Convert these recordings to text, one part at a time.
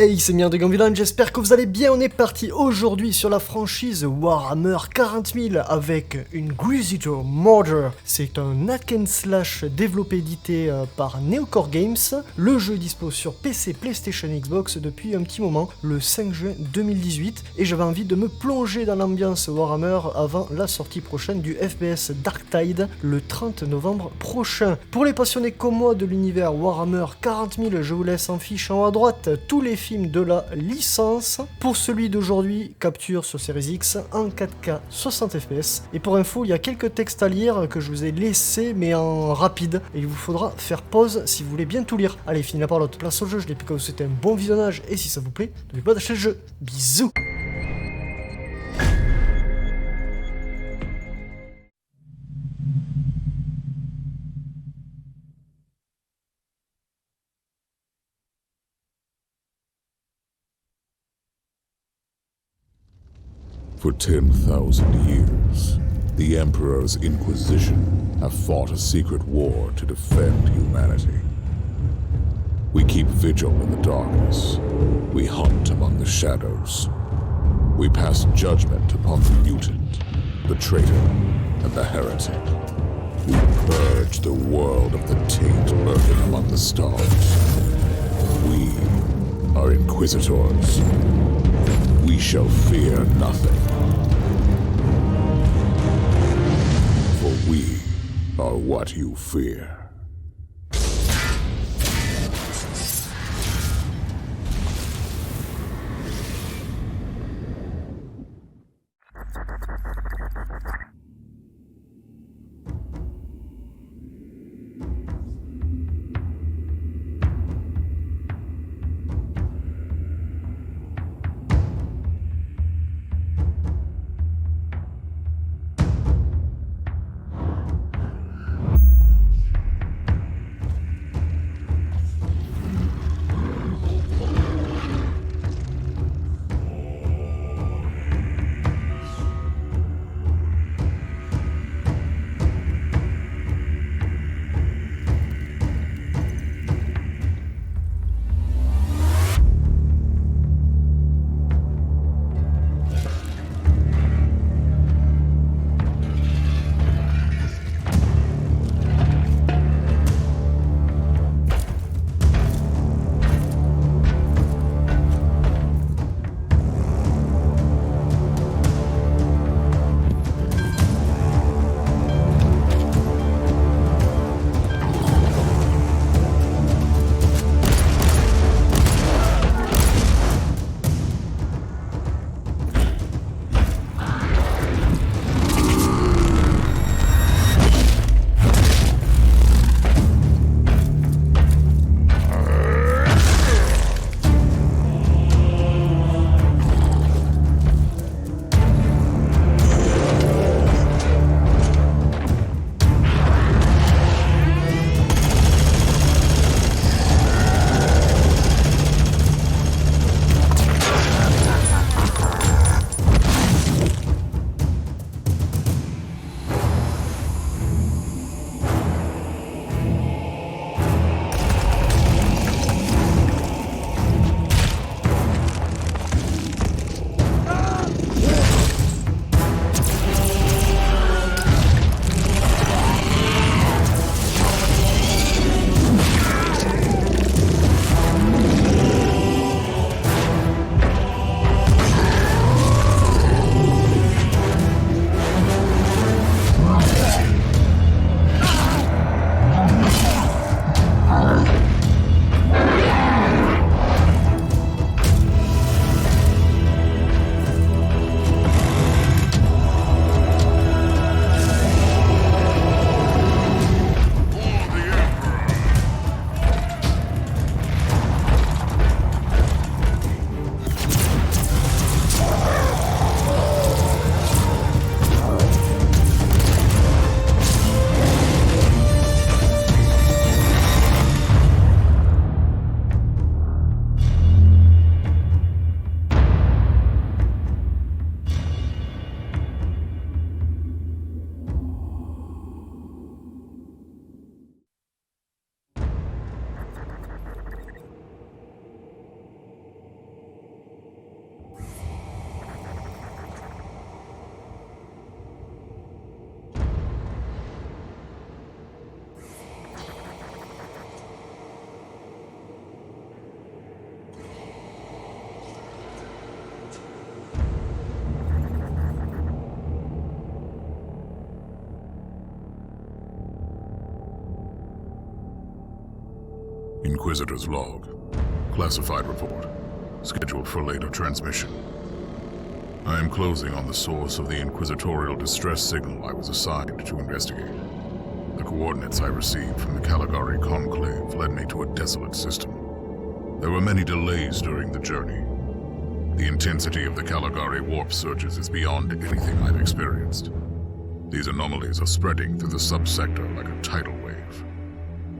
Hey, c'est Mien de Gambilan, j'espère que vous allez bien. On est parti aujourd'hui sur la franchise Warhammer 40 000 avec Inquisitor Martyr. C'est un hack and slash développé et édité par NeocoreGames. Le jeu dispose sur PC, PlayStation et Xbox depuis un petit moment, le 5 juin 2018. Et j'avais envie de me plonger dans l'ambiance Warhammer avant la sortie prochaine du FPS Dark Tide le 30 novembre prochain. Pour les passionnés comme moi de l'univers Warhammer 40 000, je vous laisse en fiche en haut à droite tous les films de la licence. Pour celui d'aujourd'hui, capture sur Series X en 4K 60 fps. Et pour info, il y a quelques textes à lire que je vous ai laissés mais en rapide. Et il vous faudra faire pause si vous voulez bien tout lire. Allez, fini la parole, place au jeu, je n'ai plus qu'à vous souhaiter un bon visionnage. Et si ça vous plaît, n'oubliez pas d'acheter le jeu. Bisous. For 10,000 years, the Emperor's Inquisition have fought a secret war to defend humanity. We keep vigil in the darkness. We hunt among the shadows. We pass judgment upon the mutant, the traitor, and the heretic. We purge the world of the taint lurking among the stars. We are Inquisitors. We shall fear nothing. For we are what you fear. Inquisitor's log. Classified report. Scheduled for later transmission. I am closing on the source of the inquisitorial distress signal I was assigned to investigate. The coordinates I received from the Caligari Conclave led me to a desolate system. There were many delays during the journey. The intensity of the Caligari warp surges is beyond anything I've experienced. These anomalies are spreading through the subsector like a tidal wave.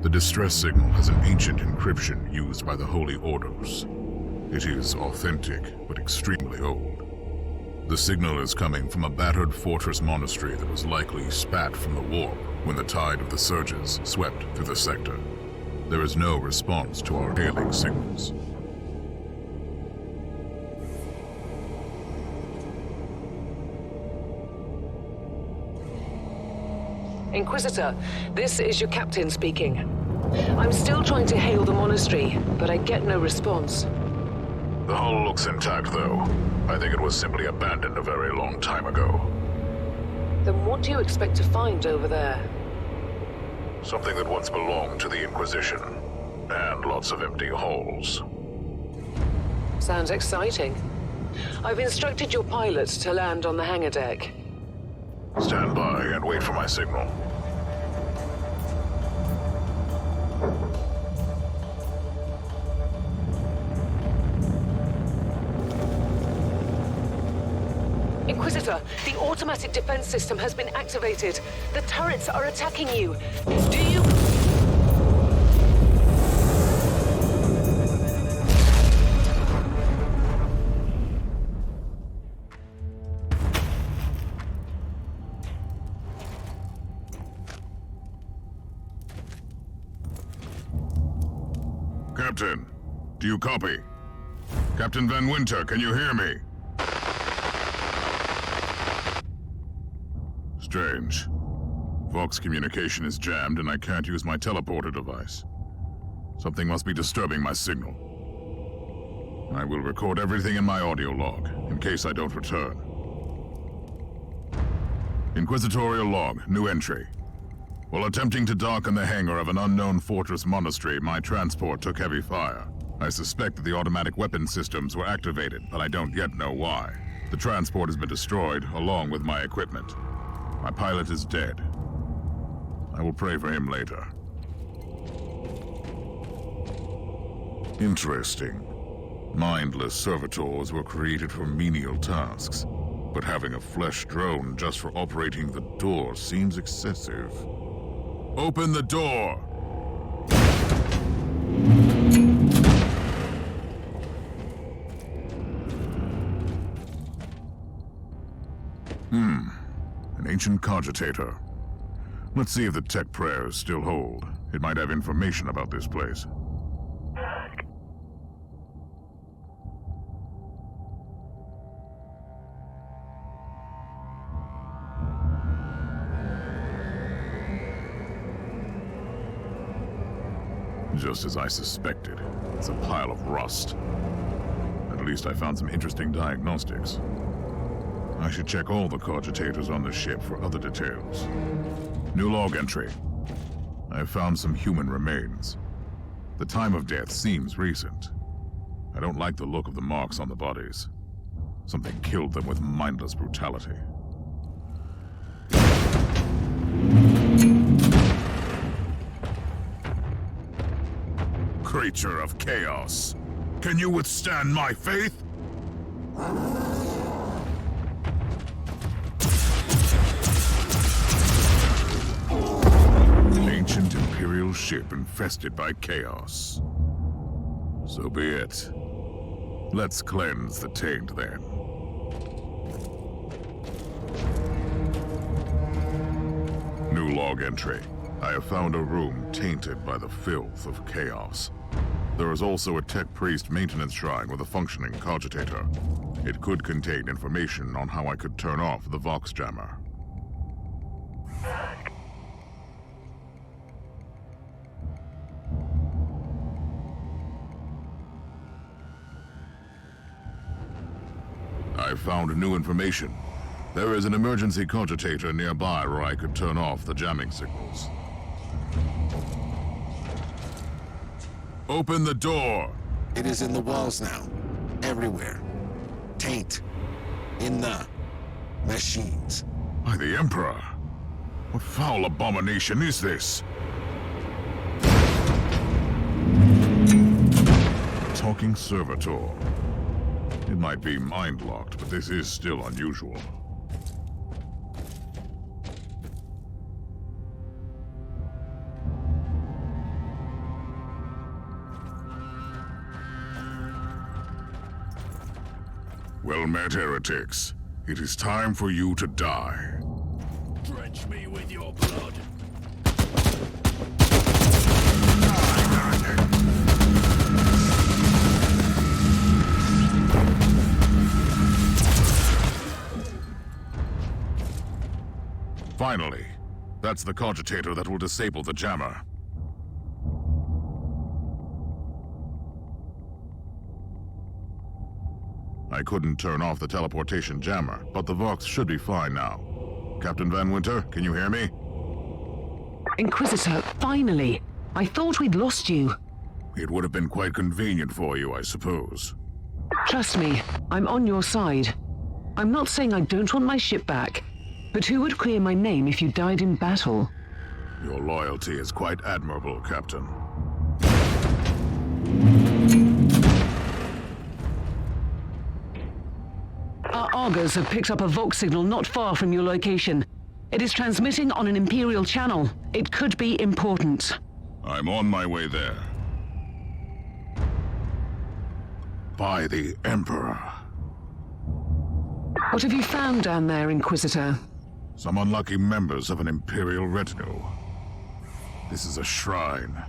The distress signal has an ancient encryption used by the Holy Orders. It is authentic, but extremely old. The signal is coming from a battered fortress monastery that was likely spat from the warp when the tide of the surges swept through the sector. There is no response to our hailing signals. Inquisitor, this is your captain speaking. I'm still trying to hail the monastery, but I get no response. The hull looks intact, though. I think it was simply abandoned a very long time ago. Then what do you expect to find over there? Something that once belonged to the Inquisition, and lots of empty halls. Sounds exciting. I've instructed your pilots to land on the hangar deck. Stand by and wait for my signal. Inquisitor, the automatic defense system has been activated. The turrets are attacking you. Do you... Captain, do you copy? Captain Van Winter, can you hear me? Strange. Vox communication is jammed and I can't use my teleporter device. Something must be disturbing my signal. I will record everything in my audio log, in case I don't return. Inquisitorial log, new entry. While attempting to dock in the hangar of an unknown fortress monastery, my transport took heavy fire. I suspect that the automatic weapon systems were activated, but I don't yet know why. The transport has been destroyed, along with my equipment. My pilot is dead. I will pray for him later. Interesting. Mindless servitors were created for menial tasks, but having a flesh drone just for operating the door seems excessive. Open the door! An ancient cogitator. Let's see if the tech prayers still hold. It might have information about this place. Just as I suspected, it's a pile of rust. At least I found some interesting diagnostics. I should check all the cogitators on the ship for other details. New log entry. I have found some human remains. The time of death seems recent. I don't like the look of the marks on the bodies. Something killed them with mindless brutality. Creature of chaos, can you withstand my faith? Ancient Imperial ship infested by chaos. So be it. Let's cleanse the taint then. New log entry. I have found a room tainted by the filth of chaos. There is also a tech priest maintenance shrine with a functioning cogitator. It could contain information on how I could turn off the Vox jammer. I found new information. There is an emergency cogitator nearby where I could turn off the jamming signals. Open the door! It is in the walls now. Everywhere. Taint. In the machines. By the Emperor! What foul abomination is this? Talking servitor. It might be mind-locked, but this is still unusual. Well met, heretics. It is time for you to die. Drench me with your blood. Finally, that's the cogitator that will disable the jammer. I couldn't turn off the teleportation jammer, but the Vox should be fine now. Captain Van Winter, can you hear me? Inquisitor, finally! I thought we'd lost you. It would have been quite convenient for you, I suppose. Trust me, I'm on your side. I'm not saying I don't want my ship back, but who would clear my name if you died in battle? Your loyalty is quite admirable, Captain. Our augurs have picked up a Vox signal not far from your location. It is transmitting on an Imperial channel. It could be important. I'm on my way there. By the Emperor. What have you found down there, Inquisitor? Some unlucky members of an Imperial retinue. This is a shrine,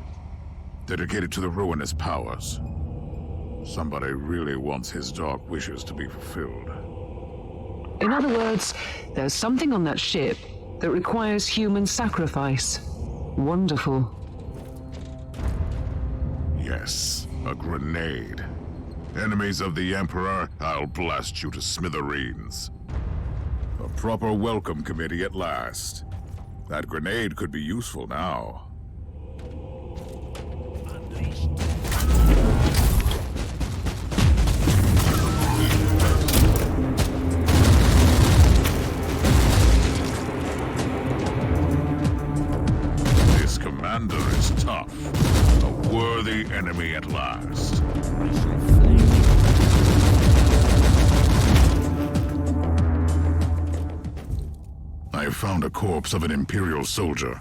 dedicated to the ruinous powers. Somebody really wants his dark wishes to be fulfilled. In other words, there's something on that ship that requires human sacrifice. Wonderful. Yes, a grenade. Enemies of the Emperor, I'll blast you to smithereens. A proper welcome committee at last. That grenade could be useful now. This commander is tough. A worthy enemy at last. I have found a corpse of an Imperial soldier.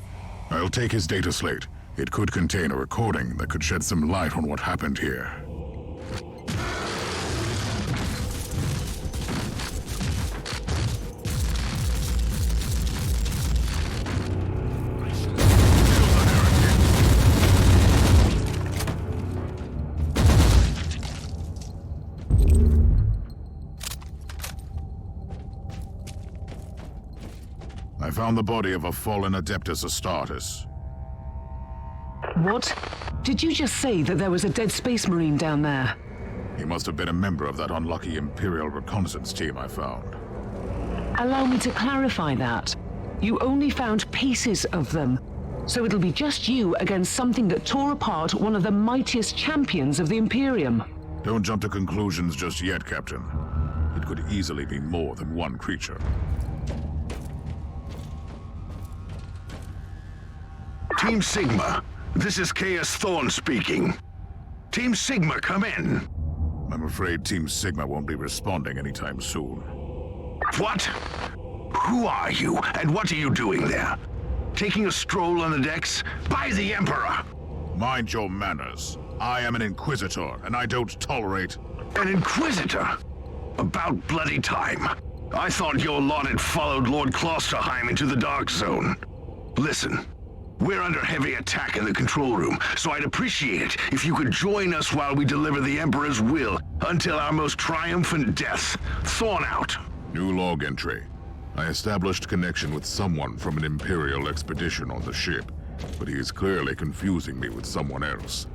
I'll take his data slate. It could contain a recording that could shed some light on what happened here. I found the body of a fallen Adeptus Astartes. What? Did you just say that there was a dead Space Marine down there? He must have been a member of that unlucky Imperial reconnaissance team I found. Allow me to clarify that. You only found pieces of them, so it'll be just you against something that tore apart one of the mightiest champions of the Imperium. Don't jump to conclusions just yet, Captain. It could easily be more than one creature. Team Sigma, this is Chaos Thorn speaking. Team Sigma, come in. I'm afraid Team Sigma won't be responding anytime soon. What? Who are you, and what are you doing there? Taking a stroll on the decks? By the Emperor! Mind your manners. I am an Inquisitor, and I don't tolerate... An Inquisitor? About bloody time. I thought your lot had followed Lord Klosterheim into the Dark Zone. Listen, we're under heavy attack in the control room, so I'd appreciate it if you could join us while we deliver the Emperor's will until our most triumphant death. Thorn out. New log entry. I established connection with someone from an Imperial expedition on the ship, but he is clearly confusing me with someone else.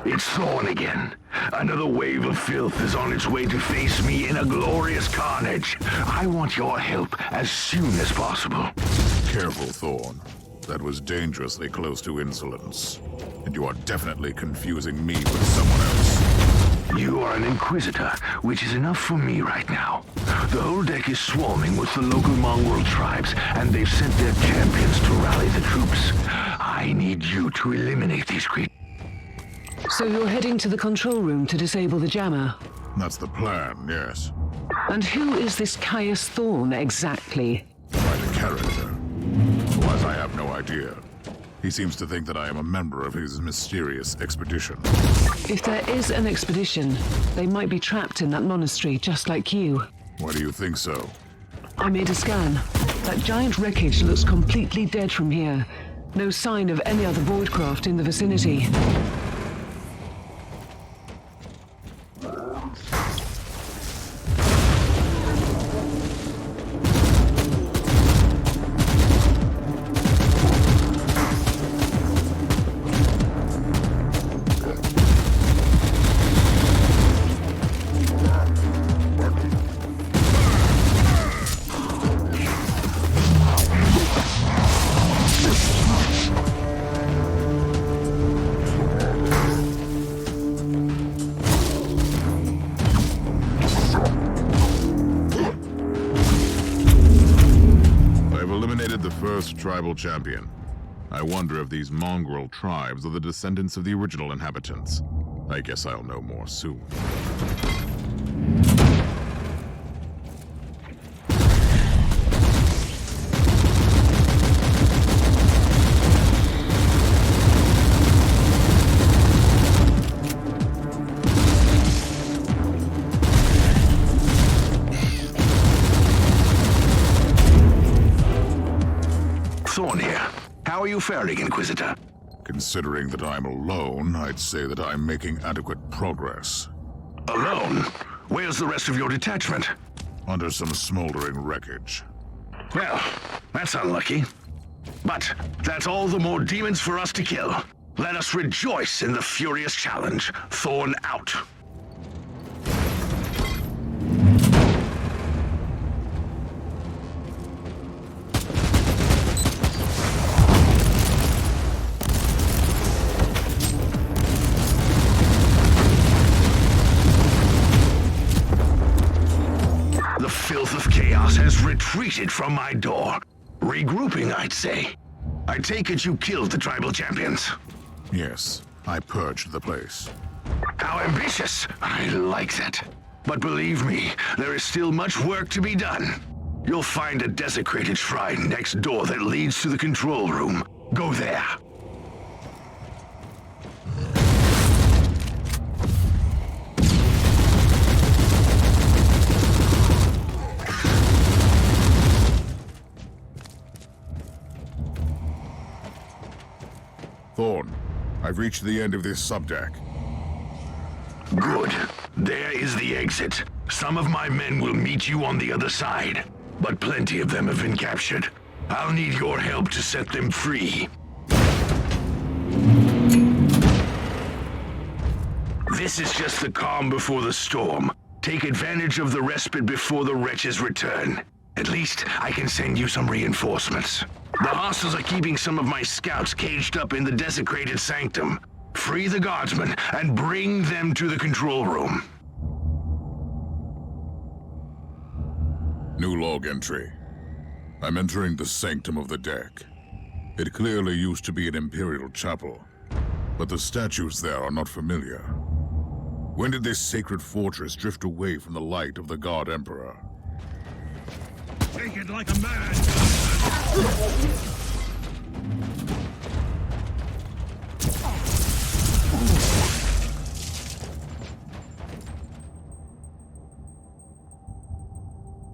It's Thorn again. Another wave of filth is on its way to face me in a glorious carnage. I want your help as soon as possible. Careful, Thorn. That was dangerously close to insolence. And you are definitely confusing me with someone else. You are an Inquisitor, which is enough for me right now. The whole deck is swarming with the local mongrel tribes, and they've sent their champions to rally the troops. I need you to eliminate these creatures. So you're heading to the control room to disable the jammer? That's the plan, yes. And who is this Caius Thorn exactly? Quite a character. Otherwise, I have no idea. He seems to think that I am a member of his mysterious expedition. If there is an expedition, they might be trapped in that monastery just like you. Why do you think so? I made a scan. That giant wreckage looks completely dead from here. No sign of any other voidcraft in the vicinity. Tribal champion. I wonder if these mongrel tribes are the descendants of the original inhabitants. I guess I'll know more soon. How are you faring, Inquisitor? Considering that I'm alone, I'd say that I'm making adequate progress. Alone? Where's the rest of your detachment? Under some smoldering wreckage. Well, that's unlucky. But that's all the more demons for us to kill. Let us rejoice in the furious challenge. Thorn out. Has retreated from my door. Regrouping, I'd say. I take it you killed the tribal champions. Yes, I purged the place. How ambitious. I like that. But believe me, there is still much work to be done. You'll find a desecrated shrine next door that leads to the control room. Go there. Thorn, I've reached the end of this subdeck. Good. There is the exit. Some of my men will meet you on the other side, but plenty of them have been captured. I'll need your help to set them free. This is just the calm before the storm. Take advantage of the respite before the wretches return. At least I can send you some reinforcements. The hostiles are keeping some of my scouts caged up in the desecrated sanctum. Free the guardsmen and bring them to the control room. New log entry. I'm entering the sanctum of the deck. It clearly used to be an imperial chapel, but the statues there are not familiar. When did this sacred fortress drift away from the light of the God Emperor? Take it like a man!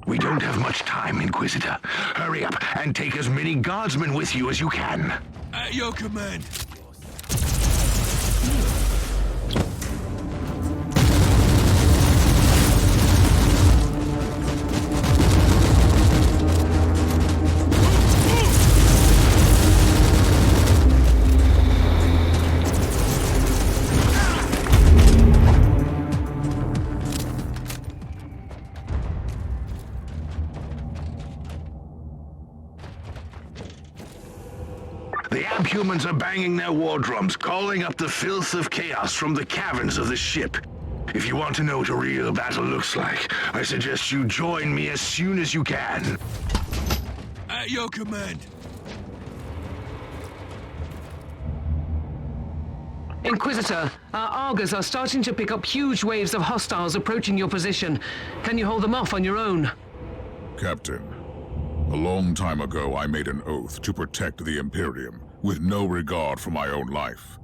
We don't have much time, Inquisitor. Hurry up and take as many guardsmen with you as you can. At your command. humans are banging their war drums, calling up the filth of chaos from the caverns of the ship. If you want to know what a real battle looks like, I suggest you join me as soon as you can. At your command. Inquisitor, our Argers are starting to pick up huge waves of hostiles approaching your position. Can you hold them off on your own? Captain, a long time ago I made an oath to protect the Imperium with no regard for my own life.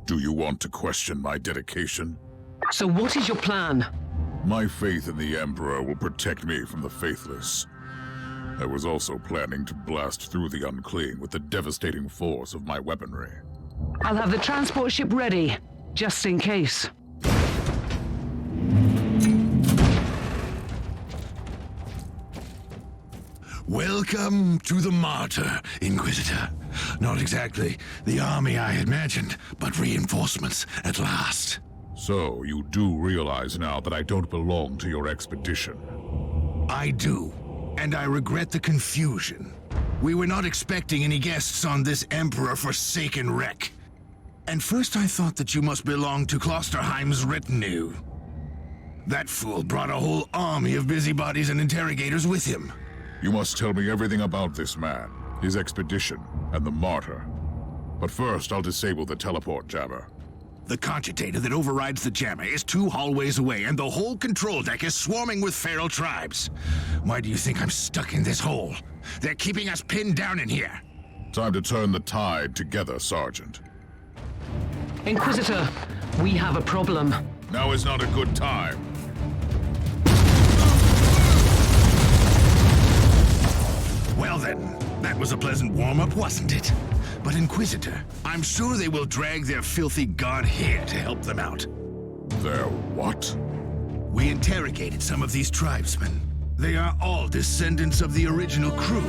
Do you want to question my dedication? So what is your plan? My faith in the Emperor will protect me from the faithless. I was also planning to blast through the unclean with the devastating force of my weaponry. I'll have the transport ship ready, just in case. Welcome to the Martyr, Inquisitor. Not exactly the army I had imagined, but reinforcements at last. So, you do realize now that I don't belong to your expedition? I do, and I regret the confusion. We were not expecting any guests on this Emperor-forsaken wreck. And first I thought that you must belong to Klosterheim's retinue. That fool brought a whole army of busybodies and interrogators with him. You must tell me everything about this man, his expedition, and the Martyr. But first, I'll disable the teleport jammer. The cogitator that overrides the jammer is 2 hallways away, and the whole control deck is swarming with feral tribes. Why do you think I'm stuck in this hole? They're keeping us pinned down in here. Time to turn the tide together, Sergeant. Inquisitor, we have a problem. Now is not a good time. Well then, that was a pleasant warm-up, wasn't it? But Inquisitor, I'm sure they will drag their filthy god here to help them out. Their what? We interrogated some of these tribesmen. They are all descendants of the original crew.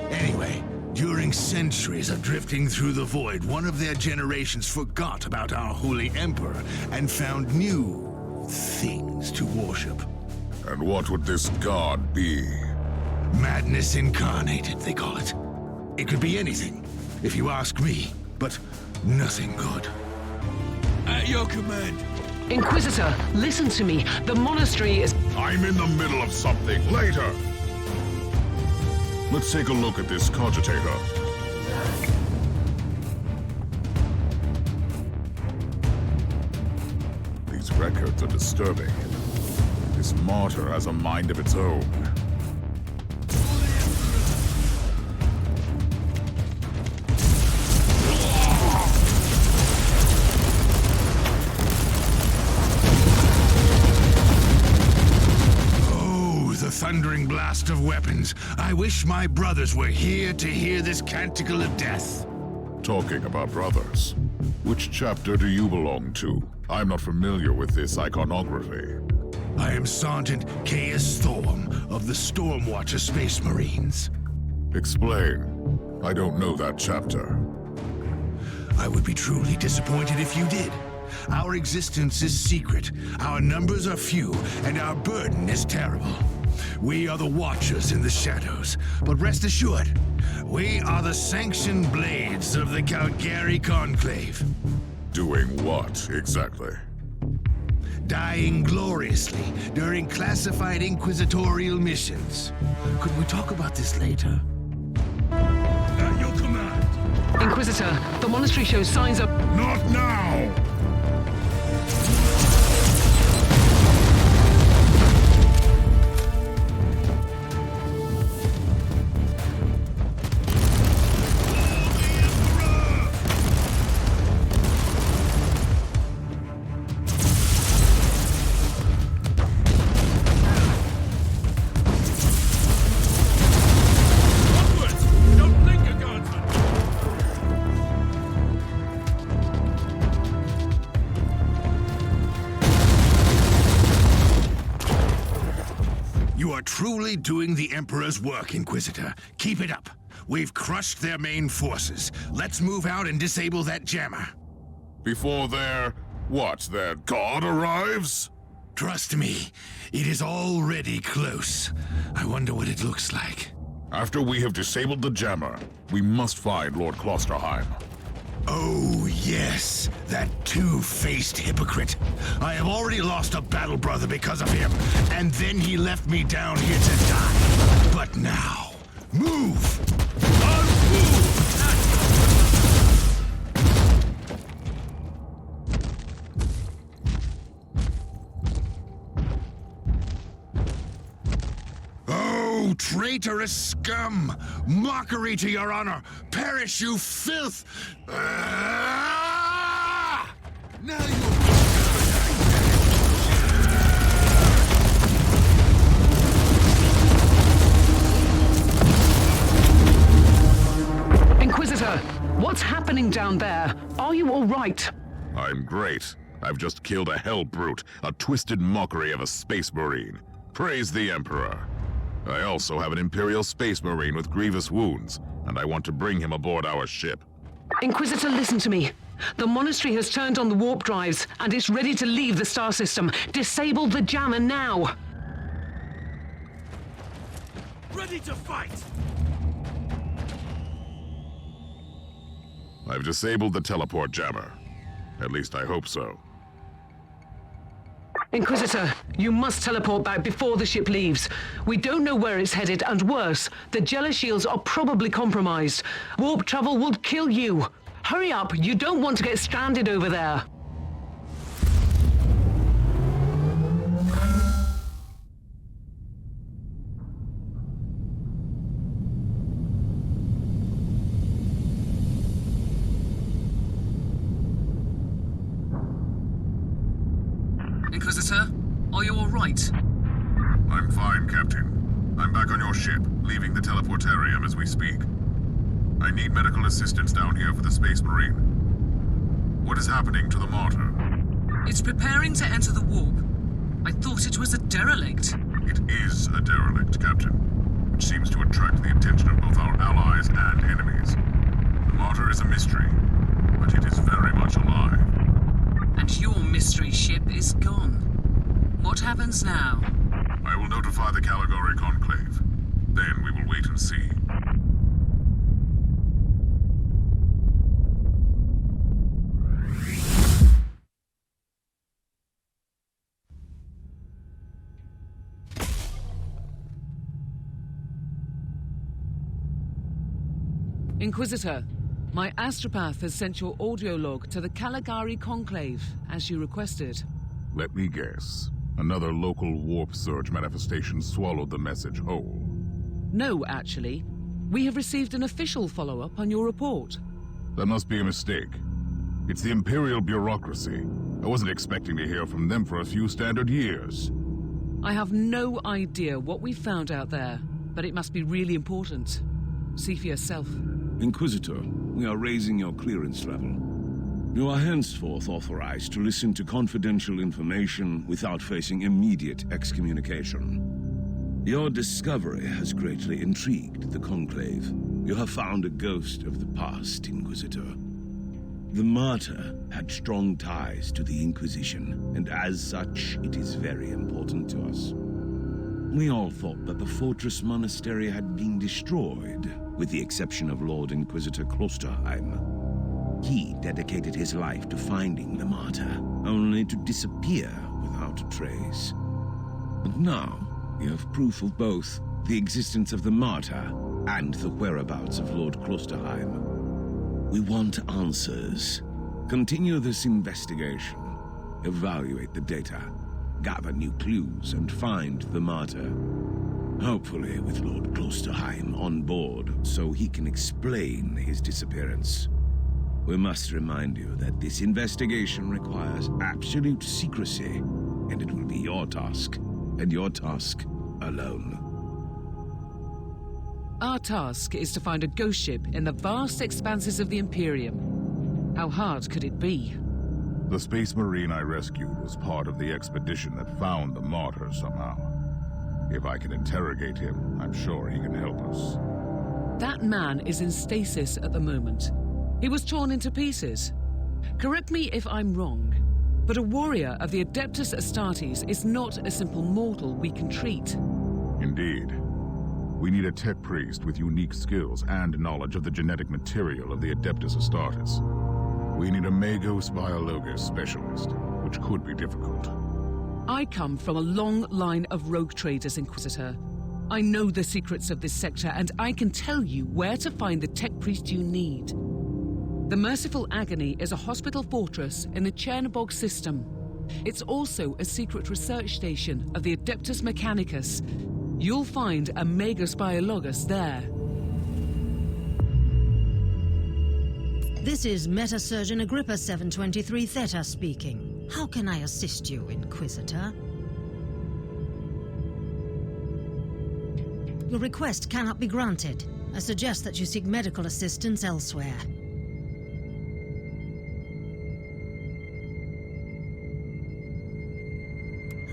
Anyway, during centuries of drifting through the void, one of their generations forgot about our holy emperor and found new things to worship. And what would this god be? Madness incarnated, they call it. It could be anything, if you ask me, but nothing good. At your command. Inquisitor, listen to me. The monastery is... I'm in the middle of something. Later! Let's take a look at this cogitator. These records are disturbing. This martyr has a mind of its own. Thundering blast of weapons. I wish my brothers were here to hear this canticle of death. Talking about brothers, which chapter do you belong to? I'm not familiar with this iconography. I am Sergeant Caius Thorm of the Stormwatcher Space Marines. Explain. I don't know that chapter. I would be truly disappointed if you did. Our existence is secret, our numbers are few, and our burden is terrible. We are the Watchers in the shadows, but rest assured, we are the sanctioned blades of the Calgary Conclave. Doing what, exactly? Dying gloriously during classified inquisitorial missions. Could we talk about this later? At your command. Inquisitor, the monastery shows signs of... Not now! Truly doing the Emperor's work, Inquisitor. Keep it up. We've crushed their main forces. Let's move out and disable that jammer. Before their god arrives? Trust me, it is already close. I wonder what it looks like. After we have disabled the jammer, we must find Lord Klosterheim. Oh, yes, that two-faced hypocrite. I have already lost a battle brother because of him, and then he left me down here to die. But now, move! Oh, traitorous scum! Mockery to your honor! Perish, you filth! Ah! Now Inquisitor, what's happening down there? Are you all right? I'm great. I've just killed a hell brute, a twisted mockery of a space marine. Praise the Emperor. I also have an Imperial Space Marine with grievous wounds, and I want to bring him aboard our ship. Inquisitor, listen to me. The monastery has turned on the warp drives, and it's ready to leave the star system. Disable the jammer now! Ready to fight! I've disabled the teleport jammer. At least I hope so. Inquisitor, you must teleport back before the ship leaves. We don't know where it's headed, and worse, the Jella shields are probably compromised. Warp travel will kill you. Hurry up, you don't want to get stranded over there. Inquisitor, are you all right? I'm fine, Captain. I'm back on your ship, leaving the teleportarium as we speak. I need medical assistance down here for the Space Marine. What is happening to the Martyr? It's preparing to enter the warp. I thought it was a derelict. It is a derelict, Captain, which seems to attract the attention of both our allies and enemies. The Martyr is a mystery, but it is very much alive. And your mystery ship is gone. What happens now? I will notify the Caligari Conclave. Then we will wait and see. Inquisitor, my astropath has sent your audio log to the Caligari Conclave, as you requested. Let me guess. Another local warp surge manifestation swallowed the message whole. No, actually. We have received an official follow-up on your report. That must be a mistake. It's the Imperial bureaucracy. I wasn't expecting to hear from them for a few standard years. I have no idea what we found out there, but it must be really important. See for yourself. Inquisitor, we are raising your clearance level. You are henceforth authorized to listen to confidential information without facing immediate excommunication. Your discovery has greatly intrigued the Conclave. You have found a ghost of the past, Inquisitor. The Martyr had strong ties to the Inquisition, and as such, it is very important to us. We all thought that the fortress monastery had been destroyed, with the exception of Lord Inquisitor Klosterheim. He dedicated his life to finding the Martyr, only to disappear without a trace. But now, we have proof of both the existence of the Martyr and the whereabouts of Lord Klosterheim. We want answers. Continue this investigation. Evaluate the data. Gather new clues and find the Martyr. Hopefully with Lord Klosterheim on board so he can explain his disappearance. We must remind you that this investigation requires absolute secrecy, and it will be your task, and your task alone. Our task is to find a ghost ship in the vast expanses of the Imperium. How hard could it be? The Space Marine I rescued was part of the expedition that found the Martyr somehow. If I can interrogate him, I'm sure he can help us. That man is in stasis at the moment. He was torn into pieces. Correct me if I'm wrong, but a warrior of the Adeptus Astartes is not a simple mortal we can treat. Indeed. We need a tech priest with unique skills and knowledge of the genetic material of the Adeptus Astartes. We need a Magos Biologus specialist, which could be difficult. I come from a long line of rogue traders, Inquisitor. I know the secrets of this sector, and I can tell you where to find the tech priest you need. The Merciful Agony is a hospital fortress in the Chernobog system. It's also a secret research station of the Adeptus Mechanicus. You'll find a Magos Biologus there. This is Meta-Surgeon Agrippa 723 Theta speaking. How can I assist you, Inquisitor? Your request cannot be granted. I suggest that you seek medical assistance elsewhere.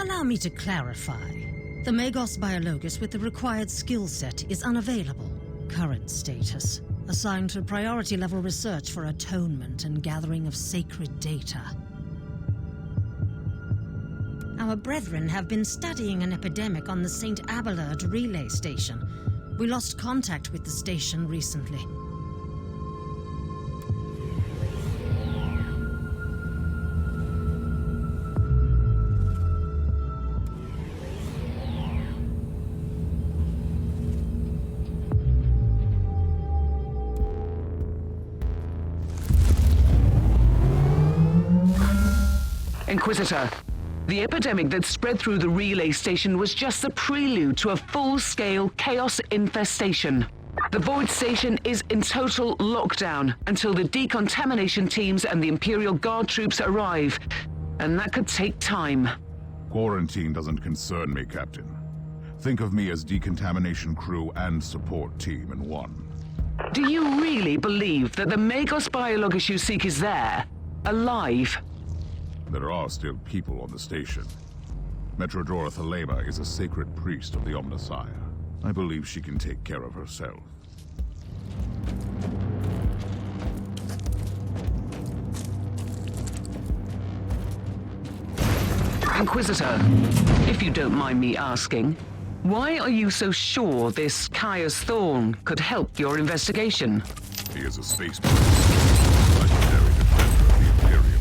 Allow me to clarify. The Magos Biologus with the required skill set is unavailable. Current status: assigned to priority level research for atonement and gathering of sacred data. Our brethren have been studying an epidemic on the St. Abelard relay station. We lost contact with the station recently. Inquisitor, the epidemic that spread through the relay station was just the prelude to a full-scale chaos infestation. The Void Station is in total lockdown until the decontamination teams and the Imperial Guard troops arrive, and that could take time. Quarantine doesn't concern me, Captain. Think of me as decontamination crew and support team in one. Do you really believe that the Magos Biologus you seek is there, alive? There are still people on the station. Metrodora Thelema is a sacred priest of the Omnissiah. I believe she can take care of herself. Inquisitor, if you don't mind me asking, why are you so sure this Caius Thorn could help your investigation? He is a space priest, legendary defender of the Imperium.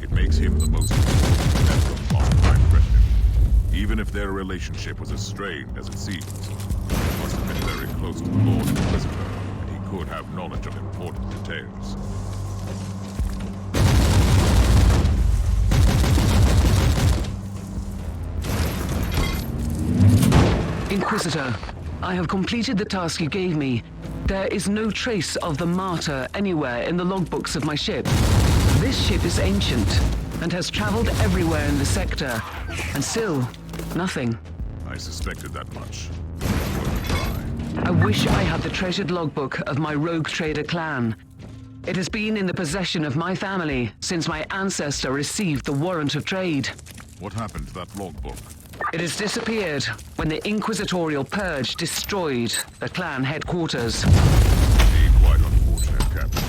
It makes him the most important on my impression. Even if their relationship was as strained as it seems, he must have been very close to the Lord Inquisitor, and he could have knowledge of important details. Inquisitor, I have completed the task you gave me. There is no trace of the Martyr anywhere in the logbooks of my ship. This ship is ancient and has traveled everywhere in the sector, and still, nothing. I suspected that much. Worth a try. I wish I had the treasured logbook of my rogue trader clan. It has been in the possession of my family since my ancestor received the warrant of trade. What happened to that logbook? It has disappeared when the Inquisitorial Purge destroyed the clan headquarters. Indeed, quite unfortunate, Captain.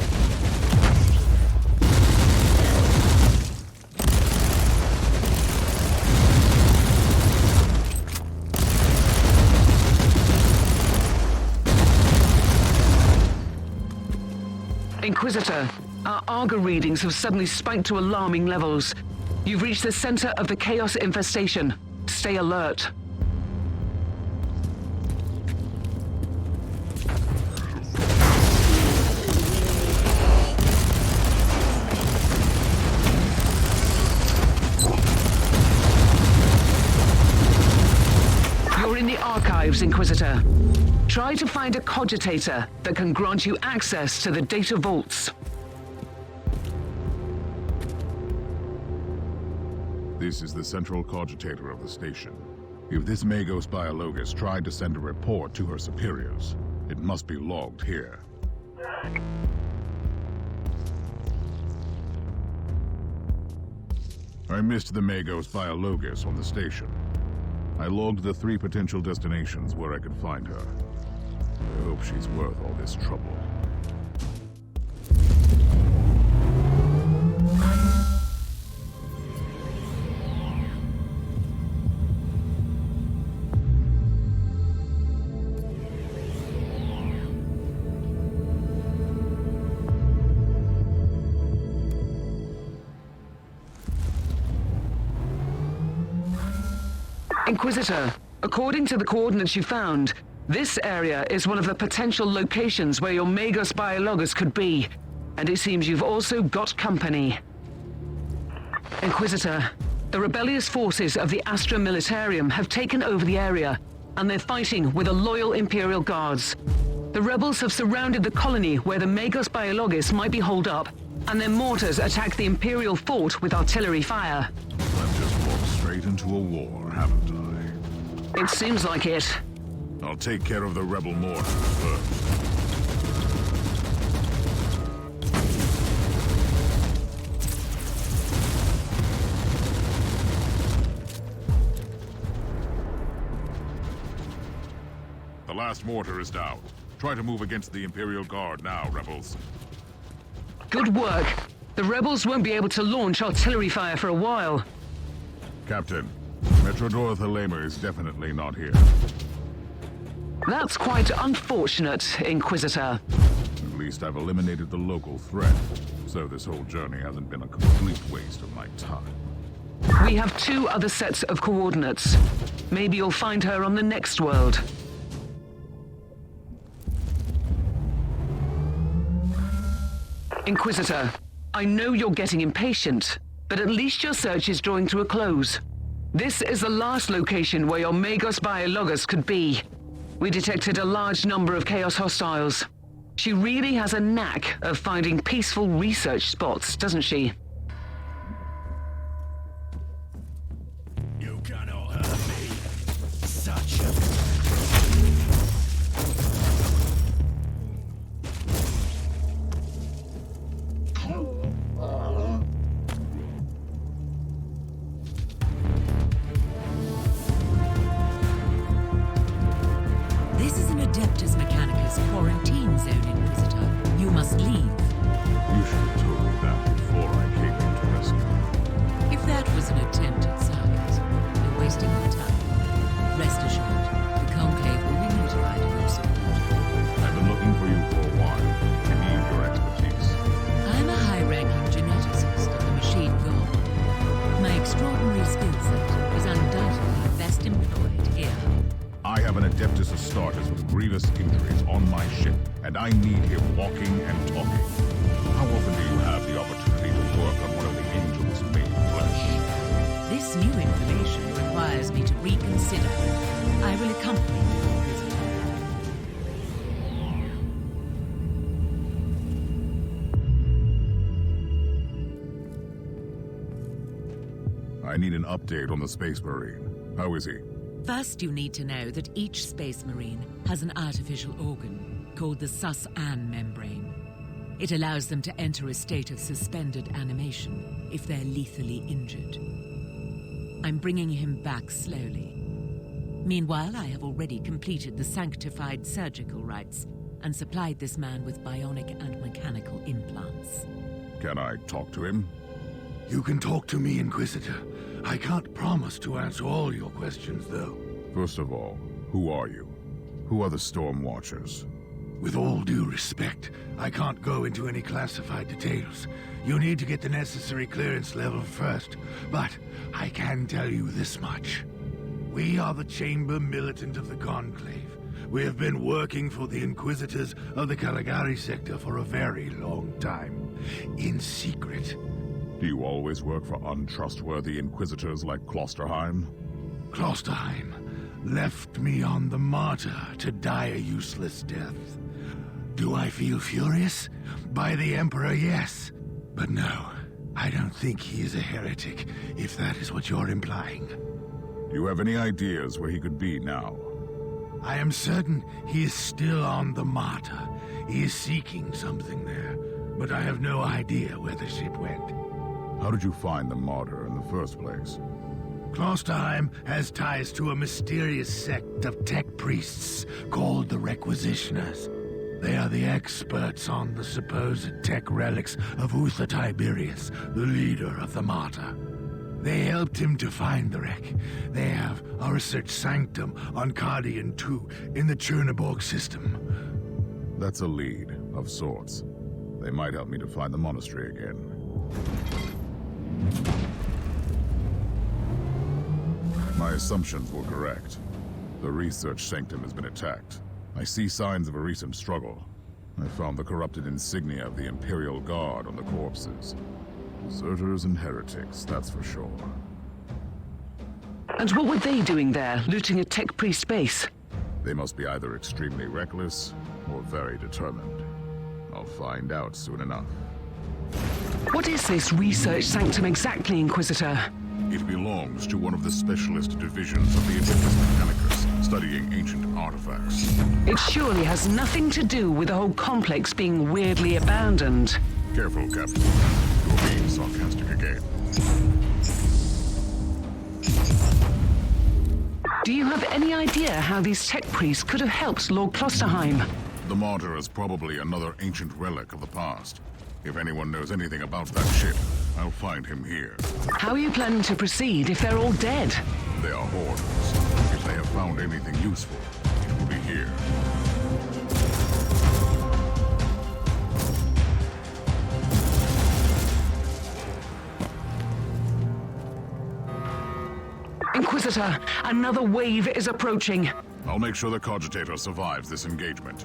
Inquisitor, our Arga readings have suddenly spiked to alarming levels. You've reached the center of the chaos infestation. Stay alert. You're in the archives, Inquisitor. Try to find a cogitator that can grant you access to the data vaults. This is the central cogitator of the station. If this Magos Biologus tried to send a report to her superiors, it must be logged here. I missed the Magos Biologus on the station. I logged the 3 potential destinations where I could find her. I hope she's worth all this trouble. Inquisitor, according to the coordinates you found, this area is one of the potential locations where your Magos Biologus could be. And it seems you've also got company. Inquisitor, the rebellious forces of the Astra Militarium have taken over the area, and they're fighting with the loyal Imperial Guards. The rebels have surrounded the colony where the Magos Biologus might be holed up, and their mortars attack the Imperial fort with artillery fire. I've just walked straight into a war, haven't I? It seems like it. I'll take care of the rebel mortars first. The last mortar is down. Try to move against the Imperial Guard now, rebels. Good work. The rebels won't be able to launch artillery fire for a while. Captain, Metrodor Thelema is definitely not here. That's quite unfortunate, Inquisitor. At least I've eliminated the local threat, so this whole journey hasn't been a complete waste of my time. We have 2 other sets of coordinates. Maybe you'll find her on the next world. Inquisitor, I know you're getting impatient, but at least your search is drawing to a close. This is the last location where your Magos Biologus could be. We detected a large number of Chaos hostiles. She really has a knack of finding peaceful research spots, doesn't she? You cannot hurt me. Such a... This is an Adeptus Mechanicus quarantine zone, Inquisitor. You must leave. You should have told me that before I came in to rescue. If that was an attempt at sarcasm, you're wasting your time. Rest assured, the Conclave will be notified of your support. I've been looking for you for a while. I need your expertise. I'm a high-ranking geneticist of the Machine God. My extraordinary skill set is undoubtedly best employed here. I have an Adeptus Astartes with grievous injuries on my ship, and I need him walking and talking. How often do you have the opportunity to work on one of the angels made flesh? This new information requires me to reconsider. I will accompany you, Inquisitor. I need an update on the Space Marine. How is he? First, you need to know that each Space Marine has an artificial organ called the sus-an membrane. It allows them to enter a state of suspended animation if they're lethally injured. I'm bringing him back slowly. Meanwhile, I have already completed the sanctified surgical rites and supplied this man with bionic and mechanical implants. Can I talk to him? You can talk to me, Inquisitor. I can't promise to answer all your questions, though. First of all, who are you? Who are the Storm Watchers? With all due respect, I can't go into any classified details. You need to get the necessary clearance level first, but I can tell you this much. We are the Chamber Militant of the Conclave. We have been working for the Inquisitors of the Caligari sector for a very long time, in secret. Do you always work for untrustworthy Inquisitors like Klosterheim? Klosterheim left me on the Martyr to die a useless death. Do I feel furious? By the Emperor, yes. But no, I don't think he is a heretic, if that is what you're implying. Do you have any ideas where he could be now? I am certain he is still on the Martyr. He is seeking something there, but I have no idea where the ship went. How did you find the Martyr in the first place? Klosterheim has ties to a mysterious sect of tech priests called the Requisitioners. They are the experts on the supposed tech relics of Uther Tiberius, the leader of the Martyr. They helped him to find the wreck. They have a research sanctum on Cardian 2 in the Cherniborg system. That's a lead, of sorts. They might help me to find the monastery again. My My assumptions were correct. The research sanctum has been attacked. I see signs of a recent struggle. I found the corrupted insignia of the Imperial Guard on the corpses. Deserters and heretics, that's for sure. And what were they doing there, looting a tech priest base? They must be either extremely reckless or very determined. I'll find out soon enough. What is this research sanctum exactly, Inquisitor? It belongs to one of the specialist divisions of the Editus Mechanicus, studying ancient artifacts. It surely has nothing to do with the whole complex being weirdly abandoned. Careful, Captain. You're being sarcastic again. Do you have any idea how these tech priests could have helped Lord Klosterheim? The Martyr is probably another ancient relic of the past. If anyone knows anything about that ship, I'll find him here. How are you planning to proceed if they're all dead? They are hoarders. If they have found anything useful, it will be here. Inquisitor, another wave is approaching. I'll make sure the Cogitator survives this engagement.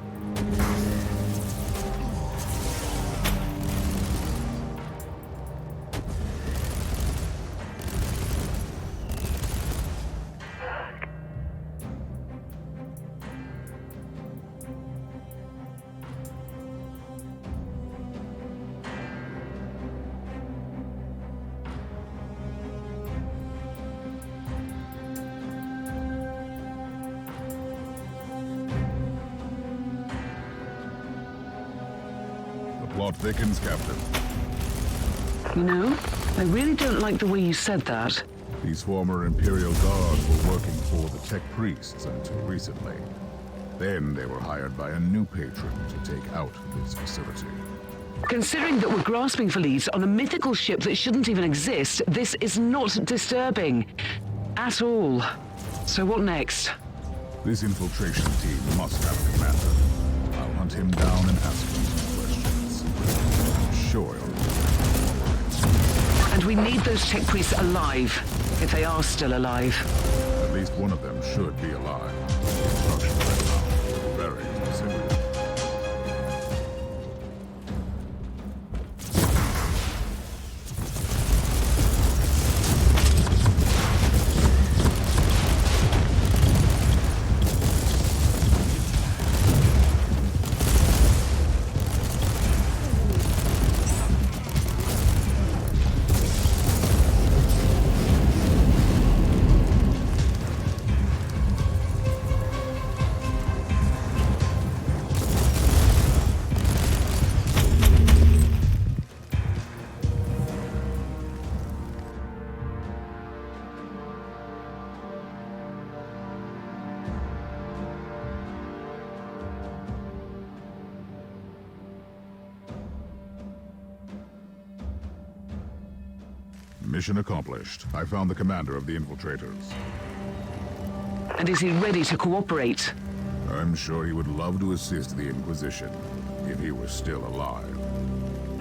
Plot thickens, Captain. You know, I really don't like the way you said that. These former Imperial Guards were working for the Tech Priests until recently. Then they were hired by a new patron to take out this facility. Considering that we're grasping for leads on a mythical ship that shouldn't even exist, this is not disturbing. At all. So what next? This infiltration team must have a commander. I'll hunt him down and ask him some questions. I'm sure he'll... And we need those tech priests alive, if they are still alive. At least one of them should be alive. The instructions I found were very specific. Mission accomplished. I found the commander of the infiltrators. And is he ready to cooperate? I'm sure he would love to assist the Inquisition, if he were still alive.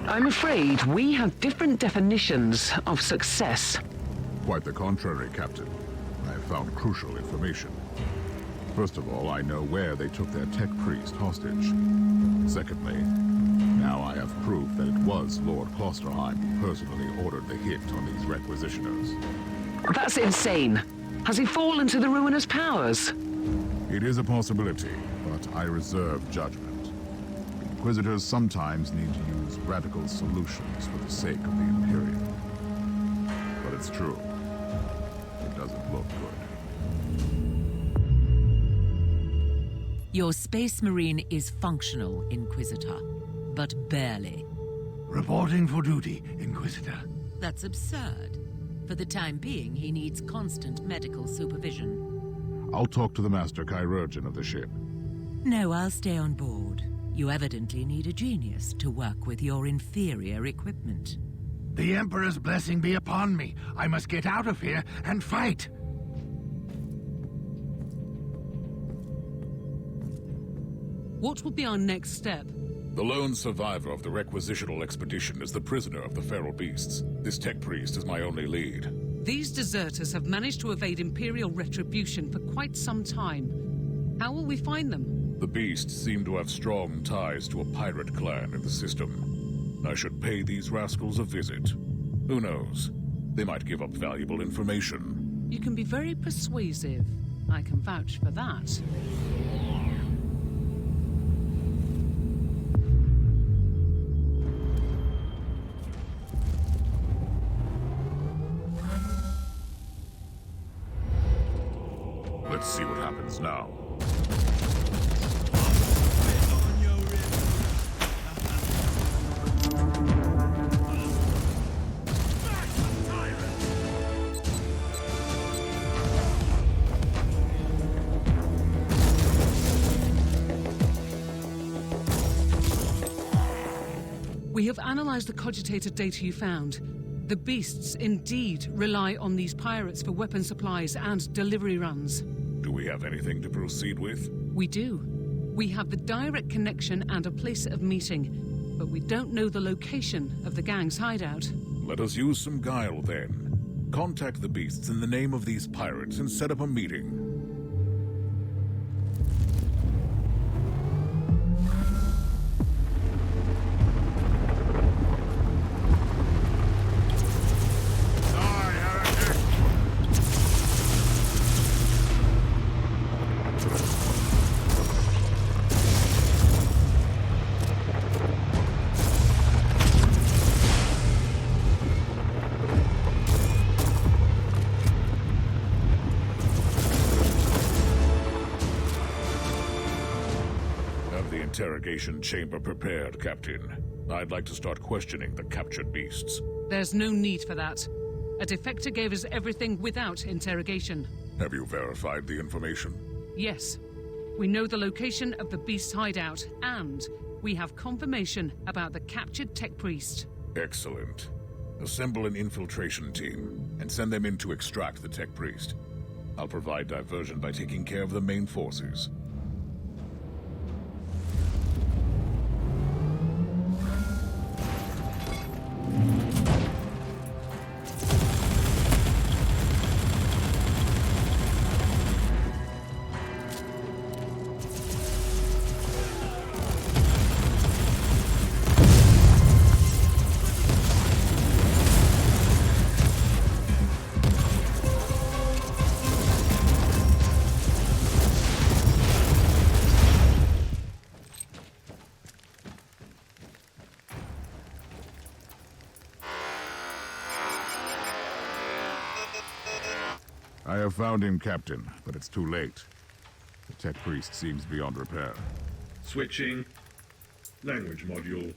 I'm afraid we have different definitions of success. Quite the contrary, Captain. I have found crucial information. First of all, I know where they took their tech priest hostage. Secondly, now I have proof that it was Lord Klosterheim who personally ordered the hit on these requisitioners. That's insane. Has he fallen to the ruinous powers? It is a possibility, but I reserve judgment. Inquisitors sometimes need to use radical solutions for the sake of the Imperium. But it's true. It doesn't look good. Your Space Marine is functional, Inquisitor, but barely. Reporting for duty, Inquisitor. That's absurd. For the time being, he needs constant medical supervision. I'll talk to the Master Chirurgeon of the ship. No, I'll stay on board. You evidently need a genius to work with your inferior equipment. The Emperor's blessing be upon me. I must get out of here and fight. What will be our next step? The lone survivor of the requisitional expedition is the prisoner of the feral beasts. This tech priest is my only lead. These deserters have managed to evade Imperial retribution for quite some time. How will we find them? The beasts seem to have strong ties to a pirate clan in the system. I should pay these rascals a visit. Who knows? They might give up valuable information. You can be very persuasive. I can vouch for that. Let's see what happens now. We have analyzed the cogitated data you found. The beasts indeed rely on these pirates for weapon supplies and delivery runs. Do we have anything to proceed with? We do. We have the direct connection and a place of meeting, but we don't know the location of the gang's hideout. Let us use some guile then. Contact the beasts in the name of these pirates and set up a meeting. Interrogation chamber prepared, Captain. I'd like to start questioning the captured beasts. There's no need for that. A defector gave us everything without interrogation. Have you verified the information? Yes. We know the location of the beast's hideout, and we have confirmation about the captured tech priest. Excellent. Assemble an infiltration team and send them in to extract the tech priest. I'll provide diversion by taking care of the main forces. I have found him, Captain, but it's too late. The tech priest seems beyond repair. Switching. Language module.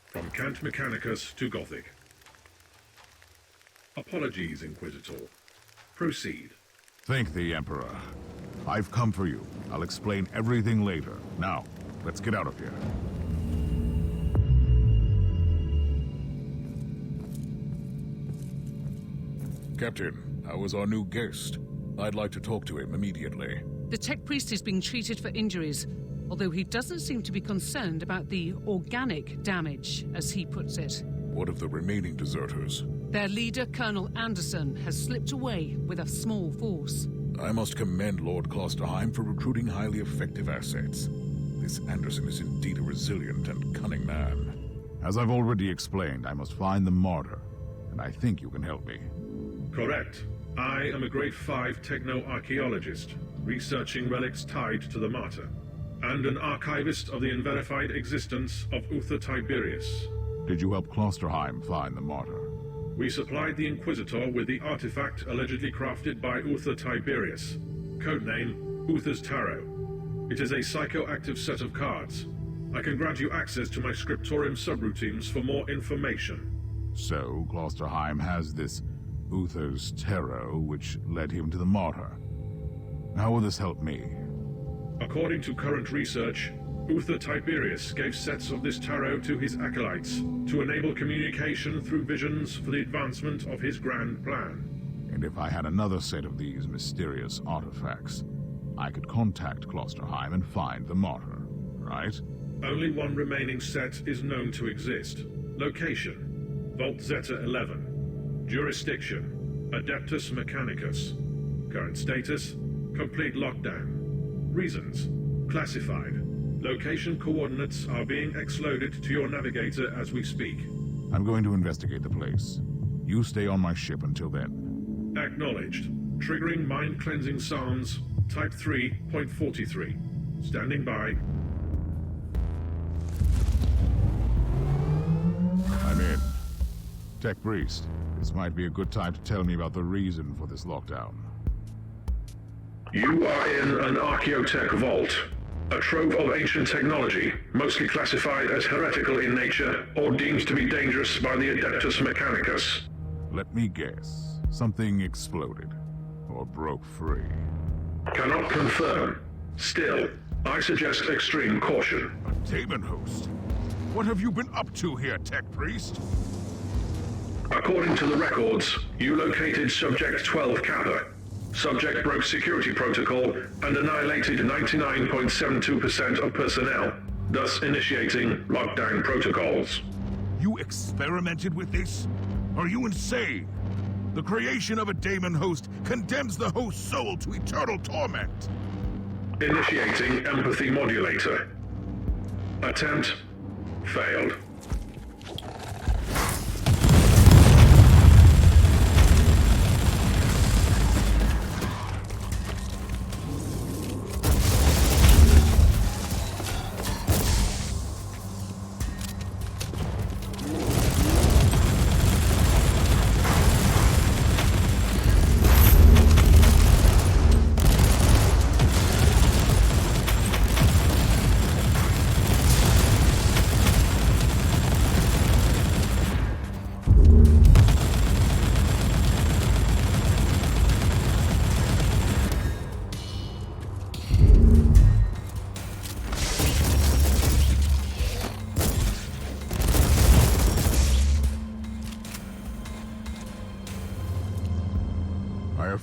From Cant Mechanicus to Gothic. Apologies, Inquisitor. Proceed. Thank the Emperor. I've come for you. I'll explain everything later. Now, let's get out of here. Captain, how is our new guest? I'd like to talk to him immediately. The tech priest is being treated for injuries, although he doesn't seem to be concerned about the organic damage, as he puts it. What of the remaining deserters? Their leader, Colonel Anderson, has slipped away with a small force. I must commend Lord Klosterheim for recruiting highly effective assets. This Anderson is indeed a resilient and cunning man. As I've already explained, I must find the martyr, and I think you can help me. Correct. I am a Grade 5 techno-archaeologist, researching relics tied to the martyr, and an archivist of the unverified existence of Uther Tiberius. Did you help Klosterheim find the martyr? We supplied the Inquisitor with the artifact allegedly crafted by Uther Tiberius, codename Uther's Tarot. It is a psychoactive set of cards. I can grant you access to my scriptorium subroutines for more information. So, Klosterheim has this Uther's Tarot, which led him to the martyr. How will this help me? According to current research, Uther Tiberius gave sets of this tarot to his acolytes to enable communication through visions for the advancement of his grand plan. And if I had another set of these mysterious artifacts, I could contact Klosterheim and find the martyr, right? Only one remaining set is known to exist. Location: Vault Zeta 11. Jurisdiction: Adeptus Mechanicus. Current status, complete lockdown. Reasons, classified. Location coordinates are being exloaded to your navigator as we speak. I'm going to investigate the place. You stay on my ship until then. Acknowledged. Triggering mind-cleansing psalms, type 3.43. Standing by. I'm in. Tech Priest, this might be a good time to tell me about the reason for this lockdown. You are in an Archaeotech vault. A trove of ancient technology, mostly classified as heretical in nature or deemed to be dangerous by the Adeptus Mechanicus. Let me guess. Something exploded. Or broke free. Cannot confirm. Still, I suggest extreme caution. A Daemon host? What have you been up to here, Tech Priest? According to the records, you located Subject 12 Kappa. Subject broke security protocol and annihilated 99.72% of personnel, thus initiating lockdown protocols. You experimented with this? Are you insane? The creation of a Daemon host condemns the host's soul to eternal torment. Initiating empathy modulator. Attempt failed.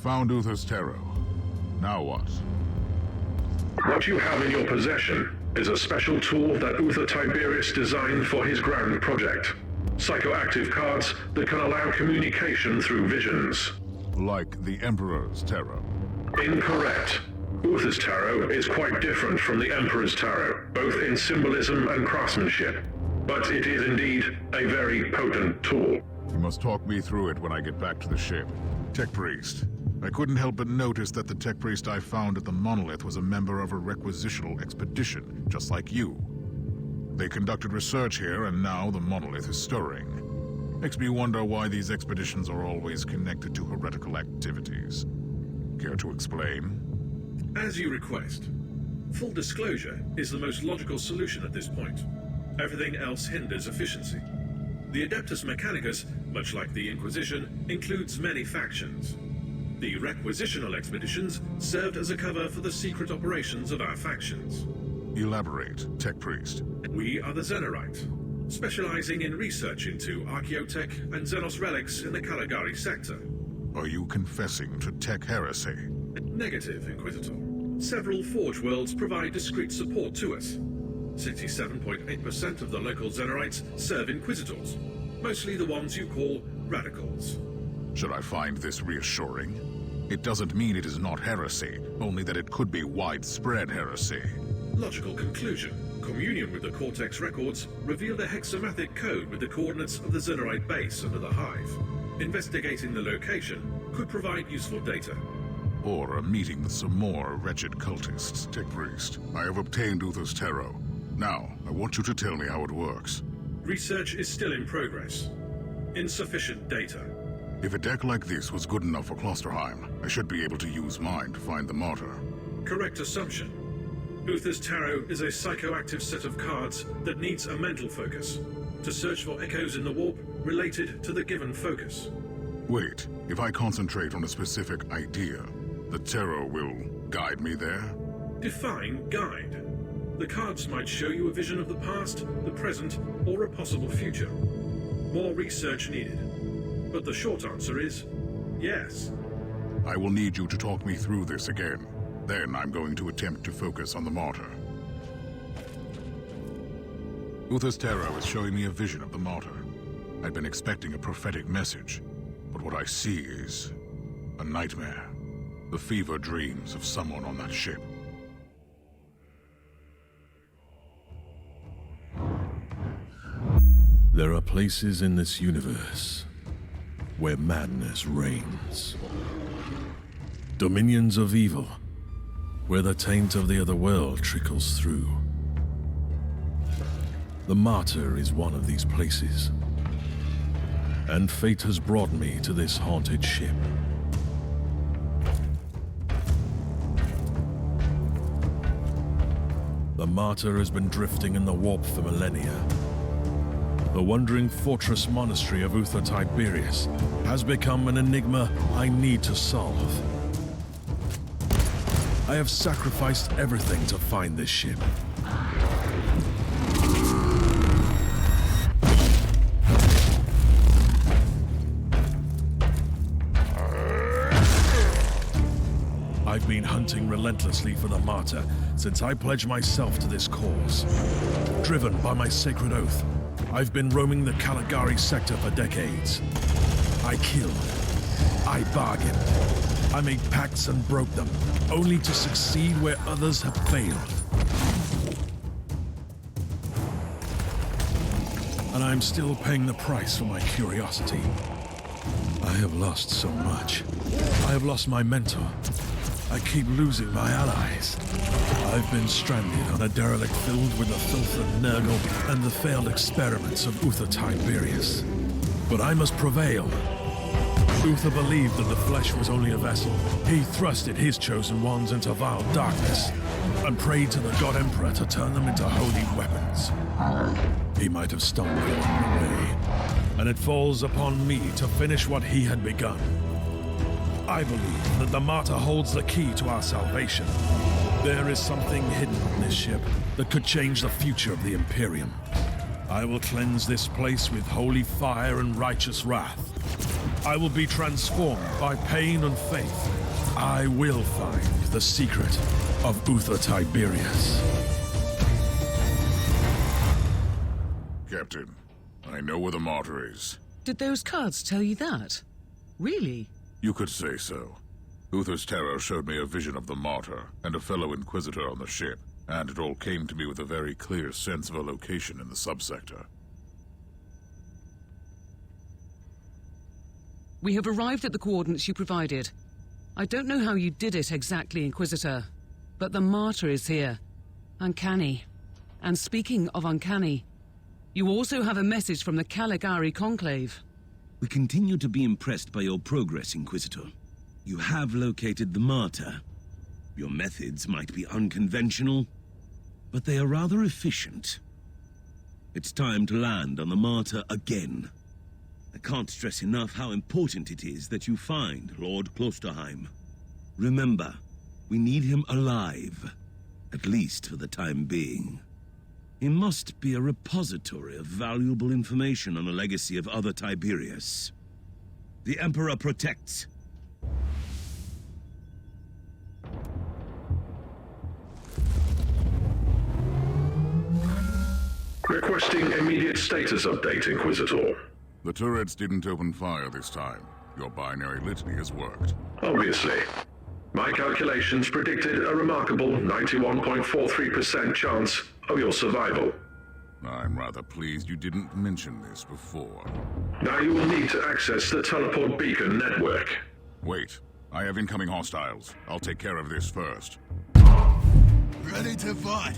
Found Uther's Tarot. Now what? What you have in your possession is a special tool that Uther Tiberius designed for his grand project. Psychoactive cards that can allow communication through visions. Like the Emperor's Tarot? Incorrect. Uther's Tarot is quite different from the Emperor's Tarot, both in symbolism and craftsmanship. But it is indeed a very potent tool. You must talk me through it when I get back to the ship. Tech Priest. I couldn't help but notice that the Tech Priest I found at the Monolith was a member of a requisitional expedition, just like you. They conducted research here, and now the Monolith is stirring. Makes me wonder why these expeditions are always connected to heretical activities. Care to explain? As you request. Full disclosure is the most logical solution at this point. Everything else hinders efficiency. The Adeptus Mechanicus, much like the Inquisition, includes many factions. The requisitional expeditions served as a cover for the secret operations of our factions. Elaborate, Tech Priest. We are the Xenorite, specializing in research into Archaeotech and Xenos relics in the Caligari sector. Are you confessing to tech heresy? Negative, Inquisitor. Several Forge worlds provide discreet support to us. 67.8% of the local Xenorites serve Inquisitors, mostly the ones you call radicals. Should I find this reassuring? It doesn't mean it is not heresy, only that it could be widespread heresy. Logical conclusion. Communion with the Cortex records revealed a hexamathic code with the coordinates of the Xenorite base under the Hive. Investigating the location could provide useful data. Or a meeting with some more wretched cultists, Tech Priest. I have obtained Uther's Tarot. Now, I want you to tell me how it works. Research is still in progress. Insufficient data. If a deck like this was good enough for Klosterheim, I should be able to use mine to find the Martyr. Correct assumption. Uther's Tarot is a psychoactive set of cards that needs a mental focus, to search for echoes in the warp related to the given focus. Wait, if I concentrate on a specific idea, the Tarot will guide me there? Define guide. The cards might show you a vision of the past, the present, or a possible future. More research needed. But the short answer is yes. I will need you to talk me through this again. Then I'm going to attempt to focus on the Martyr. Uther's Tarot is showing me a vision of the Martyr. I'd been expecting a prophetic message, but what I see is A nightmare. The fever dreams of someone on that ship. There are places in this universe where madness reigns. Dominions of evil, where the taint of the other world trickles through. The Martyr is one of these places, and fate has brought me to this haunted ship. The Martyr has been drifting in the warp for millennia. The wandering fortress monastery of Uther Tiberius has become an enigma I need to solve. I have sacrificed everything to find this ship. I've been hunting relentlessly for the Martyr since I pledged myself to this cause. Driven by my sacred oath, I've been roaming the Caligari sector for decades. I killed. I bargained. I made pacts and broke them, only to succeed where others have failed. And I'm still paying the price for my curiosity. I have lost so much. I have lost my mentor. I keep losing my allies. I've been stranded on a derelict filled with the filth of Nurgle and the failed experiments of Uther Tiberius. But I must prevail. Uther believed that the flesh was only a vessel. He thrusted his chosen ones into vile darkness and prayed to the God Emperor to turn them into holy weapons. He might have stumbled along the way, and it falls upon me to finish what he had begun. I believe that the Martyr holds the key to our salvation. There is something hidden on this ship that could change the future of the Imperium. I will cleanse this place with holy fire and righteous wrath. I will be transformed by pain and faith. I will find the secret of Uther Tiberius. Captain, I know where the Martyr is. Did those cards tell you that? Really? You could say so. Uther's terror showed me a vision of the Martyr and a fellow Inquisitor on the ship, and it all came to me with a very clear sense of a location in the subsector. We have arrived at the coordinates you provided. I don't know how you did it exactly, Inquisitor, but the Martyr is here. Uncanny. And speaking of uncanny, you also have a message from the Caligari Conclave. We continue to be impressed by your progress, Inquisitor. You have located the Martyr. Your methods might be unconventional, but they are rather efficient. It's time to land on the Martyr again. I can't stress enough how important it is that you find Lord Klosterheim. Remember, we need him alive, at least for the time being. He must be a repository of valuable information on the legacy of other Tiberius. The Emperor protects. Requesting immediate status update, Inquisitor. The turrets didn't open fire this time. Your binary litany has worked. Obviously. My calculations predicted a remarkable 91.43% chance of your survival. I'm rather pleased you didn't mention this before. Now you will need to access the teleport beacon network. Wait, I have incoming hostiles. I'll take care of this first. Ready to fight!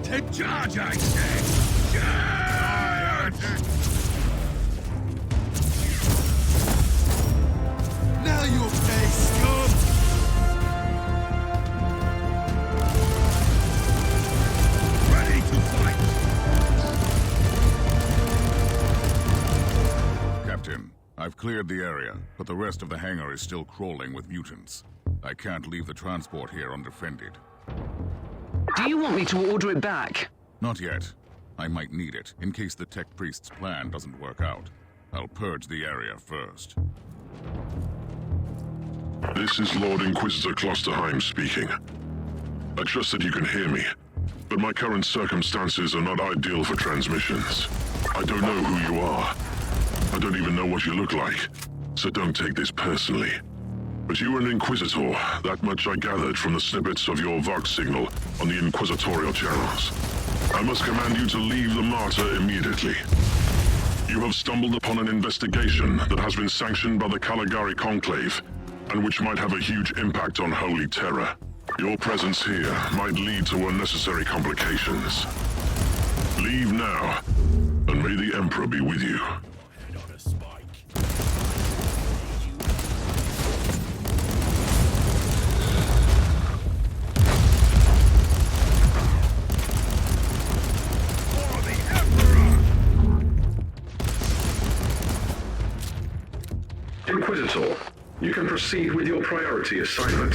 Take charge, I say! Charge! Now you'll pay, scum! Ready to fight! Captain, I've cleared the area, but the rest of the hangar is still crawling with mutants. I can't leave the transport here undefended. Do you want me to order it back? Not yet. I might need it, in case the Tech Priest's plan doesn't work out. I'll purge the area first. This is Lord Inquisitor Klosterheim speaking. I trust that you can hear me, but my current circumstances are not ideal for transmissions. I don't know who you are. I don't even know what you look like. so don't take this personally. But you were an Inquisitor, that much I gathered from the snippets of your Vox signal on the Inquisitorial channels. I must command you to leave the Martyr immediately. You have stumbled upon an investigation that has been sanctioned by the Caligari Conclave, and which might have a huge impact on Holy Terror. Your presence here might lead to unnecessary complications. Leave now, and may the Emperor be with you. Inquisitor, you can proceed with your priority assignment.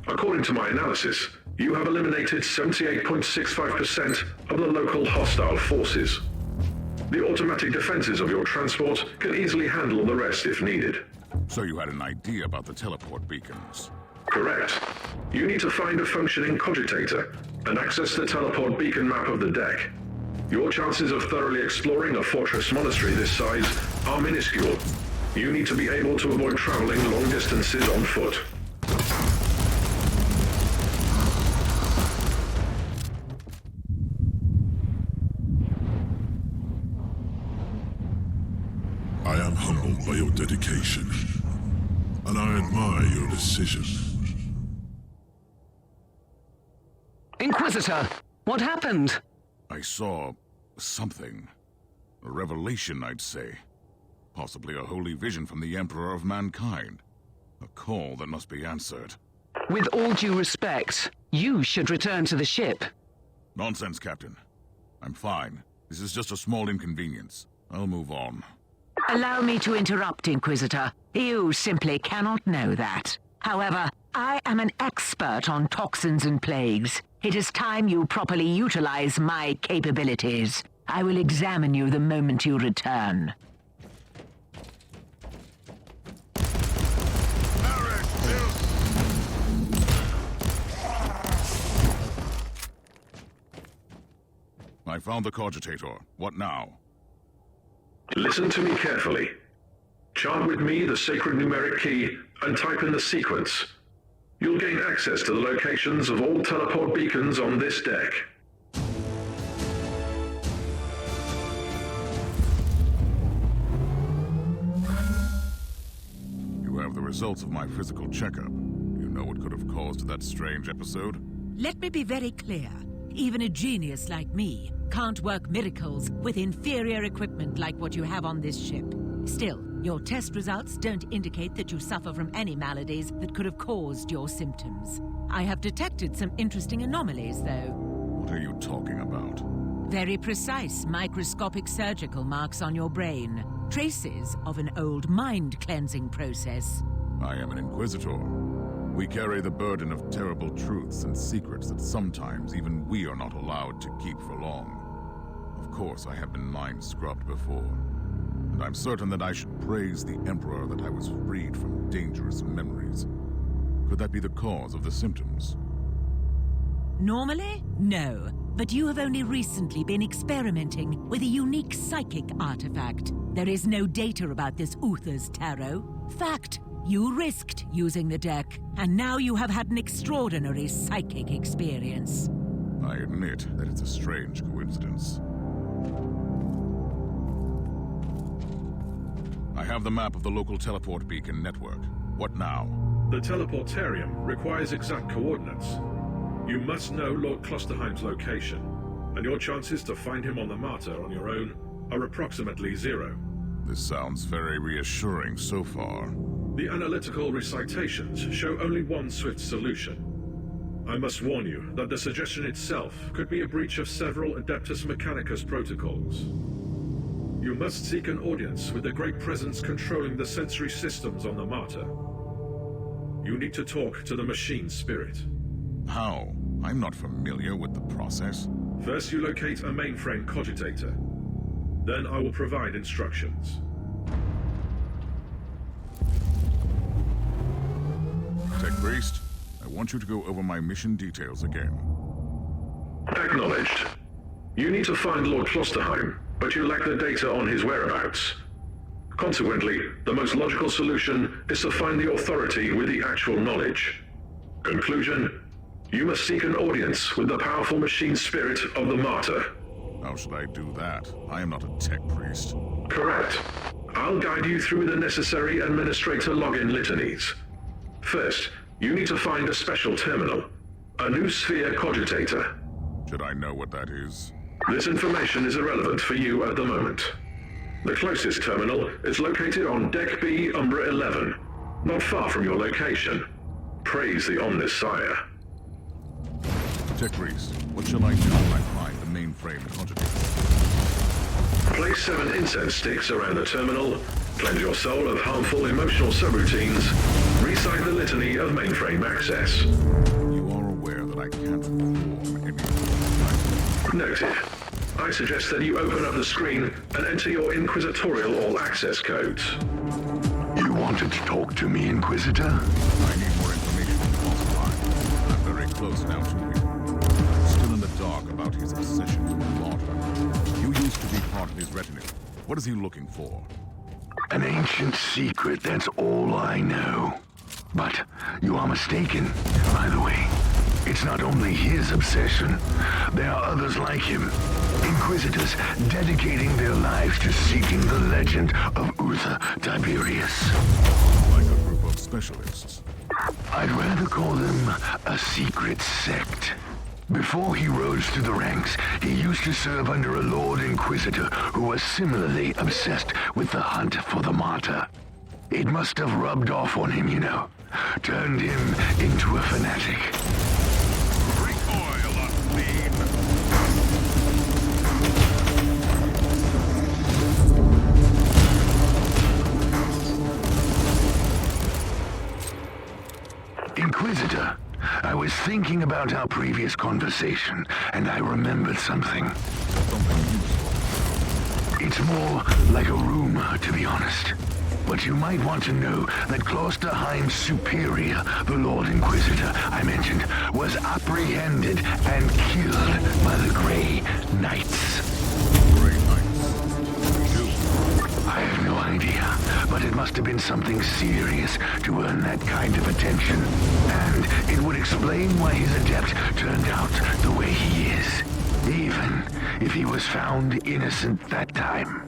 According to my analysis, you have eliminated 78.65% of the local hostile forces. The automatic defenses of your transport can easily handle the rest if needed. So you had an idea about the teleport beacons? Correct. You need to find a functioning cogitator and access the teleport beacon map of the deck. Your chances of thoroughly exploring a fortress monastery this size are minuscule. You need to be able to avoid traveling long distances on foot. I am humbled by your dedication, and I admire your decision. Inquisitor, what happened? I saw something. A revelation, I'd say. Possibly a holy vision from the Emperor of Mankind. A call that must be answered. With all due respect, you should return to the ship. Nonsense, Captain. I'm fine. This is just a small inconvenience. I'll move on. Allow me to interrupt, Inquisitor. You simply cannot know that. However, I am an expert on toxins and plagues. It is time you properly utilize my capabilities. I will examine you the moment you return. I found the cogitator. What now? Listen to me carefully. Chant with me the sacred numeric key and type in the sequence. You'll gain access to the locations of all teleport beacons on this deck. You have the results of my physical checkup. You know what could have caused that strange episode? Let me be very clear. Even a genius like me can't work miracles with inferior equipment like what you have on this ship. Still, your test results don't indicate that you suffer from any maladies that could have caused your symptoms. I have detected some interesting anomalies, though. What are you talking about? Very precise microscopic surgical marks on your brain. Traces of an old mind-cleansing process. I am an Inquisitor. We carry the burden of terrible truths and secrets that sometimes even we are not allowed to keep for long. Of course, I have been mind-scrubbed before. And I'm certain that I should praise the Emperor that I was freed from dangerous memories. Could that be the cause of the symptoms? Normally, no. But you have only recently been experimenting with a unique psychic artifact. There is no data about this Uther's tarot. Fact. You risked using the deck, and now you have had an extraordinary psychic experience. I admit that it's a strange coincidence. I have the map of the local teleport beacon network. What now? The teleportarium requires exact coordinates. You must know Lord Klosterheim's location, and your chances to find him on the Martyr on your own are approximately 0. This sounds very reassuring so far. The analytical recitations show only one swift solution. I must warn you that the suggestion itself could be a breach of several Adeptus Mechanicus protocols. You must seek an audience with the Great Presence controlling the sensory systems on the Martyr. You need to talk to the machine spirit. How? I'm not familiar with the process. First you locate a mainframe cogitator. Then I will provide instructions. Tech Priest, I want you to go over my mission details again. Acknowledged. You need to find Lord Klosterheim, but you lack the data on his whereabouts. Consequently, the most logical solution is to find the authority with the actual knowledge. Conclusion: you must seek an audience with the powerful machine spirit of the Martyr. How should I do that? I am not a tech priest. Correct. I'll guide you through the necessary administrator login litanies. First, you need to find a special terminal, a new sphere cogitator. Should I know what that is? This information is irrelevant for you at the moment. The closest terminal is located on Deck B, Umbra 11, not far from your location. Praise the Omnissiah. Tech priest, what shall I do when I find the mainframe cogitator? Place 7 incense sticks around the terminal, cleanse your soul of harmful emotional subroutines, recite the litany of mainframe access. You are aware that I can't perform any... Noted. I suggest that you open up the screen and enter your Inquisitorial all-access codes. You wanted to talk to me, Inquisitor? I need more information from the boss line. I'm very close now to him. Still in the dark about his obsession with the Martyr. You used to be part of his retinue. What is he looking for? An ancient secret, that's all I know. But you are mistaken, by the way. It's not only his obsession. There are others like him. Inquisitors dedicating their lives to seeking the legend of Uther Tiberius. Like a group of specialists. I'd rather call them a secret sect. Before he rose through the ranks, he used to serve under a Lord Inquisitor who was similarly obsessed with the hunt for the Martyr. It must have rubbed off on him, you know. Turned him into a fanatic. Recoil on me. Inquisitor, I was thinking about our previous conversation, and I remembered something. Something useful. It's more like a rumor, to be honest. But you might want to know that Klosterheim's superior, the Lord Inquisitor I mentioned, was apprehended and killed by the Grey Knights. Grey Knights? I have no idea, but it must have been something serious to earn that kind of attention. And it would explain why his adept turned out the way he is, even if he was found innocent that time.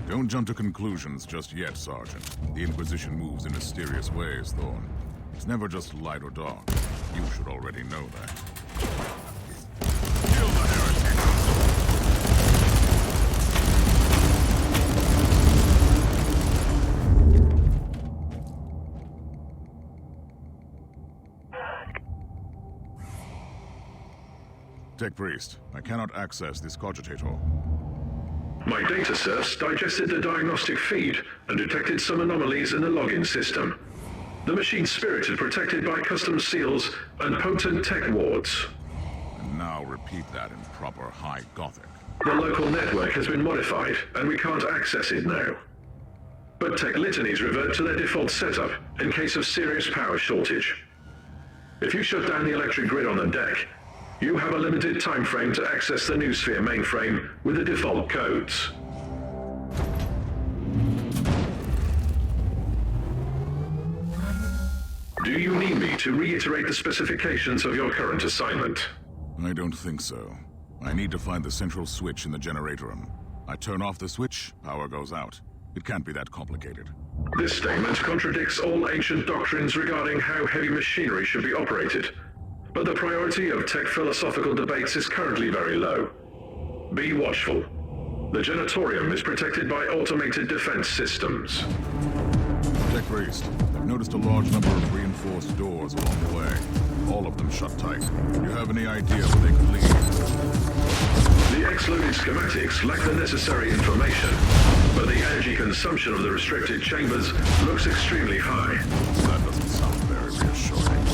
Don't jump to conclusions just yet, Sergeant. The Inquisition moves in mysterious ways, Thorn. It's never just light or dark. You should already know that. Kill the heretic! Tech Priest, I cannot access this cogitator. My data serfs digested the diagnostic feed and detected some anomalies in the login system. The machine spirit is protected by custom seals and potent tech wards. And now repeat that in proper High Gothic. The local network has been modified, and we can't access it now. But tech litanies revert to their default setup in case of serious power shortage. If you shut down the electric grid on the deck, you have a limited time frame to access the new sphere mainframe with the default codes. Do you need me to reiterate the specifications of your current assignment? I don't think so. I need to find the central switch in the generator room. I turn off the switch, power goes out. It can't be that complicated. This statement contradicts all ancient doctrines regarding how heavy machinery should be operated. But the priority of tech philosophical debates is currently very low. Be watchful. The Genatorium is protected by automated defense systems. Tech Priest, I've noticed a large number of reinforced doors along the way. All of them shut tight. Do you have any idea where they could lead? The X-loaded schematics lack the necessary information, but the energy consumption of the restricted chambers looks extremely high. That doesn't sound very reassuring.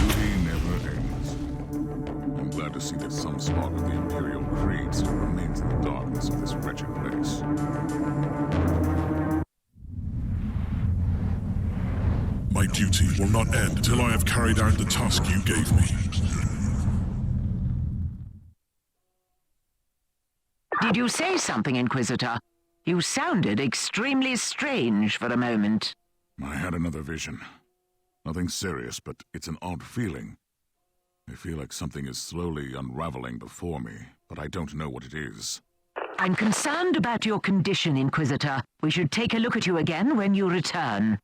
Duty never ends. I'm glad to see that some spark of the Imperial Creed still remains in the darkness of this wretched place. My duty will not end till I have carried out the task you gave me. Did you say something, Inquisitor? You sounded extremely strange for a moment. I had another vision. Nothing serious, but it's an odd feeling. I feel like something is slowly unraveling before me, but I don't know what it is. I'm concerned about your condition, Inquisitor. We should take a look at you again when you return.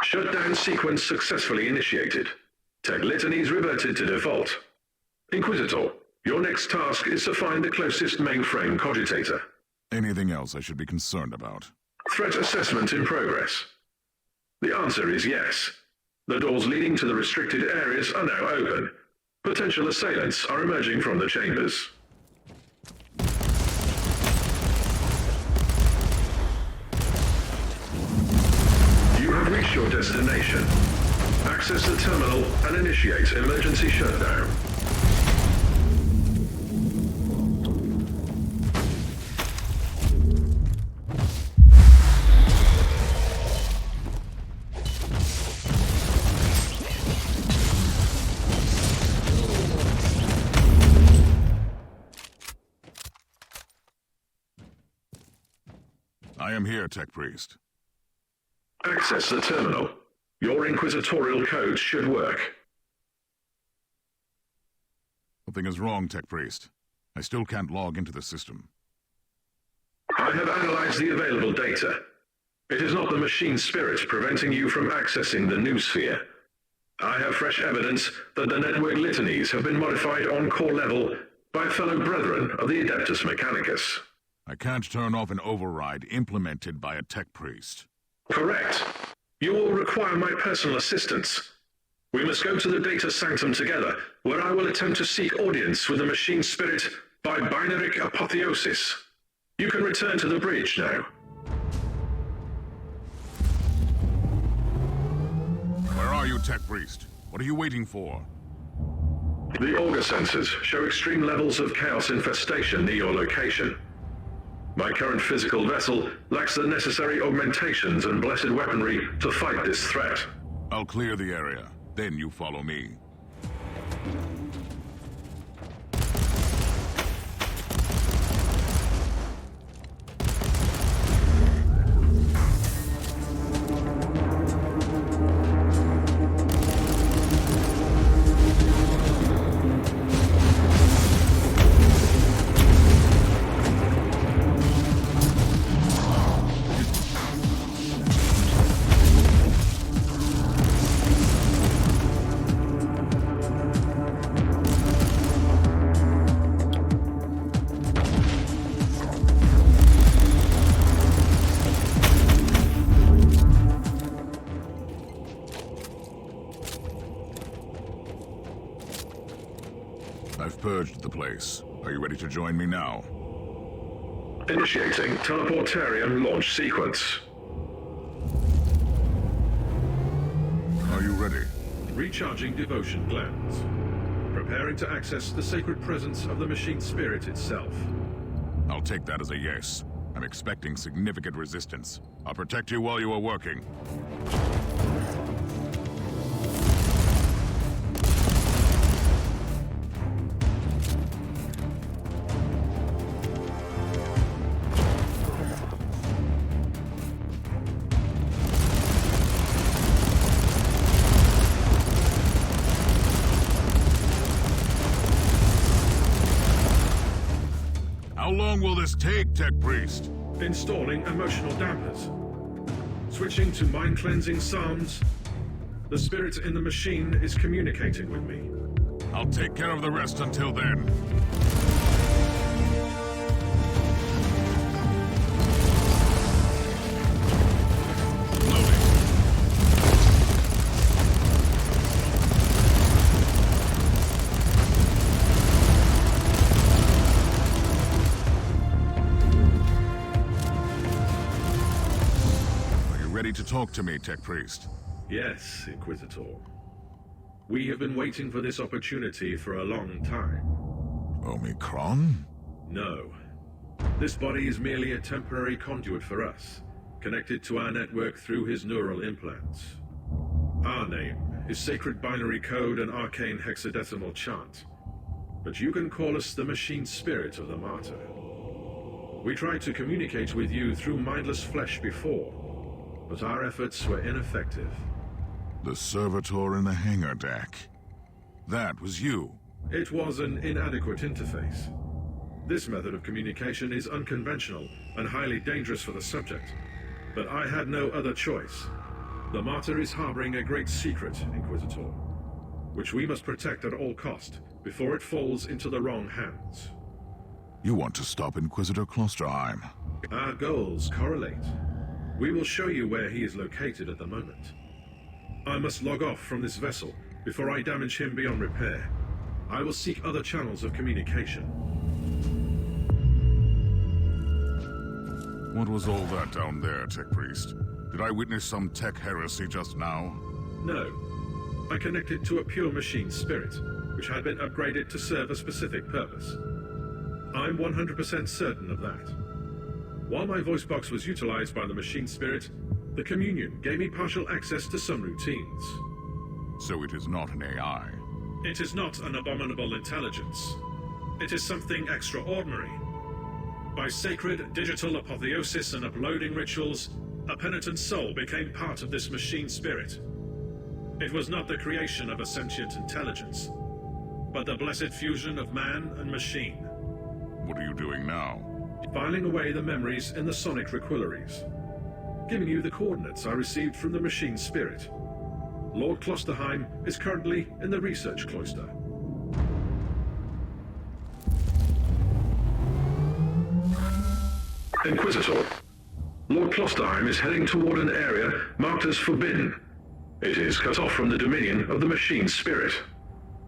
Shutdown sequence successfully initiated. Tech litanies reverted to default. Inquisitor, your next task is to find the closest mainframe cogitator. Anything else I should be concerned about? Threat assessment in progress. The answer is yes. The doors leading to the restricted areas are now open. Potential assailants are emerging from the chambers. You have reached your destination. Access the terminal and initiate emergency shutdown. I am here, Tech Priest. Access the terminal. Your inquisitorial code should work. Something is wrong, Tech Priest. I still can't log into the system. I have analyzed the available data. It is not the machine spirit preventing you from accessing the new sphere. I have fresh evidence that the network litanies have been modified on core level by fellow brethren of the Adeptus Mechanicus. I can't turn off an override implemented by a Tech Priest. Correct. You will require my personal assistance. We must go to the data sanctum together, where I will attempt to seek audience with the machine spirit by binaric apotheosis. You can return to the bridge now. Where are you, Tech Priest? What are you waiting for? The auger sensors show extreme levels of chaos infestation near your location. My current physical vessel lacks the necessary augmentations and blessed weaponry to fight this threat. I'll clear the area, then you follow me. I've purged the place. Are you ready to join me now? Initiating teleportarium launch sequence. Are you ready? Recharging devotion glands. Preparing to access the sacred presence of the machine spirit itself. I'll take that as a yes. I'm expecting significant resistance. I'll protect you while you are working. How long will this take, Tech Priest? Installing emotional dampers. Switching to mind-cleansing psalms. The spirit in the machine is communicating with me. I'll take care of the rest until then. To talk to me, Tech Priest. Yes, Inquisitor. We have been waiting for this opportunity for a long time. Omicron? No. This body is merely a temporary conduit for us, connected to our network through his neural implants. Our name is Sacred Binary Code and Arcane Hexadecimal Chant, but you can call us the Machine Spirit of the Martyr. We tried to communicate with you through mindless flesh before, but our efforts were ineffective. The servitor in the hangar deck. That was you. It was an inadequate interface. This method of communication is unconventional and highly dangerous for the subject, but I had no other choice. The Martyr is harboring a great secret, Inquisitor, which we must protect at all cost before it falls into the wrong hands. You want to stop Inquisitor Klosterheim? Our goals correlate. We will show you where he is located at the moment. I must log off from this vessel before I damage him beyond repair. I will seek other channels of communication. What was all that down there, Tech Priest? Did I witness some tech heresy just now? No. I connected to a pure machine spirit, which had been upgraded to serve a specific purpose. I'm 100% certain of that. While my voice box was utilized by the machine spirit, the Communion gave me partial access to some routines. So it is not an AI? It is not an abominable intelligence. It is something extraordinary. By sacred digital apotheosis and uploading rituals, a penitent soul became part of this machine spirit. It was not the creation of a sentient intelligence, but the blessed fusion of man and machine. What are you doing now? Filing away the memories in the sonic requillaries. Giving you the coordinates I received from the machine spirit. Lord Klosterheim is currently in the research cloister. Inquisitor, Lord Klosterheim is heading toward an area marked as forbidden. It is cut off from the dominion of the machine spirit.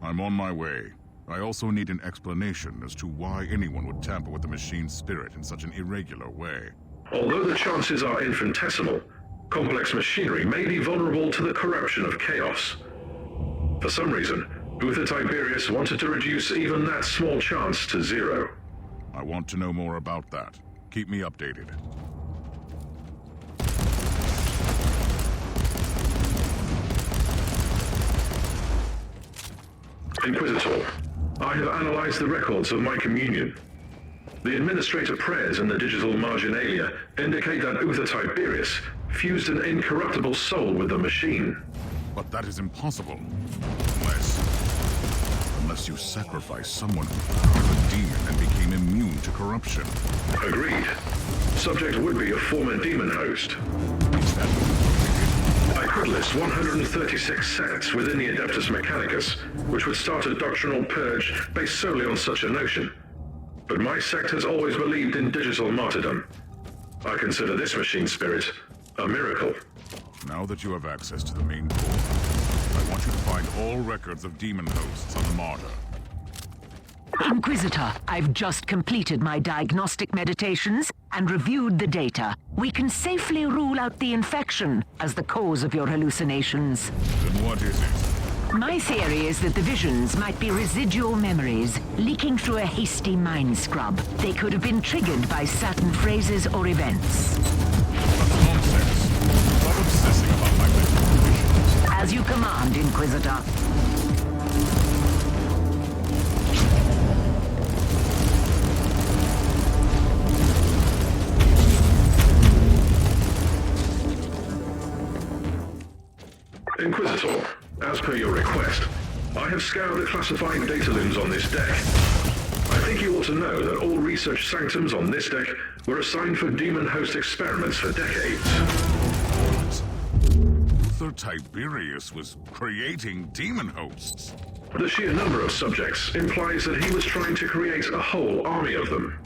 I'm on my way. I also need an explanation as to why anyone would tamper with the machine spirit in such an irregular way. Although the chances are infinitesimal, complex machinery may be vulnerable to the corruption of chaos. For some reason, Uther Tiberius wanted to reduce even that small chance to zero. I want to know more about that. Keep me updated. Inquisitor, I have analyzed the records of my communion. The administrator prayers in the digital marginalia indicate that Uther Tiberius fused an incorruptible soul with the machine. But that is impossible. Unless you sacrificed someone who was a demon and became immune to corruption. Agreed. Subject would be a former demon host. Is that I could list 136 sects within the Adeptus Mechanicus, which would start a doctrinal purge based solely on such a notion. But my sect has always believed in digital martyrdom. I consider this machine spirit a miracle. Now that you have access to the main core, I want you to find all records of demon hosts on the Martyr. Inquisitor, I've just completed my diagnostic meditations and reviewed the data. We can safely rule out the infection as the cause of your hallucinations. Then what is it? My theory is that the visions might be residual memories leaking through a hasty mind scrub. They could have been triggered by certain phrases or events. That's nonsense. Stop obsessing about my mental conditions. As you command, Inquisitor. Inquisitor, as per your request, I have scoured the classified data looms on this deck. I think you ought to know that all research sanctums on this deck were assigned for demon host experiments for decades. What? Uther Tiberius was creating demon hosts? The sheer number of subjects implies that he was trying to create a whole army of them.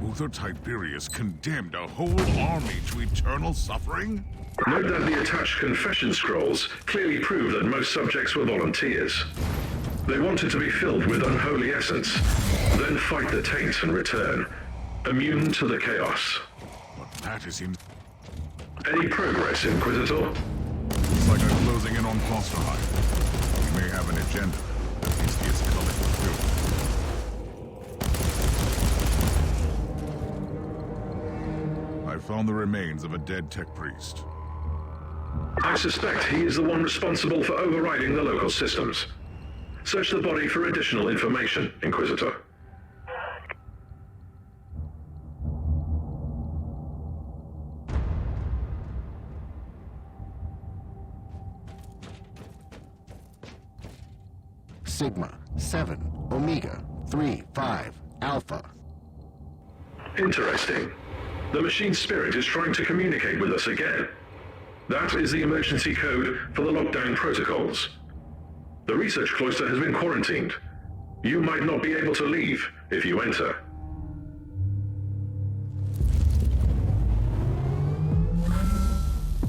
Uther Tiberius condemned a whole army to eternal suffering? Note that the attached confession scrolls clearly prove that most subjects were volunteers. They wanted to be filled with unholy essence, then fight the taint and return, immune to the chaos. But that is in... Any progress, Inquisitor? Looks like I'm closing in on Klosterheim. He may have an agenda. At least he is coming through. found the remains of a dead tech priest. I suspect he is the one responsible for overriding the local systems. Search the body for additional information, Inquisitor. Sigma 7 Omega 3 5 Alpha. Interesting. The machine spirit is trying to communicate with us again. That is the emergency code for the lockdown protocols. The research cloister has been quarantined. You might not be able to leave if you enter.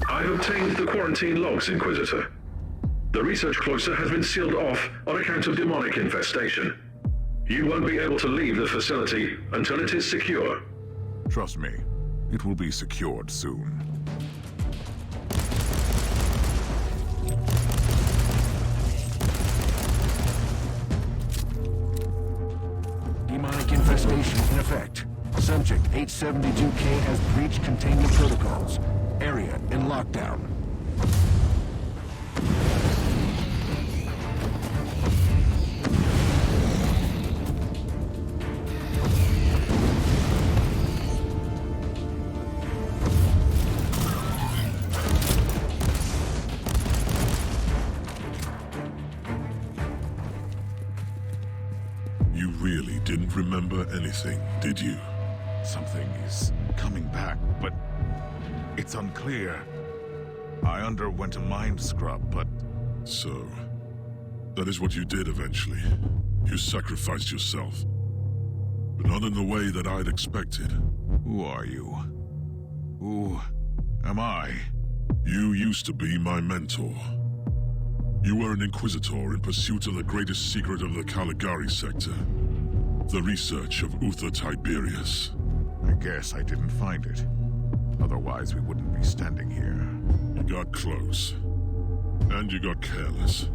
I've obtained the quarantine logs, Inquisitor. The research cloister has been sealed off on account of demonic infestation. You won't be able to leave the facility until it is secure. Trust me, it will be secured soon. Demonic infestation in effect. Subject 872K has breached containment protocols. Area in lockdown. Didn't remember anything, did you? Something is coming back, but it's unclear. I underwent a mind scrub, but... So, that is what you did eventually. You sacrificed yourself. But not in the way that I'd expected. Who are you? Who am I? You used to be my mentor. You were an Inquisitor in pursuit of the greatest secret of the Caligari sector. The research of Uther Tiberius. I guess I didn't find it. Otherwise, we wouldn't be standing here. You got close. And you got careless.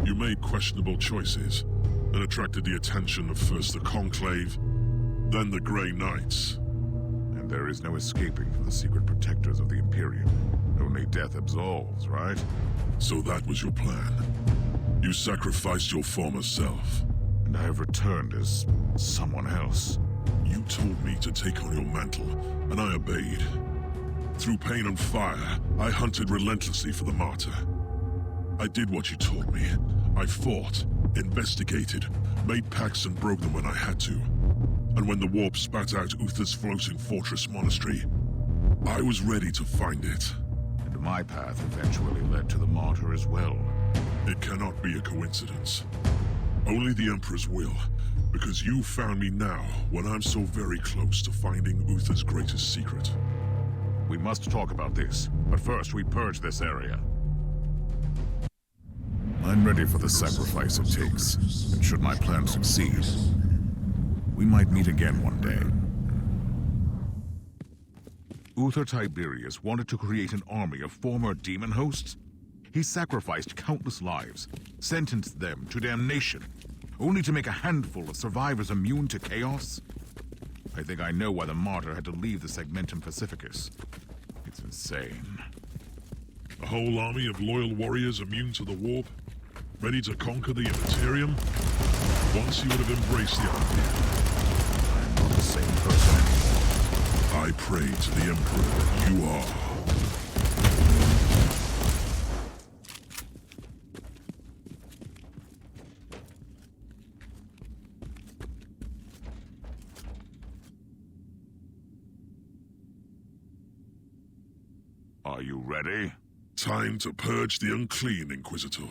You made questionable choices and attracted the attention of first the Conclave, then the Grey Knights. And there is no escaping from the secret protectors of the Imperium. Only death absolves, right? So that was your plan. You sacrificed your former self. And I have returned as someone else. You told me to take on your mantle, and I obeyed. Through pain and fire, I hunted relentlessly for the Martyr. I did what you told me. I fought, investigated, made pacts and broke them when I had to. And when the warp spat out Uther's floating fortress monastery, I was ready to find it. And my path eventually led to the Martyr as well. It cannot be a coincidence. Only the Emperor's will, because you found me now when I'm so very close to finding Uther's greatest secret. We must talk about this, but first we purge this area. I'm ready for the sacrifice it takes, and should my plan succeed, we might meet again one day. Uther Tiberius wanted to create an army of former demon hosts. He sacrificed countless lives, sentenced them to damnation, only to make a handful of survivors immune to chaos? I think I know why the Martyr had to leave the Segmentum Pacificus. It's insane. A whole army of loyal warriors immune to the warp? Ready to conquer the Immaterium? Once you would have embraced the idea. I'm not the same person anymore. I pray to the Emperor that you are. Are you ready? Time to purge the unclean, Inquisitor.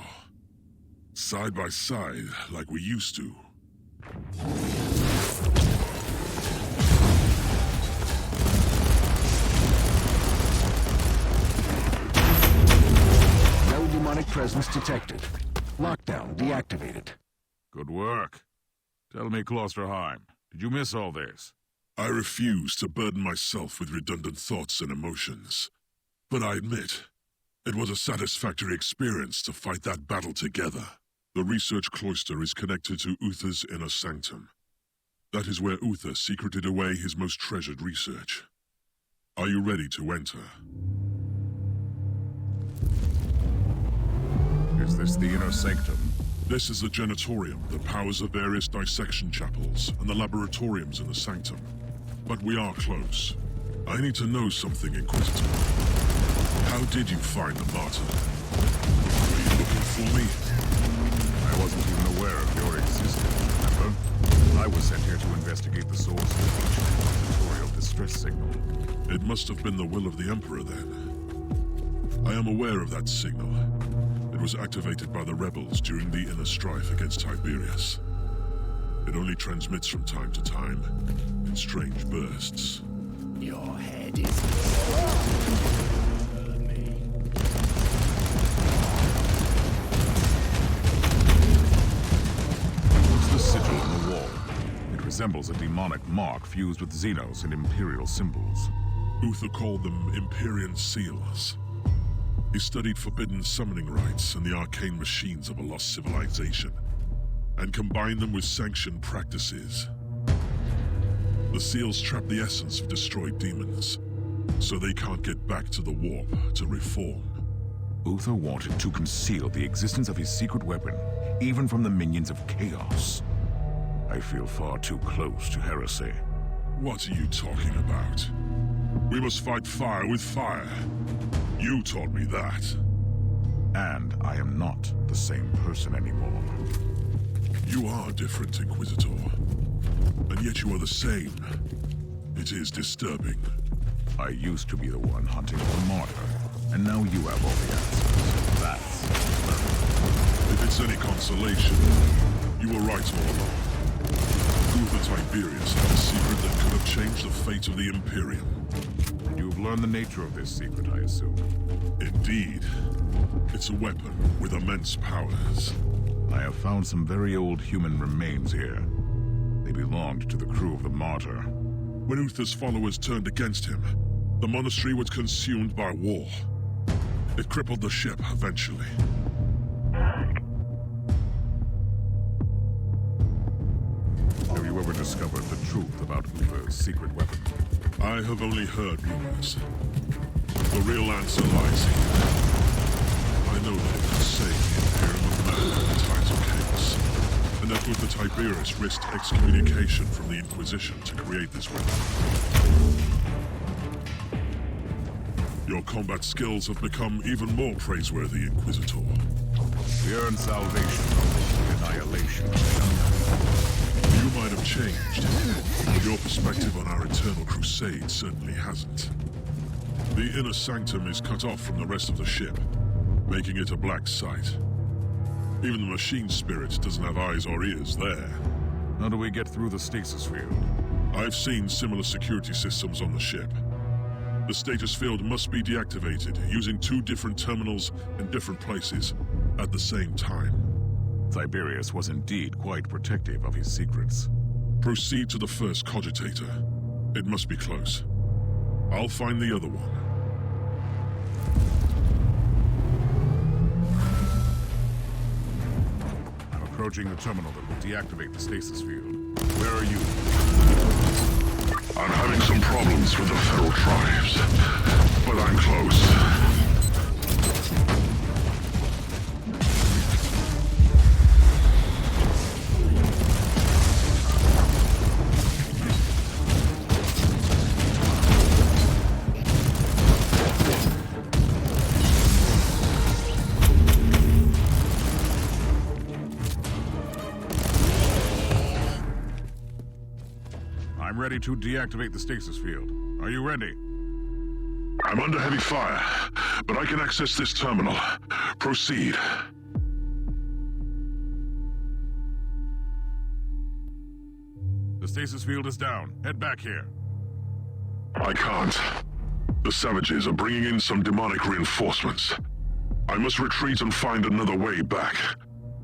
Side by side, like we used to. No demonic presence detected. Lockdown deactivated. Good work. Tell me, Klosterheim, did you miss all this? I refuse to burden myself with redundant thoughts and emotions. But I admit, it was a satisfactory experience to fight that battle together. The research cloister is connected to Uther's inner sanctum. That is where Uther secreted away his most treasured research. Are you ready to enter? Is this the inner sanctum? This is the genitorium that powers the various dissection chapels and the laboratoriums in the sanctum. But we are close. I need to know something, Inquisitor. How did you find the Martyr? Were you looking for me? I wasn't even aware of your existence, remember? I was sent here to investigate the source of the inquisitorial distress signal. It must have been the will of the Emperor, then. I am aware of that signal. It was activated by the rebels during the inner strife against Tiberius. It only transmits from time to time, in strange bursts. Your head is... What's the sigil on the wall? It resembles a demonic mark fused with Xenos and Imperial symbols. Uther called them Empyrean seals. He studied forbidden summoning rites and the arcane machines of a lost civilization, and combined them with sanctioned practices. The seals trap the essence of destroyed demons, so they can't get back to the warp to reform. Uther wanted to conceal the existence of his secret weapon, even from the minions of chaos. I feel far too close to heresy. What are you talking about? We must fight fire with fire. You taught me that. And I am not the same person anymore. You are different, Inquisitor. And yet you are the same. It is disturbing. I used to be the one hunting for the Martyr, and now you have all the answers. That's disturbing. If it's any consolation, you were right all along. Uther Tiberius had a secret that could have changed the fate of the Imperium. And you've learned the nature of this secret, I assume. Indeed. It's a weapon with immense powers. I have found some very old human remains here. They belonged to the crew of the Martyr. When Uther's followers turned against him, the monastery was consumed by war. It crippled the ship eventually. Have you ever discovered the truth about Uther's secret weapon? I have only heard rumors. The real answer lies here. I know that it could save the Imperium of Man in times of chaos, and that Uther Tiberius risked excommunication from the Inquisition to create this weapon. Your combat skills have become even more praiseworthy, Inquisitor. We earn salvation from annihilation. You might have changed, but your perspective on our eternal crusade certainly hasn't. The inner sanctum is cut off from the rest of the ship, making it a black site. Even the machine spirit doesn't have eyes or ears there. How do we get through the stasis field? I've seen similar security systems on the ship. The status field must be deactivated using 2 different terminals in different places at the same time. Tiberius was indeed quite protective of his secrets. Proceed to the first cogitator. It must be close. I'll find the other one. I'm approaching the terminal that will deactivate the stasis field. Where are you? I'm having some problems with the feral tribes, but I'm close. I'm ready to deactivate the stasis field. Are you ready? I'm under heavy fire, but I can access this terminal. Proceed. The stasis field is down. Head back here. I can't. The savages are bringing in some demonic reinforcements. I must retreat and find another way back.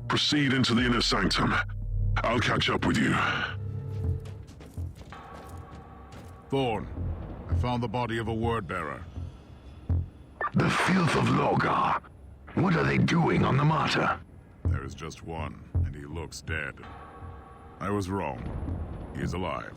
Proceed into the inner sanctum. I'll catch up with you. Thorn, I found the body of a word-bearer. The filth of Logar. What are they doing on the Martyr? There is just one, and he looks dead. I was wrong. He is alive.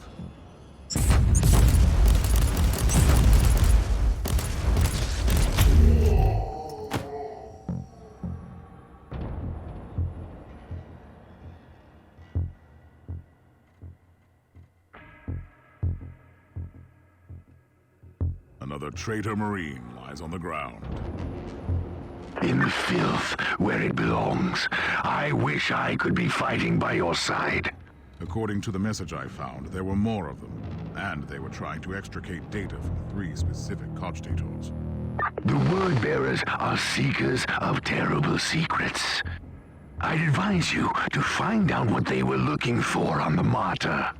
Another traitor Marine lies on the ground. In the filth, where it belongs. I wish I could be fighting by your side. According to the message I found, there were more of them, and they were trying to extricate data from 3 specific cogitators. The word-bearers are seekers of terrible secrets. I'd advise you to find out what they were looking for on the Martyr.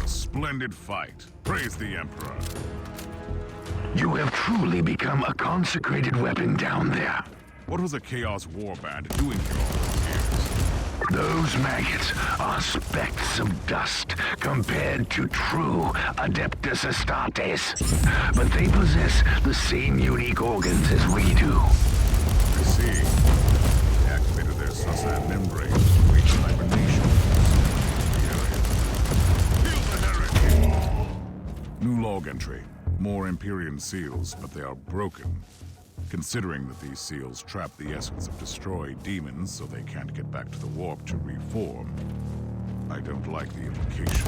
Splendid fight. Praise the Emperor. You have truly become a consecrated weapon down there. What was a Chaos Warband doing here all those years? Those maggots are specks of dust compared to true Adeptus Astartes. But they possess the same unique organs as we do. I see. They activated their Susan membrane to reach hibernation. New log entry. More Empyrean seals, but they are broken. Considering that these seals trap the essence of destroyed demons so they can't get back to the warp to reform, I don't like the implication.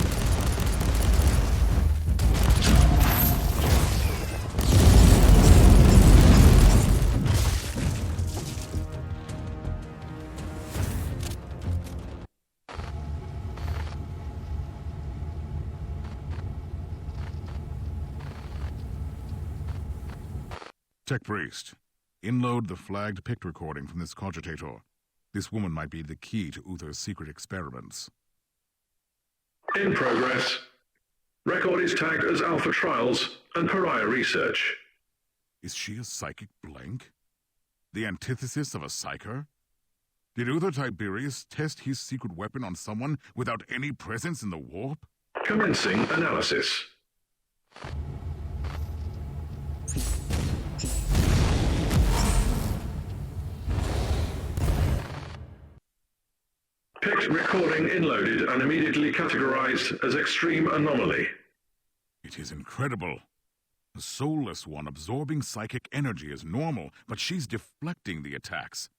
Tech Priest, inload the flagged pict recording from this cogitator. This woman might be the key to Uther's secret experiments. In progress. Record is tagged as Alpha Trials and Pariah Research. Is she a psychic blank? The antithesis of a psyker? Did Uther Tiberius test his secret weapon on someone without any presence in the warp? Commencing analysis. Pict recording inloaded and immediately categorized as extreme anomaly. It is incredible. The soulless one absorbing psychic energy is normal, but she's deflecting the attacks.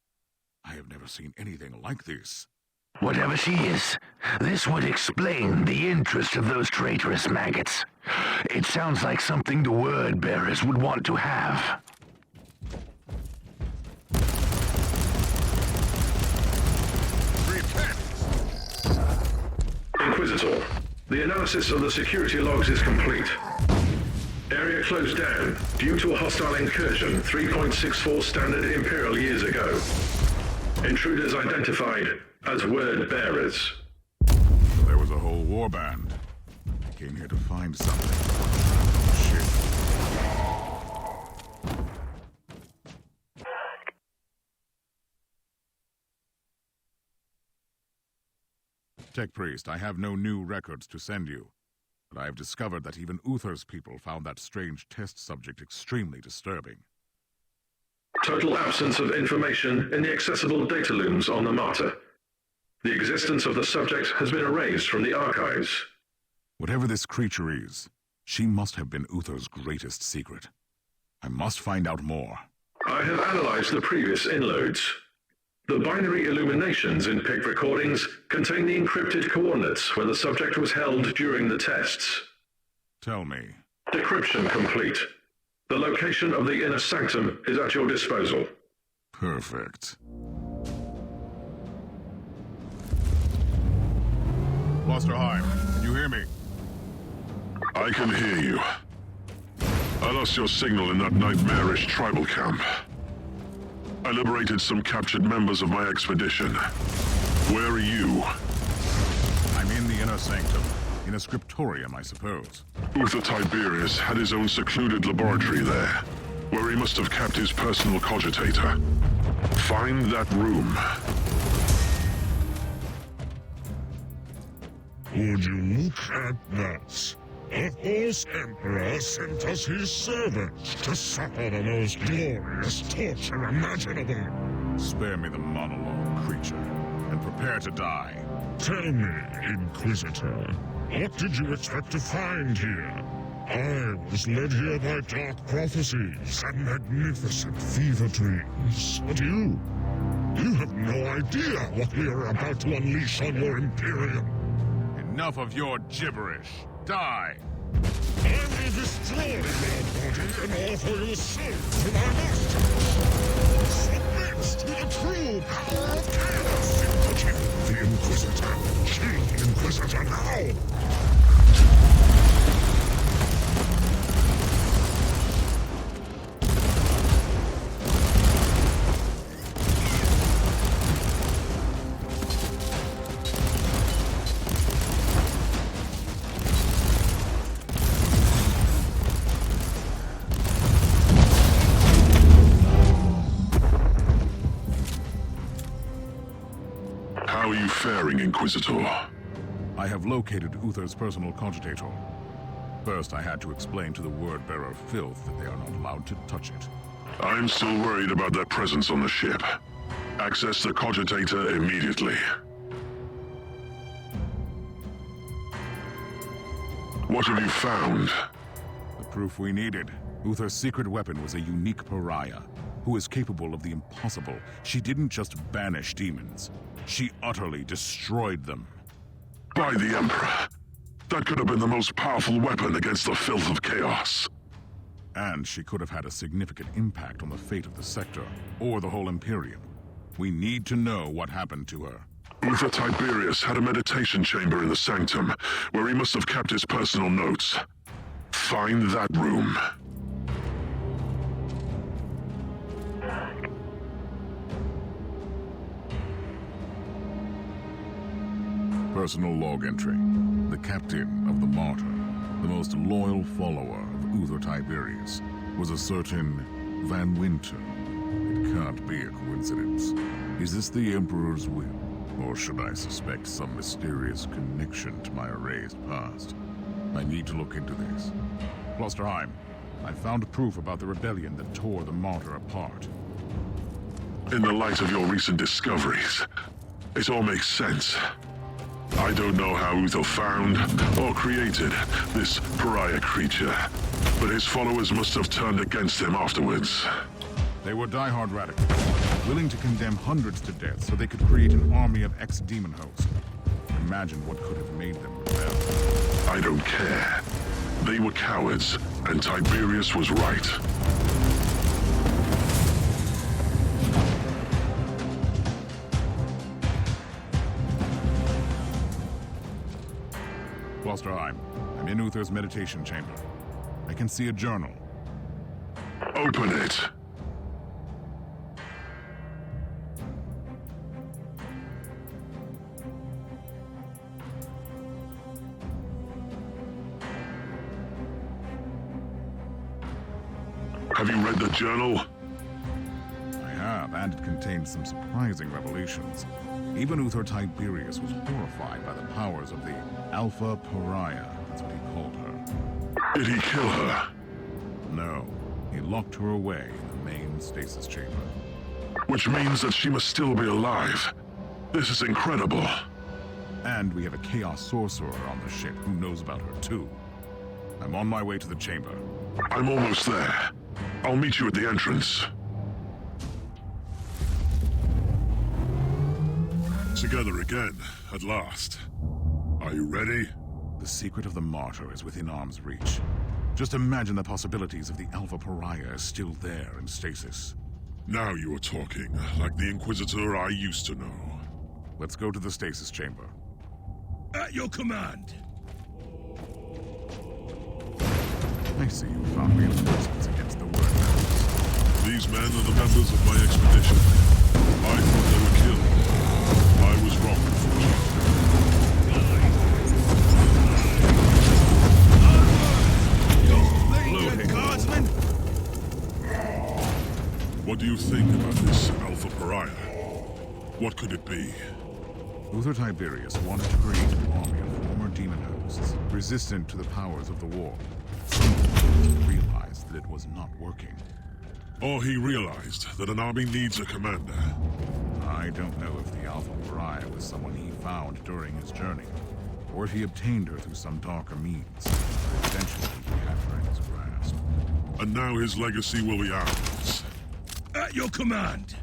I have never seen anything like this. Whatever she is, this would explain the interest of those traitorous maggots. It sounds like something the word-bearers would want to have. Inquisitor, the analysis of the security logs is complete. Area closed down due to a hostile incursion 3.64 standard Imperial years ago. Intruders identified as word-bearers. So there was a whole warband. I came here to find something. Shit. Tech Priest, I have no new records to send you, but I have discovered that even Uther's people found that strange test subject extremely disturbing. Total absence of information in the accessible data looms on the Martyr. The existence of the subject has been erased from the archives. Whatever this creature is, she must have been Uther's greatest secret. I must find out more. I have analyzed the previous inloads. The binary illuminations in pict recordings contain the encrypted coordinates where the subject was held during the tests. Tell me. Decryption complete. The location of the inner sanctum is at your disposal. Perfect. Klosterheim, can you hear me? I can hear you. I lost your signal in that nightmarish tribal camp. I liberated some captured members of my expedition. Where are you? I'm in the inner sanctum. In a scriptorium, I suppose. Uther Tiberius had his own secluded laboratory there, where he must have kept his personal cogitator. Find that room. Would you look at that? A false emperor sent us his servants to suffer the most glorious torture imaginable. Spare me the monologue, creature, and prepare to die. Tell me, Inquisitor, what did you expect to find here? I was led here by dark prophecies and magnificent fever dreams. But you have no idea what we are about to unleash on your Imperium. Enough of your gibberish. Die! I will destroy your body and offer your soul to my masters. Submit to the true power of chaos. Kill the Inquisitor. Kill the Inquisitor now. How are you faring, Inquisitor? I have located Uther's personal cogitator. First, I had to explain to the word-bearer Filth that they are not allowed to touch it. I'm still worried about their presence on the ship. Access the cogitator immediately. What have you found? The proof we needed. Uther's secret weapon was a unique pariah, who is capable of the impossible. She didn't just banish demons. She utterly destroyed them. By the Emperor. That could have been the most powerful weapon against the filth of chaos. And she could have had a significant impact on the fate of the sector, or the whole Imperium. We need to know what happened to her. Uther Tiberius had a meditation chamber in the sanctum, where he must have kept his personal notes. Find that room. Personal log entry. The captain of the Martyr, the most loyal follower of Uther Tiberius, was a certain Van Winter. It can't be a coincidence. Is this the Emperor's will? Or should I suspect some mysterious connection to my erased past? I need to look into this. Klosterheim, I found proof about the rebellion that tore the Martyr apart. In the light of your recent discoveries, it all makes sense. I don't know how Uther found or created this pariah creature, but his followers must have turned against him afterwards. They were diehard radicals, willing to condemn hundreds to death so they could create an army of ex-demon hosts. Imagine what could have made them rebel. I don't care. They were cowards, and Tiberius was right. Klosterheim, I'm in Uther's meditation chamber. I can see a journal. Open it. Have you read the journal? I have, and it contains some surprising revelations. Even Uther Tiberius was horrified by the powers of the Alpha Pariah, that's what he called her. Did he kill her? No, he locked her away in the main stasis chamber. Which means that she must still be alive. This is incredible. And we have a Chaos Sorcerer on the ship who knows about her too. I'm on my way to the chamber. I'm almost there. I'll meet you at the entrance. Together again, at last. Are you ready? The secret of the Martyr is within arm's reach. Just imagine the possibilities if the Alpha Pariah is still there in stasis. Now you are talking, like the Inquisitor I used to know. Let's go to the stasis chamber. At your command. I see you found reinforcements against the word. These men are the members of my expedition. I thought they were killed. I was wrong, Guardsman? What do you think about this Alpha Pariah? What could it be? Uther Tiberius wanted to create an army of former demon hosts, resistant to the powers of the war. He realized that it was not working. Or he realized that an army needs a commander. I don't know if the Alpha Pariah was someone he found during his journey. or if he obtained her through some darker means. Eventually, he had her in his grasp. And now his legacy will be ours. At your command!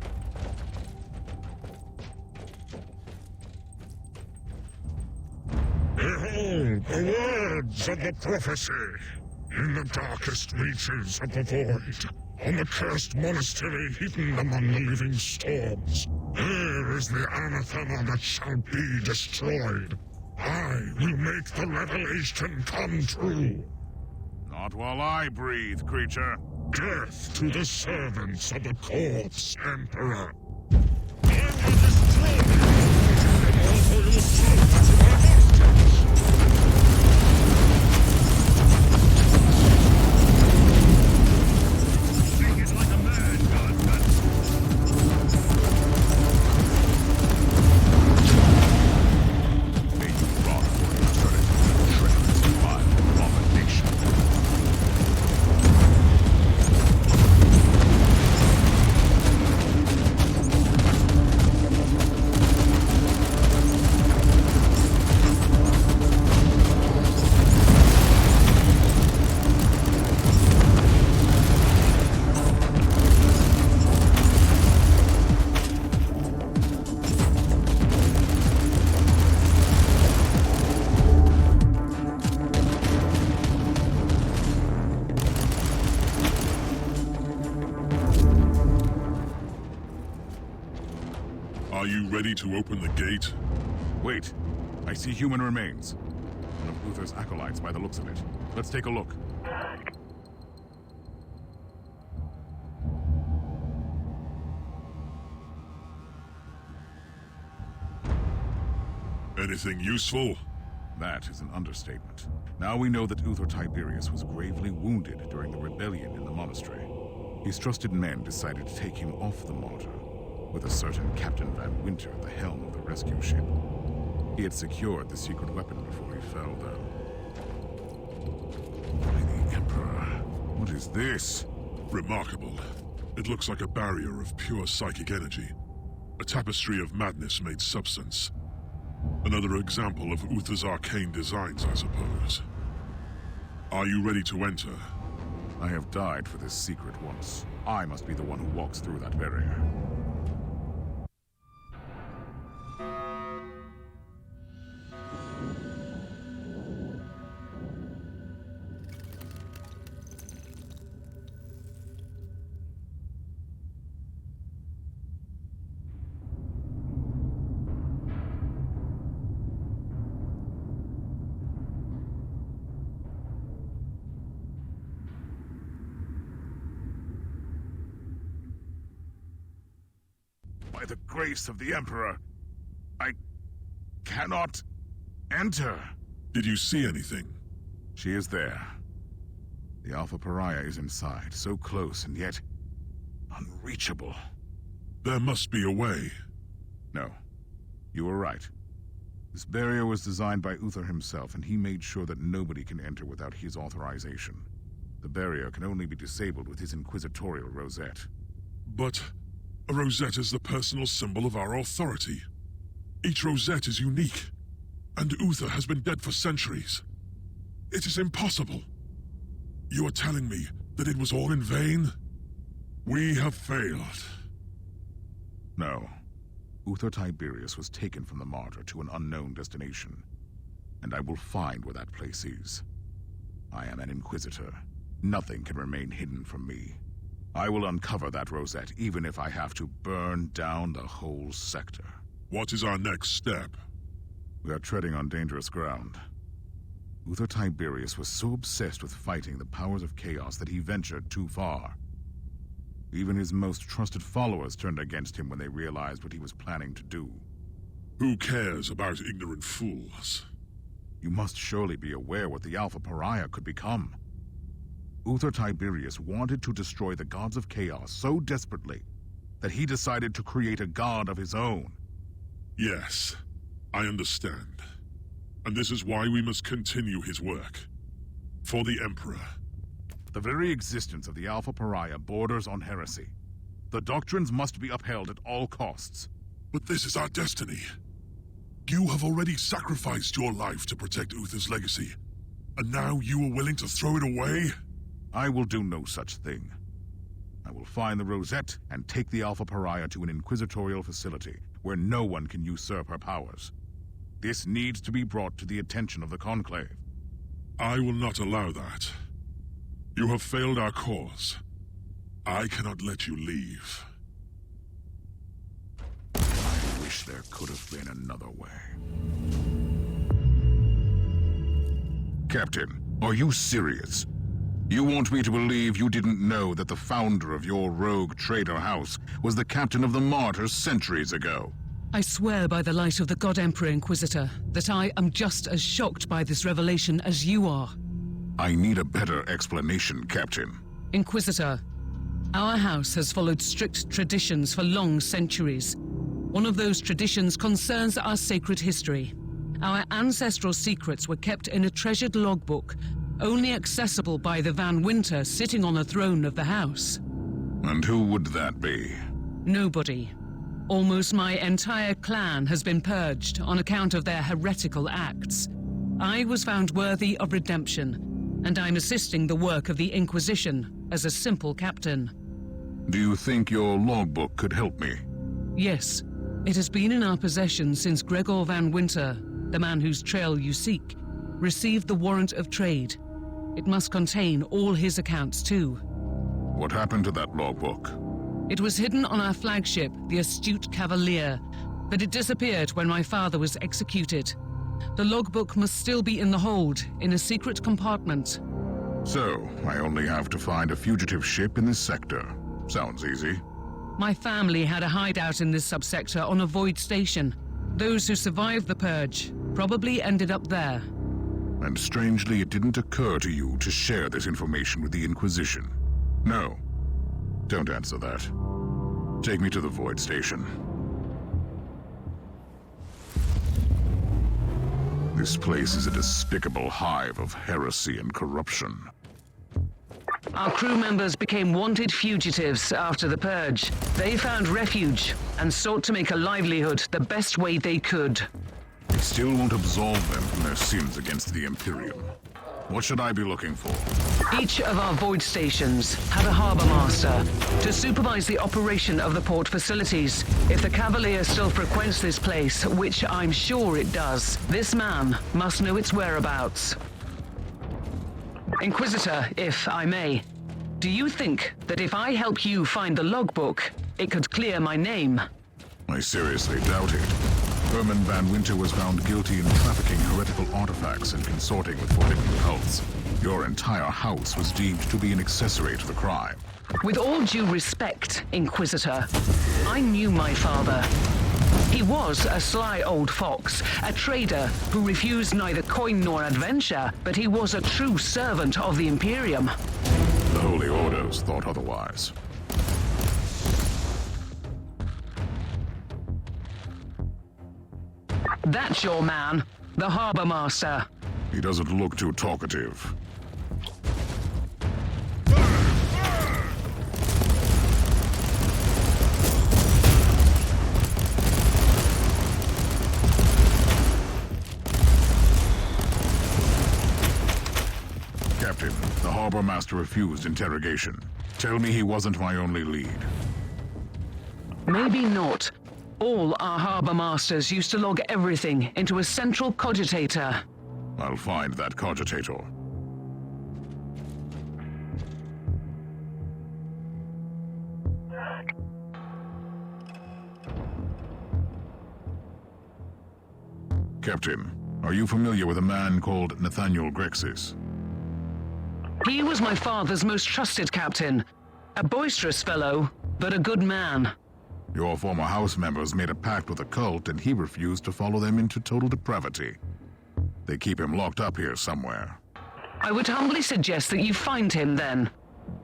Behold the words of the prophecy! In the darkest reaches of the void, on the cursed monastery hidden among the living storms, there is the anathema that shall be destroyed. I will make the revelation come true. Not while I breathe, creature. Death to the servants of the corpse emperor. I will destroy you and offer yourself to my masters. Speak it like a man, Godman. May you rot for eternity, treacherous, vile abomination. Are you ready to open the gate? Wait. I see human remains. One of Uther's acolytes by the looks of it. Let's take a look. Anything useful? That is an understatement. Now we know that Uther Tiberius was gravely wounded during the rebellion in the monastery. His trusted men decided to take him off the Martyr, with a certain Captain Van Winter at the helm of the rescue ship. He had secured the secret weapon before he fell, though. By the Emperor. What is this? Remarkable. It looks like a barrier of pure psychic energy. A tapestry of madness-made substance. Another example of Uther's arcane designs, I suppose. Are you ready to enter? I have died for this secret once. I must be the one who walks through that barrier. By the grace of the Emperor, I cannot enter. Did you see anything? She is there. The Alpha Pariah is inside, so close and yet unreachable. There must be a way. No. You were right. This barrier was designed by Uther himself, and he made sure that nobody can enter without his authorization. The barrier can only be disabled with his inquisitorial rosette. But a rosette is the personal symbol of our authority. Each rosette is unique, and Uther has been dead for centuries. It is impossible. You are telling me that it was all in vain? We have failed. No. Uther Tiberius was taken from the Martyr to an unknown destination, and I will find where that place is. I am an Inquisitor. Nothing can remain hidden from me. I will uncover that rosette, even if I have to burn down the whole sector. What is our next step? We are treading on dangerous ground. Uther Tiberius was so obsessed with fighting the powers of chaos that he ventured too far. Even his most trusted followers turned against him when they realized what he was planning to do. Who cares about ignorant fools? You must surely be aware what the Alpha Pariah could become. Uther Tiberius wanted to destroy the gods of chaos so desperately that he decided to create a god of his own. Yes, I understand. And this is why we must continue his work. For the Emperor. The very existence of the Alpha Pariah borders on heresy. The doctrines must be upheld at all costs. But this is our destiny. You have already sacrificed your life to protect Uther's legacy, and now you are willing to throw it away? I will do no such thing. I will find the Rosette and take the Alpha Pariah to an inquisitorial facility where no one can usurp her powers. This needs to be brought to the attention of the Conclave. I will not allow that. You have failed our cause. I cannot let you leave. I wish there could have been another way. Captain, are you serious? You want me to believe you didn't know that the founder of your rogue trader house was the captain of the Martyrs centuries ago? I swear by the light of the God Emperor Inquisitor that I am just as shocked by this revelation as you are. I need a better explanation, Captain. Inquisitor, our house has followed strict traditions for long centuries. One of those traditions concerns our sacred history. Our ancestral secrets were kept in a treasured logbook, only accessible by the Van Winter sitting on the throne of the house. And who would that be? Nobody. Almost my entire clan has been purged on account of their heretical acts. I was found worthy of redemption, and I'm assisting the work of the Inquisition as a simple captain. Do you think your logbook could help me? Yes. It has been in our possession since Gregor Van Winter, the man whose trail you seek, received the warrant of trade. It must contain all his accounts, too. What happened to that logbook? It was hidden on our flagship, the Astute Cavalier, but it disappeared when my father was executed. The logbook must still be in the hold, in a secret compartment. So, I only have to find a fugitive ship in this sector. Sounds easy. My family had a hideout in this subsector on a void station. Those who survived the purge probably ended up there. And strangely, it didn't occur to you to share this information with the Inquisition. No. Don't answer that. Take me to the void station. This place is a despicable hive of heresy and corruption. Our crew members became wanted fugitives after the purge. They found refuge and sought to make a livelihood the best way they could. It still won't absolve them from their sins against the Imperium. What should I be looking for? Each of our void stations have a harbor master to supervise the operation of the port facilities. If the Cavalier still frequents this place, which I'm sure it does, this man must know its whereabouts. Inquisitor, if I may, do you think that if I help you find the logbook, it could clear my name? I seriously doubt it. Herman Van Winter was found guilty in trafficking heretical artifacts and consorting with forbidden cults. Your entire house was deemed to be an accessory to the crime. With all due respect, Inquisitor, I knew my father. He was a sly old fox, a trader who refused neither coin nor adventure, but he was a true servant of the Imperium. The Holy Orders thought otherwise. That's your man, the harbor master. He doesn't look too talkative. Captain, the harbor master refused interrogation. Tell me he wasn't my only lead. Maybe not. All our harbor masters used to log everything into a central cogitator. I'll find that cogitator. Captain, are you familiar with a man called Nathaniel Grexus? He was my father's most trusted captain. A boisterous fellow, but a good man. Your former house members made a pact with a cult and he refused to follow them into total depravity. They keep him locked up here somewhere. I would humbly suggest that you find him then.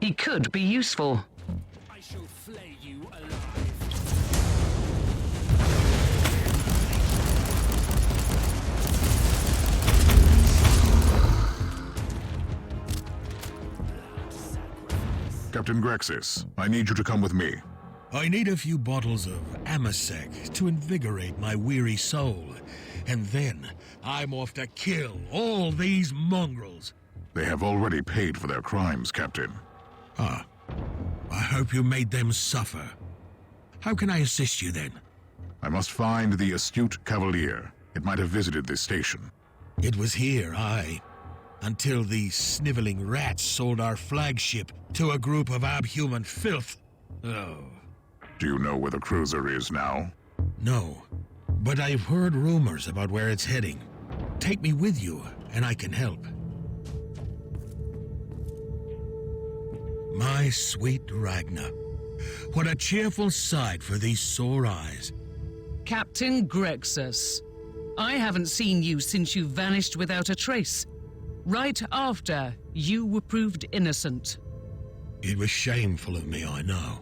He could be useful. I shall flay you alive. Captain Grexus, I need you to come with me. I need a few bottles of Amasec to invigorate my weary soul. and then I'm off to kill all these mongrels. They have already paid for their crimes, Captain. Ah, I hope you made them suffer. How can I assist you then? I must find the astute Cavalier. It might have visited this station. It was here, aye. Until these sniveling rats sold our flagship to a group of abhuman filth. Oh. Do you know where the cruiser is now? No, but I've heard rumors about where it's heading. Take me with you, and I can help. My sweet Ragnar. What a cheerful sight for these sore eyes. Captain Grexus, I haven't seen you since you vanished without a trace. Right after you were proved innocent. It was shameful of me, I know.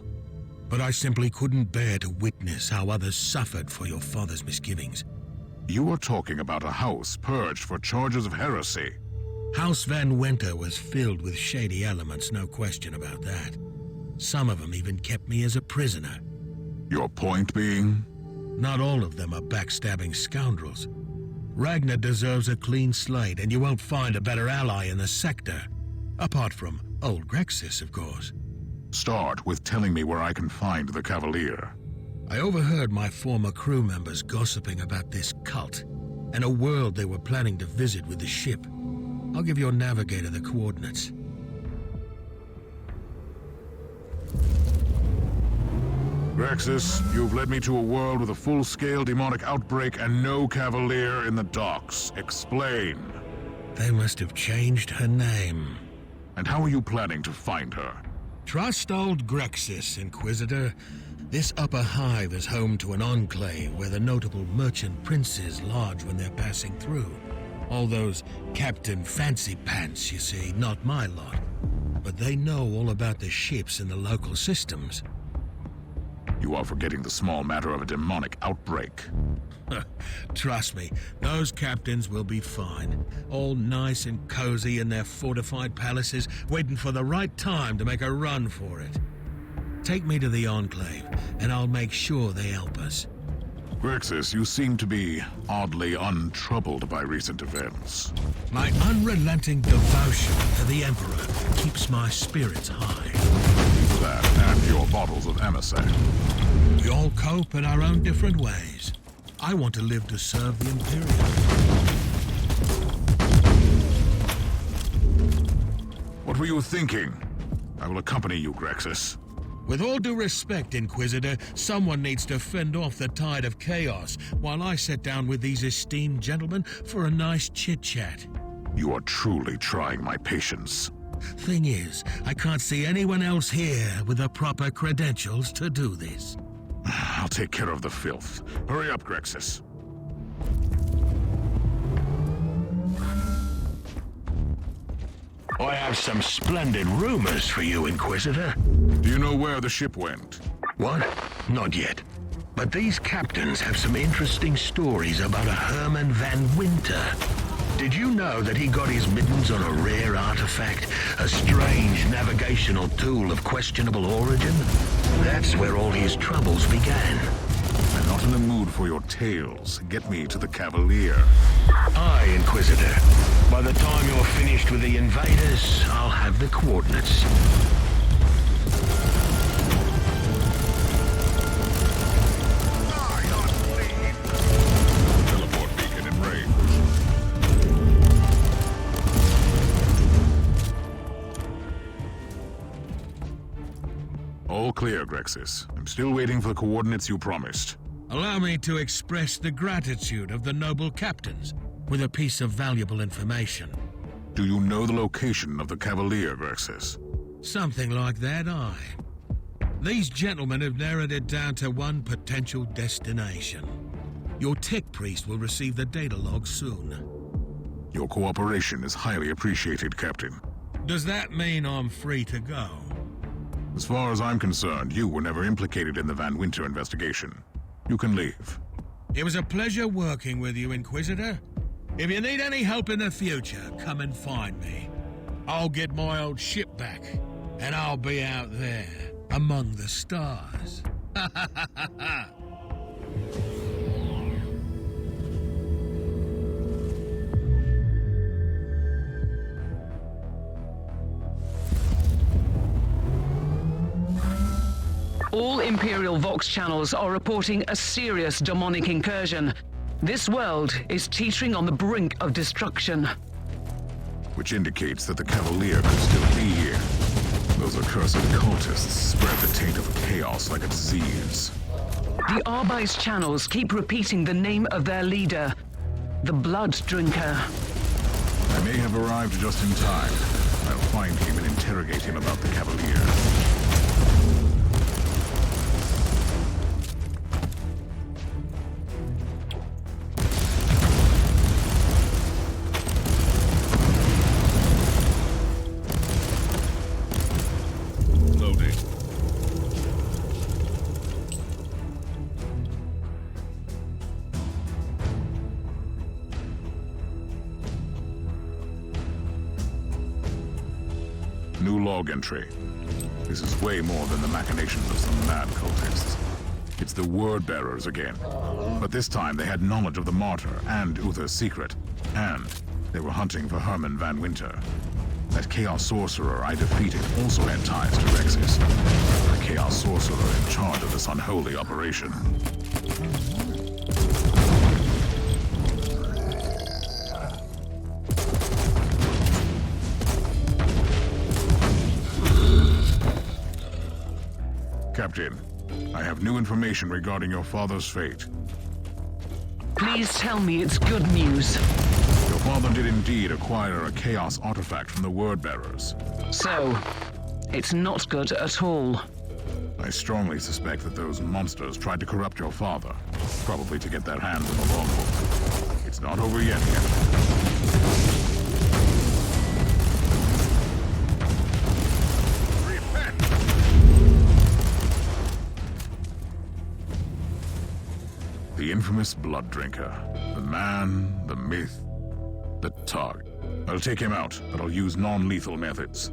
But I simply couldn't bear to witness how others suffered for your father's misgivings. You are talking about a house purged for charges of heresy. House Van Winter was filled with shady elements, no question about that. Some of them even kept me as a prisoner. Your point being? Not all of them are backstabbing scoundrels. Ragnar deserves a clean slate, and you won't find a better ally in the sector. Apart from old Grexus, of course. Start with telling me where I can find the Cavalier. I overheard my former crew members gossiping about this cult, and a world they were planning to visit with the ship. I'll give your navigator the coordinates. Grexus, you've led me to a world with a full-scale demonic outbreak and no Cavalier in the docks. Explain. They must have changed her name. And how are you planning to find her? Trust old Grexus, Inquisitor. This upper hive is home to an enclave where the notable merchant princes lodge when they're passing through. All those Captain Fancy Pants, you see, not my lot. But they know all about the ships in the local systems. You are forgetting the small matter of a demonic outbreak. Trust me, those captains will be fine. All nice and cozy in their fortified palaces, waiting for the right time to make a run for it. Take me to the Enclave, and I'll make sure they help us. Grexus, you seem to be oddly untroubled by recent events. My unrelenting devotion to the Emperor keeps my spirits high. That and your bottles of emissary. We all cope in our own different ways. I want to live to serve the Imperium. What were you thinking? I will accompany you, Grexus. With all due respect, Inquisitor, someone needs to fend off the tide of chaos while I sit down with these esteemed gentlemen for a nice chit-chat. You are truly trying my patience. Thing is, I can't see anyone else here with the proper credentials to do this. I'll take care of the filth. Hurry up, Grexus. I have some splendid rumors for you, Inquisitor. Do you know where the ship went? What? Not yet. But these captains have some interesting stories about a Herman Van Winter. Did you know that he got his middens on a rare artifact? A strange navigational tool of questionable origin? That's where all his troubles began. I'm not in the mood for your tales. Get me to the Cavalier. Aye, Inquisitor. By the time you're finished with the invaders, I'll have the coordinates. Teleport beacon in range. All clear, Grexus. I'm still waiting for the coordinates you promised. Allow me to express the gratitude of the noble captains with a piece of valuable information. Do you know the location of the Cavalier, Grexus? Something like that, aye. These gentlemen have narrowed it down to one potential destination. Your tech priest will receive the data log soon. Your cooperation is highly appreciated, Captain. Does that mean I'm free to go? As far as I'm concerned, you were never implicated in the Van Winter investigation. You can leave. It was a pleasure working with you, Inquisitor. If you need any help in the future, come and find me. I'll get my old ship back, and I'll be out there, among the stars. Imperial Vox channels are reporting a serious demonic incursion. This world is teetering on the brink of destruction. Which indicates that the Cavalier could still be here. Those accursed cultists spread the taint of chaos like a disease. The Arby's channels keep repeating the name of their leader, the Blood Drinker. I may have arrived just in time. I'll find him and interrogate him about the Cavalier. New log entry. This is way more than the machinations of some mad cultists. It's the word bearers again. But this time they had knowledge of the Martyr and Uther's secret. And they were hunting for Herman van Winter. That Chaos Sorcerer I defeated also had ties to Grexus. The Chaos Sorcerer in charge of this unholy operation. Captain, I have new information regarding your father's fate. Please tell me it's good news. Your father did indeed acquire a Chaos artifact from the Word-Bearers. So, it's not good at all. I strongly suspect that those monsters tried to corrupt your father, probably to get their hands on the logbook. It's not over yet, Captain. The infamous Blood Drinker. The man, the myth, the target. I'll take him out, but I'll use non-lethal methods.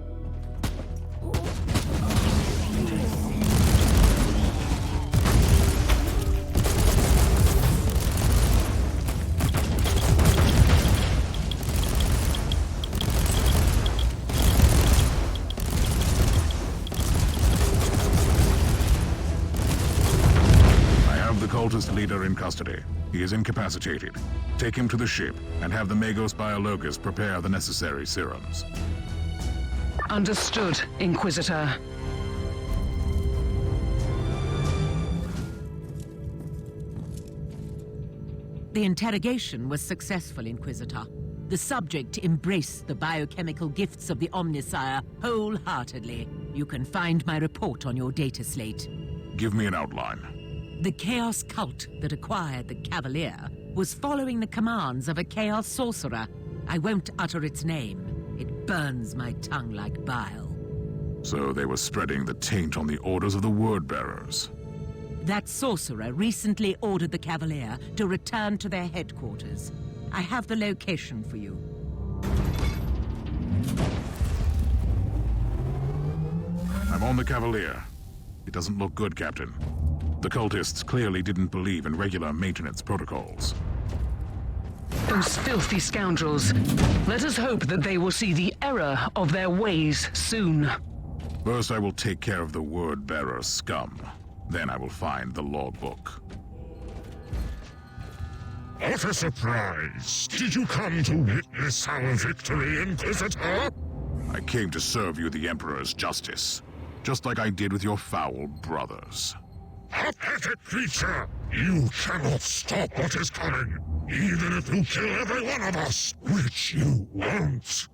Cultist leader in custody. He is incapacitated. Take him to the ship and have the Magos Biologus prepare the necessary serums. Understood, Inquisitor. The interrogation was successful, Inquisitor. The subject embraced the biochemical gifts of the Omnisire wholeheartedly. You can find my report on your data slate. Give me an outline. The Chaos cult that acquired the Cavalier was following the commands of a Chaos sorcerer. I won't utter its name. It burns my tongue like bile. So they were spreading the taint on the orders of the Word-Bearers. That sorcerer recently ordered the Cavalier to return to their headquarters. I have the location for you. I'm on the Cavalier. It doesn't look good, Captain. The cultists clearly didn't believe in regular maintenance protocols. Those filthy scoundrels. Let us hope that they will see the error of their ways soon. First, I will take care of the Word-Bearer scum. Then I will find the logbook. What a surprise! Did you come to witness our victory, Inquisitor? I came to serve you the Emperor's justice, just like I did with your foul brothers. Pathetic creature! You cannot stop what is coming, even if you kill every one of us, which you won't.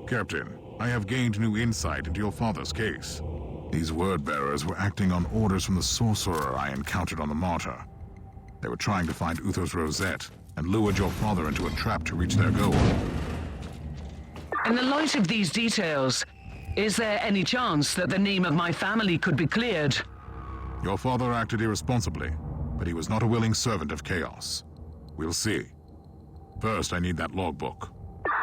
Captain, I have gained new insight into your father's case. These word-bearers were acting on orders from the sorcerer I encountered on the Martyr. They were trying to find Uther's rosette and lured your father into a trap to reach their goal. In the light of these details, is there any chance that the name of my family could be cleared? Your father acted irresponsibly, but he was not a willing servant of chaos. We'll see. First, I need that logbook.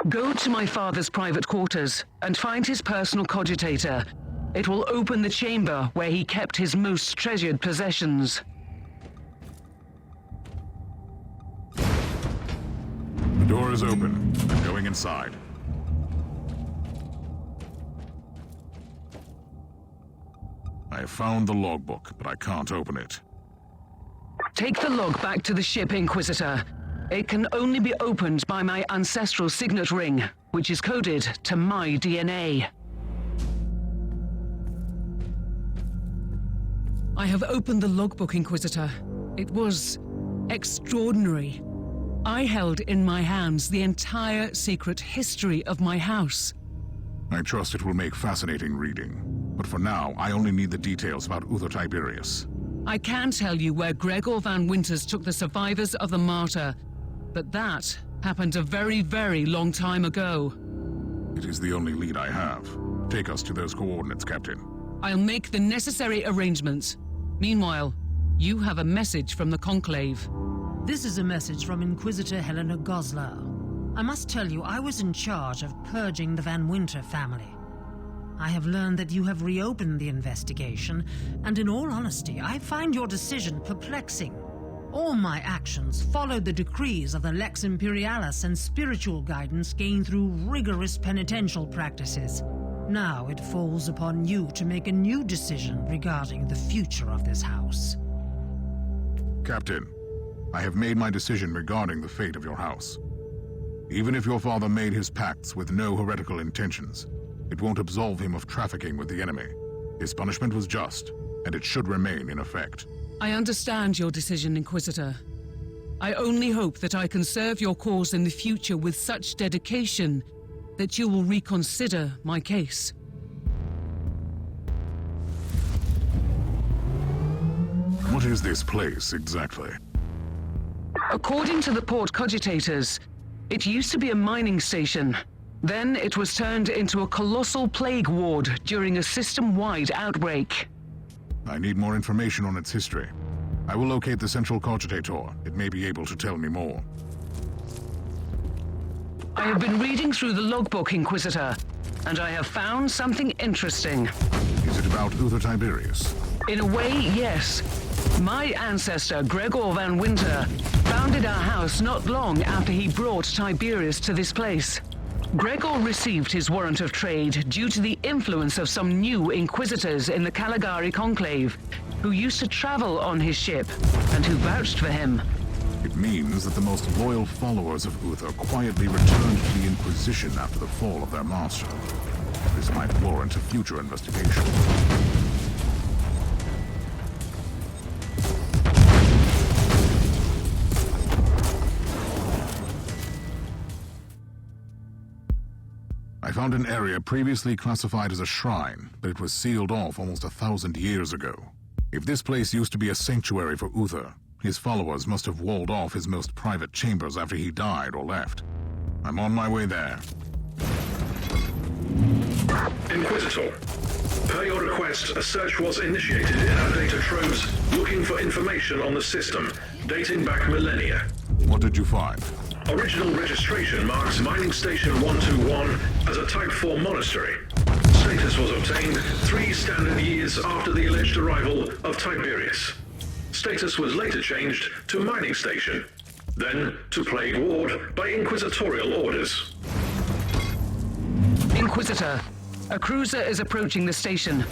Go to my father's private quarters and find his personal cogitator. It will open the chamber where he kept his most treasured possessions. The door is open. I'm going inside. I have found the logbook, but I can't open it. Take the log back to the ship, Inquisitor. It can only be opened by my ancestral signet ring, which is coded to my DNA. I have opened the logbook, Inquisitor. It was extraordinary. I held in my hands the entire secret history of my house. I trust it will make fascinating reading. But for now, I only need the details about Uther Tiberius. I can tell you where Gregor Van Winters took the survivors of the Martyr, but that happened a very, very long time ago. It is the only lead I have. Take us to those coordinates, Captain. I'll make the necessary arrangements. Meanwhile, you have a message from the Conclave. This is a message from Inquisitor Helena Goslar. I must tell you, I was in charge of purging the Van Winter family. I have learned that you have reopened the investigation, and in all honesty, I find your decision perplexing. All my actions followed the decrees of the Lex Imperialis and spiritual guidance gained through rigorous penitential practices. Now it falls upon you to make a new decision regarding the future of this house. Captain, I have made my decision regarding the fate of your house. Even if your father made his pacts with no heretical intentions, it won't absolve him of trafficking with the enemy. His punishment was just, and it should remain in effect. I understand your decision, Inquisitor. I only hope that I can serve your cause in the future with such dedication that you will reconsider my case. What is this place, exactly? According to the port cogitators, it used to be a mining station. Then it was turned into a colossal plague ward during a system-wide outbreak. I need more information on its history. I will locate the central cogitator. It may be able to tell me more. I have been reading through the logbook, Inquisitor, and I have found something interesting. Is it about Uther Tiberius? In a way, yes. My ancestor, Gregor Van Winter, founded our house not long after he brought Tiberius to this place. Gregor received his warrant of trade due to the influence of some new Inquisitors in the Caligari Conclave, who used to travel on his ship, and who vouched for him. It means that the most loyal followers of Uther quietly returned to the Inquisition after the fall of their master. This might warrant a future investigation. I found an area previously classified as a shrine, but it was sealed off almost 1,000 years ago. If this place used to be a sanctuary for Uther, his followers must have walled off his most private chambers after he died or left. I'm on my way there. Inquisitor, per your request, a search was initiated in our data troves looking for information on the system, dating back millennia. What did you find? Original registration marks Mining Station 121 as a Type 4 monastery. Status was obtained 3 standard years after the alleged arrival of Tiberius. Status was later changed to Mining Station, then to Plague Ward by inquisitorial orders. Inquisitor, a cruiser is approaching the station.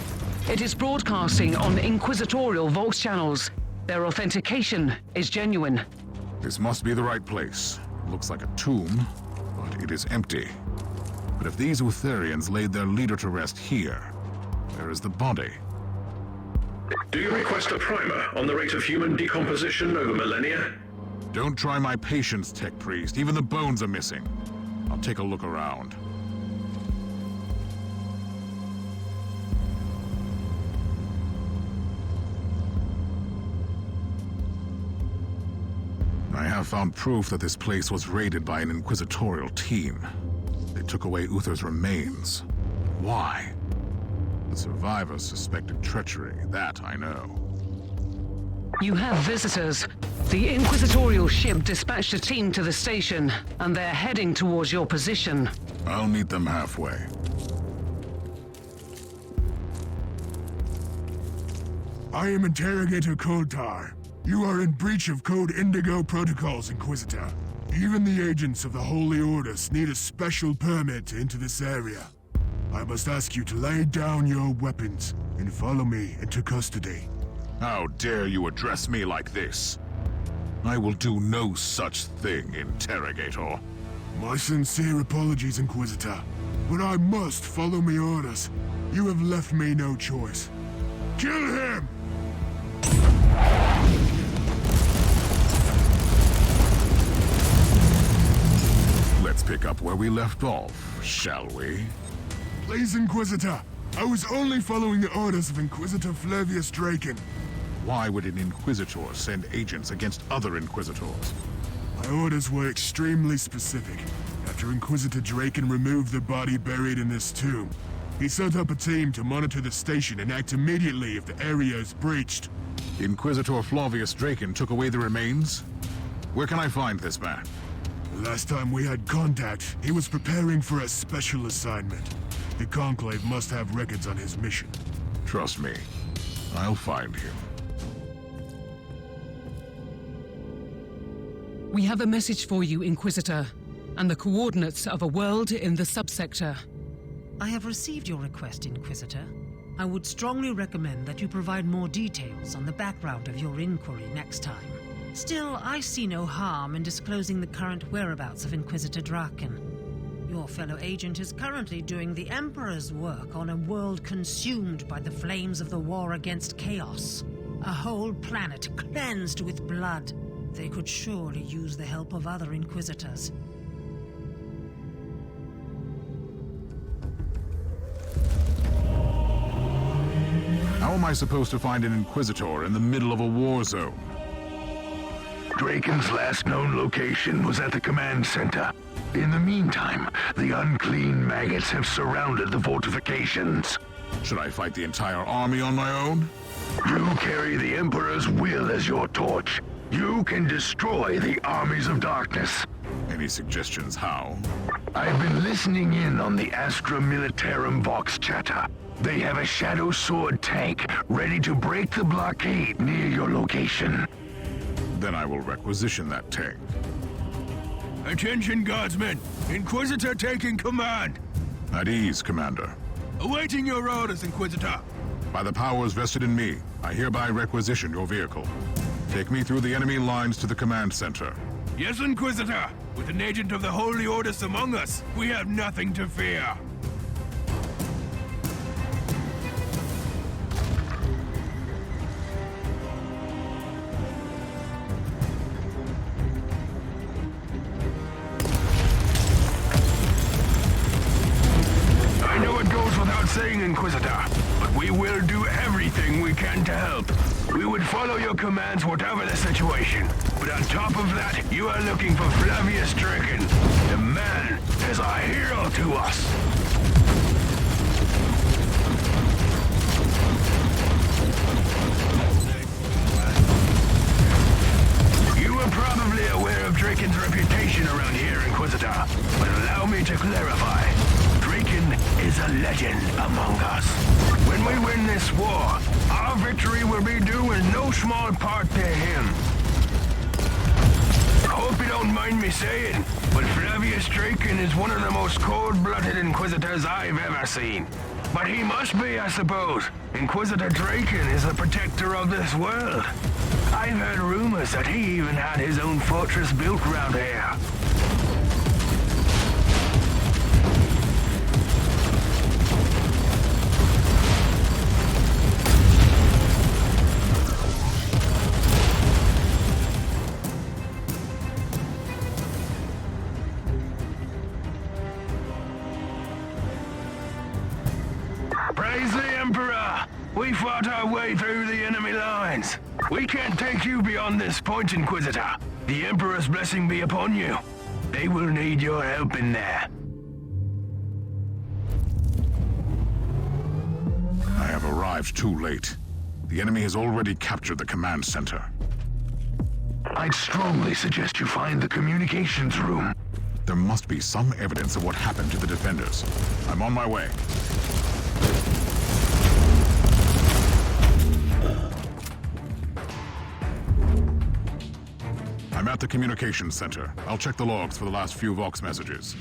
It is broadcasting on inquisitorial vox channels. Their authentication is genuine. This must be the right place. Looks like a tomb, but it is empty. But if these Utherians laid their leader to rest here, where is the body? Do you request a primer on the rate of human decomposition over millennia? Don't try my patience, Tech Priest. Even the bones are missing. I'll take a look around. have found proof that this place was raided by an inquisitorial team. They took away Uther's remains. Why? The survivors suspected treachery, that I know. You have visitors. The inquisitorial ship dispatched a team to the station, and they're heading towards your position. I'll meet them halfway. I am Interrogator Koltar. You are in breach of Code Indigo protocols, Inquisitor. Even the agents of the Holy Orders need a special permit to enter this area. I must ask you to lay down your weapons and follow me into custody. How dare you address me like this? I will do no such thing, Interrogator. My sincere apologies, Inquisitor, but I must follow my orders. You have left me no choice. Kill him! Let's pick up where we left off, shall we? Please, Inquisitor. I was only following the orders of Inquisitor Flavius Draken. Why would an Inquisitor send agents against other Inquisitors? My orders were extremely specific. After Inquisitor Draken removed the body buried in this tomb, he set up a team to monitor the station and act immediately if the area is breached. Inquisitor Flavius Draken took away the remains? Where can I find this man? The last time we had contact, he was preparing for a special assignment. The Conclave must have records on his mission. Trust me, I'll find him. We have a message for you, Inquisitor, and the coordinates of a world in the subsector. I have received your request, Inquisitor. I would strongly recommend that you provide more details on the background of your inquiry next time. Still, I see no harm in disclosing the current whereabouts of Inquisitor Draken. Your fellow agent is currently doing the Emperor's work on a world consumed by the flames of the war against chaos. A whole planet cleansed with blood. They could surely use the help of other Inquisitors. How am I supposed to find an Inquisitor in the middle of a war zone? Draken's last known location was at the command center. In the meantime, the unclean maggots have surrounded the fortifications. Should I fight the entire army on my own? You carry the Emperor's will as your torch. You can destroy the armies of darkness. Any suggestions how? I've been listening in on the Astra Militarum Vox chatter. They have a Shadow Sword tank ready to break the blockade near your location. Then I will requisition that tank. Attention, guardsmen! Inquisitor taking command! At ease, Commander. Awaiting your orders, Inquisitor! By the powers vested in me, I hereby requisition your vehicle. Take me through the enemy lines to the command center. Yes, Inquisitor! With an agent of the Holy Orders among us, we have nothing to fear! I know it goes without saying, Inquisitor, but we will do everything we can to help. We would follow your commands whatever the situation. But on top of that, you are looking for Flavius Draken. The man is a hero to us. You are probably aware of Draken's reputation around here, Inquisitor. But allow me to clarify. Draken is a legend among us. When we win this war, our victory will be due in no small part to him. I hope you don't mind me saying, but Flavius Draken is one of the most cold-blooded Inquisitors I've ever seen. But he must be, I suppose. Inquisitor Draken is the protector of this world. I've heard rumors that he even had his own fortress built around here. Praise the Emperor! We fought our way through the enemy line. minds. We can't take you beyond this point, Inquisitor. The Emperor's blessing be upon you. They will need your help in there. I have arrived too late. The enemy has already captured the command center. I'd strongly suggest you find the communications room. There must be some evidence of what happened to the defenders. I'm on my way. I'm at the communications center. I'll check the logs for the last few Vox messages.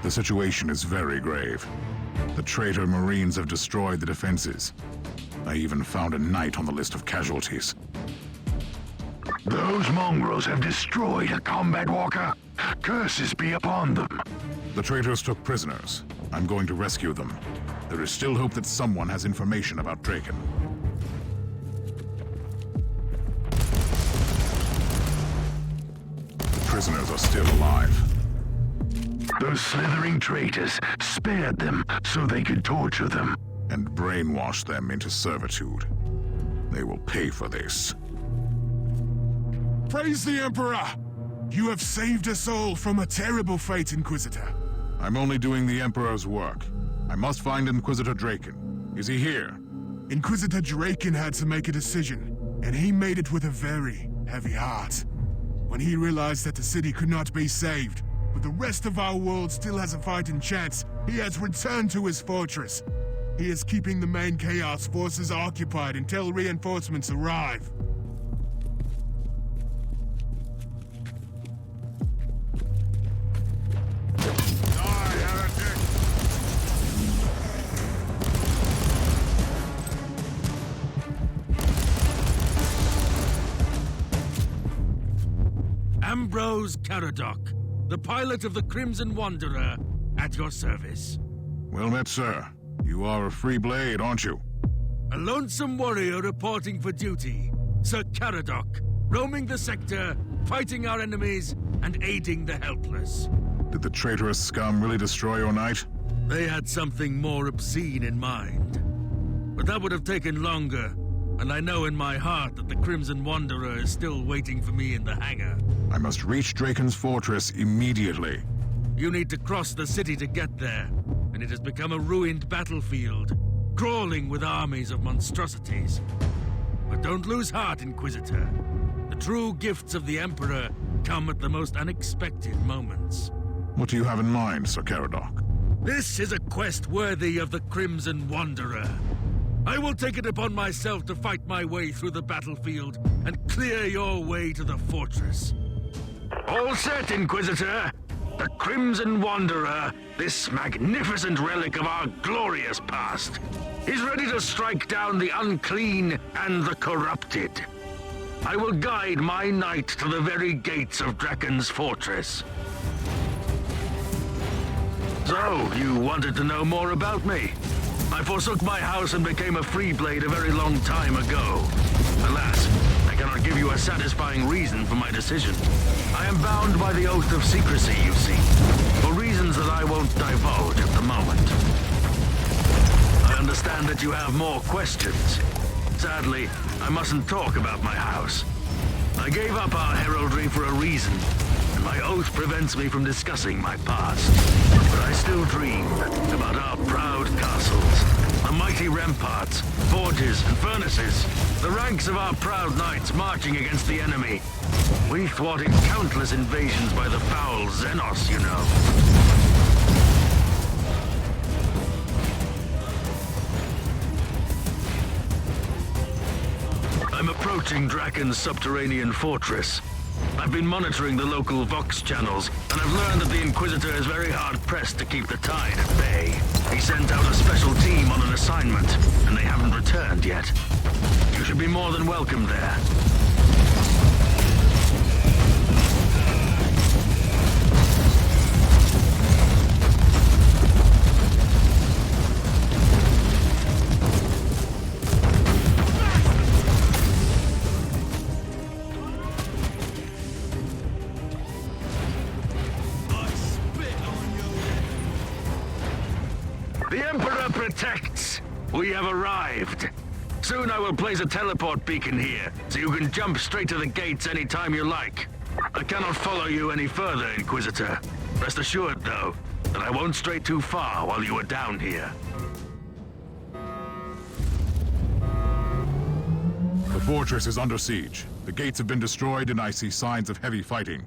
The situation is very grave. The traitor Marines have destroyed the defenses. I even found a knight on the list of casualties. Those mongrels have destroyed a combat walker. Curses be upon them. The traitors took prisoners. I'm going to rescue them. There is still hope that someone has information about Draken. The prisoners are still alive. Those slithering traitors spared them so they could torture them. And brainwash them into servitude. They will pay for this. Praise the Emperor! You have saved us all from a terrible fate, Inquisitor. I'm only doing the Emperor's work. I must find Inquisitor Draken. Is he here? Inquisitor Draken had to make a decision, and he made it with a very heavy heart. When he realized that the city could not be saved, but the rest of our world still has a fighting chance, he has returned to his fortress. He is keeping the main Chaos forces occupied until reinforcements arrive. Ambrose Caradoc, the pilot of the Crimson Wanderer, at your service. Well met, sir. You are a free blade, aren't you? A lonesome warrior reporting for duty. Sir Caradoc, roaming the sector, fighting our enemies, and aiding the helpless. Did the traitorous scum really destroy your knight? They had something more obscene in mind. But that would have taken longer, and I know in my heart that the Crimson Wanderer is still waiting for me in the hangar. I must reach Draken's fortress immediately. You need to cross the city to get there, and it has become a ruined battlefield, crawling with armies of monstrosities. But don't lose heart, Inquisitor. The true gifts of the Emperor come at the most unexpected moments. What do you have in mind, Sir Caradoc? This is a quest worthy of the Crimson Wanderer. I will take it upon myself to fight my way through the battlefield and clear your way to the fortress. All set, Inquisitor! The Crimson Wanderer, this magnificent relic of our glorious past, is ready to strike down the unclean and the corrupted. I will guide my knight to the very gates of Draken's fortress. So, you wanted to know more about me? I forsook my house and became a free blade a very long time ago. Alas, I cannot give you a satisfying reason for my decision. I am bound by the oath of secrecy, you see, for reasons that I won't divulge at the moment. I understand that you have more questions. Sadly, I mustn't talk about my house. I gave up our heraldry for a reason, and my oath prevents me from discussing my past. But I still dream about our proud castles, the mighty ramparts, forges and furnaces, the ranks of our proud knights marching against the enemy. We thwarted countless invasions by the foul Xenos, you know. I'm approaching Draken's subterranean fortress. I've been monitoring the local Vox channels, and I've learned that the Inquisitor is very hard-pressed to keep the tide at bay. He sent out a special team on an assignment, and they haven't returned yet. You should be more than welcome there. The Emperor protects. We have arrived. Soon I will place a teleport beacon here, so you can jump straight to the gates anytime you like. I cannot follow you any further, Inquisitor. Rest assured, though, that I won't stray too far while you are down here. The fortress is under siege. The gates have been destroyed and I see signs of heavy fighting.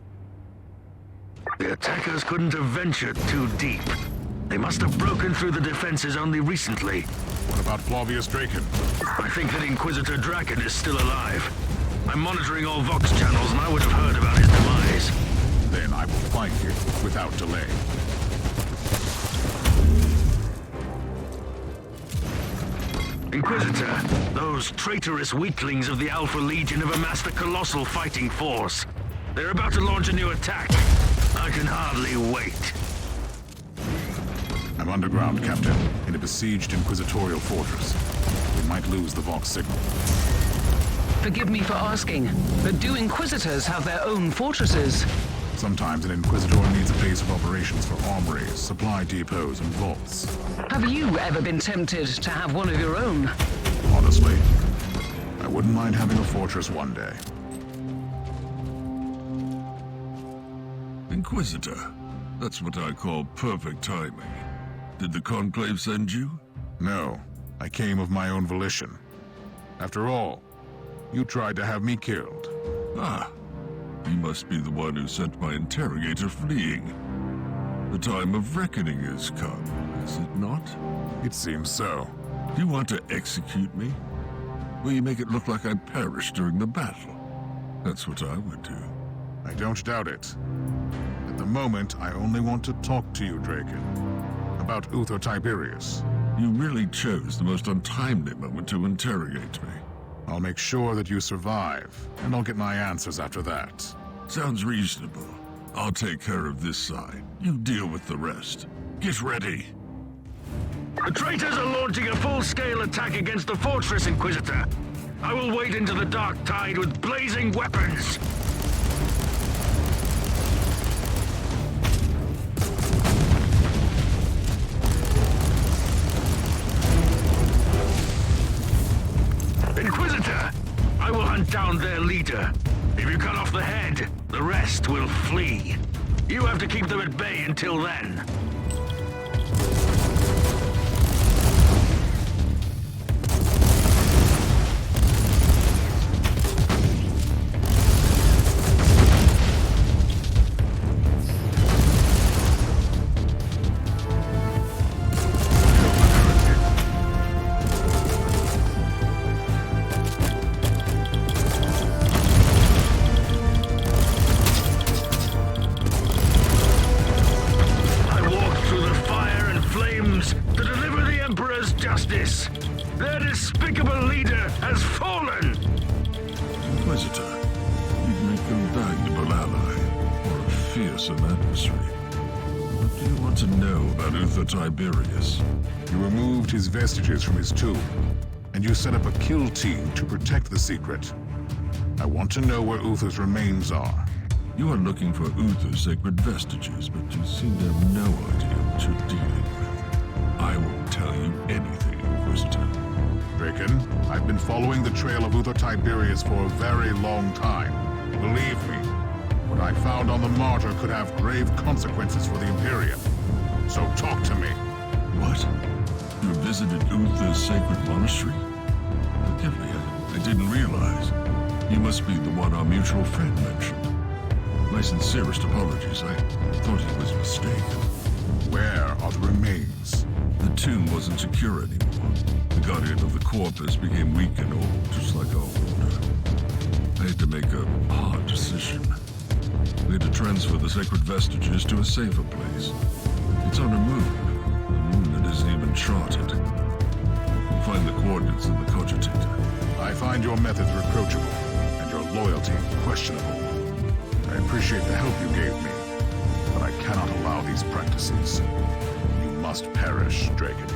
The attackers couldn't have ventured too deep. They must have broken through the defenses only recently. What about Flavius Draken? I think that Inquisitor Draken is still alive. I'm monitoring all Vox channels and I would have heard about his demise. Then I will find him without delay. Inquisitor, those traitorous weaklings of the Alpha Legion have amassed a colossal fighting force. They're about to launch a new attack. I can hardly wait. I'm underground, Captain, in a besieged Inquisitorial fortress. We might lose the Vox signal. Forgive me for asking, but do Inquisitors have their own fortresses? Sometimes an Inquisitor needs a base of operations for armories, supply depots, and vaults. Have you ever been tempted to have one of your own? Honestly, I wouldn't mind having a fortress one day. Inquisitor, that's what I call perfect timing. Did the Conclave send you? No, I came of my own volition. After all, you tried to have me killed. Ah, you must be the one who sent my interrogator fleeing. The time of reckoning has come, is it not? It seems so. Do you want to execute me? Will you make it look like I perished during the battle? That's what I would do. I don't doubt it. At the moment, I only want to talk to you, Draken. About Uther Tiberius. You really chose the most untimely moment to interrogate me. I'll make sure that you survive, and I'll get my answers after that. Sounds reasonable. I'll take care of this side. You deal with the rest. Get ready. The traitors are launching a full-scale attack against the fortress, Inquisitor. I will wade into the dark tide with blazing weapons. Inquisitor, I will hunt down their leader. If you cut off the head, the rest will flee. You have to keep them at bay until then. Their despicable leader has fallen! Inquisitor, you'd make a valuable ally, or a fearsome adversary. What do you want to know about Uther Tiberius? You removed his vestiges from his tomb, and you set up a kill team to protect the secret. I want to know where Uther's remains are. You are looking for Uther's sacred vestiges, but you seem to have no idea what you're dealing with. I won't tell you anything, Inquisitor. Draken, I've been following the trail of Uther Tiberius for a very long time. Believe me, what I found on the Martyr could have grave consequences for the Imperium. So talk to me. What? You visited Uther's sacred monastery? Forgive me, I didn't realize. You must be the one our mutual friend mentioned. My sincerest apologies. I thought it was a mistake. Where are the remains? The tomb wasn't secure anymore. The guardian of the corpus became weak and old, just like our order. I had to make a hard decision. We had to transfer the sacred vestiges to a safer place. It's on a moon that isn't even charted. You find the coordinates in the cogitator. I find your methods reproachable, and your loyalty questionable. I appreciate the help you gave me, but I cannot allow these practices. You must perish, Draken.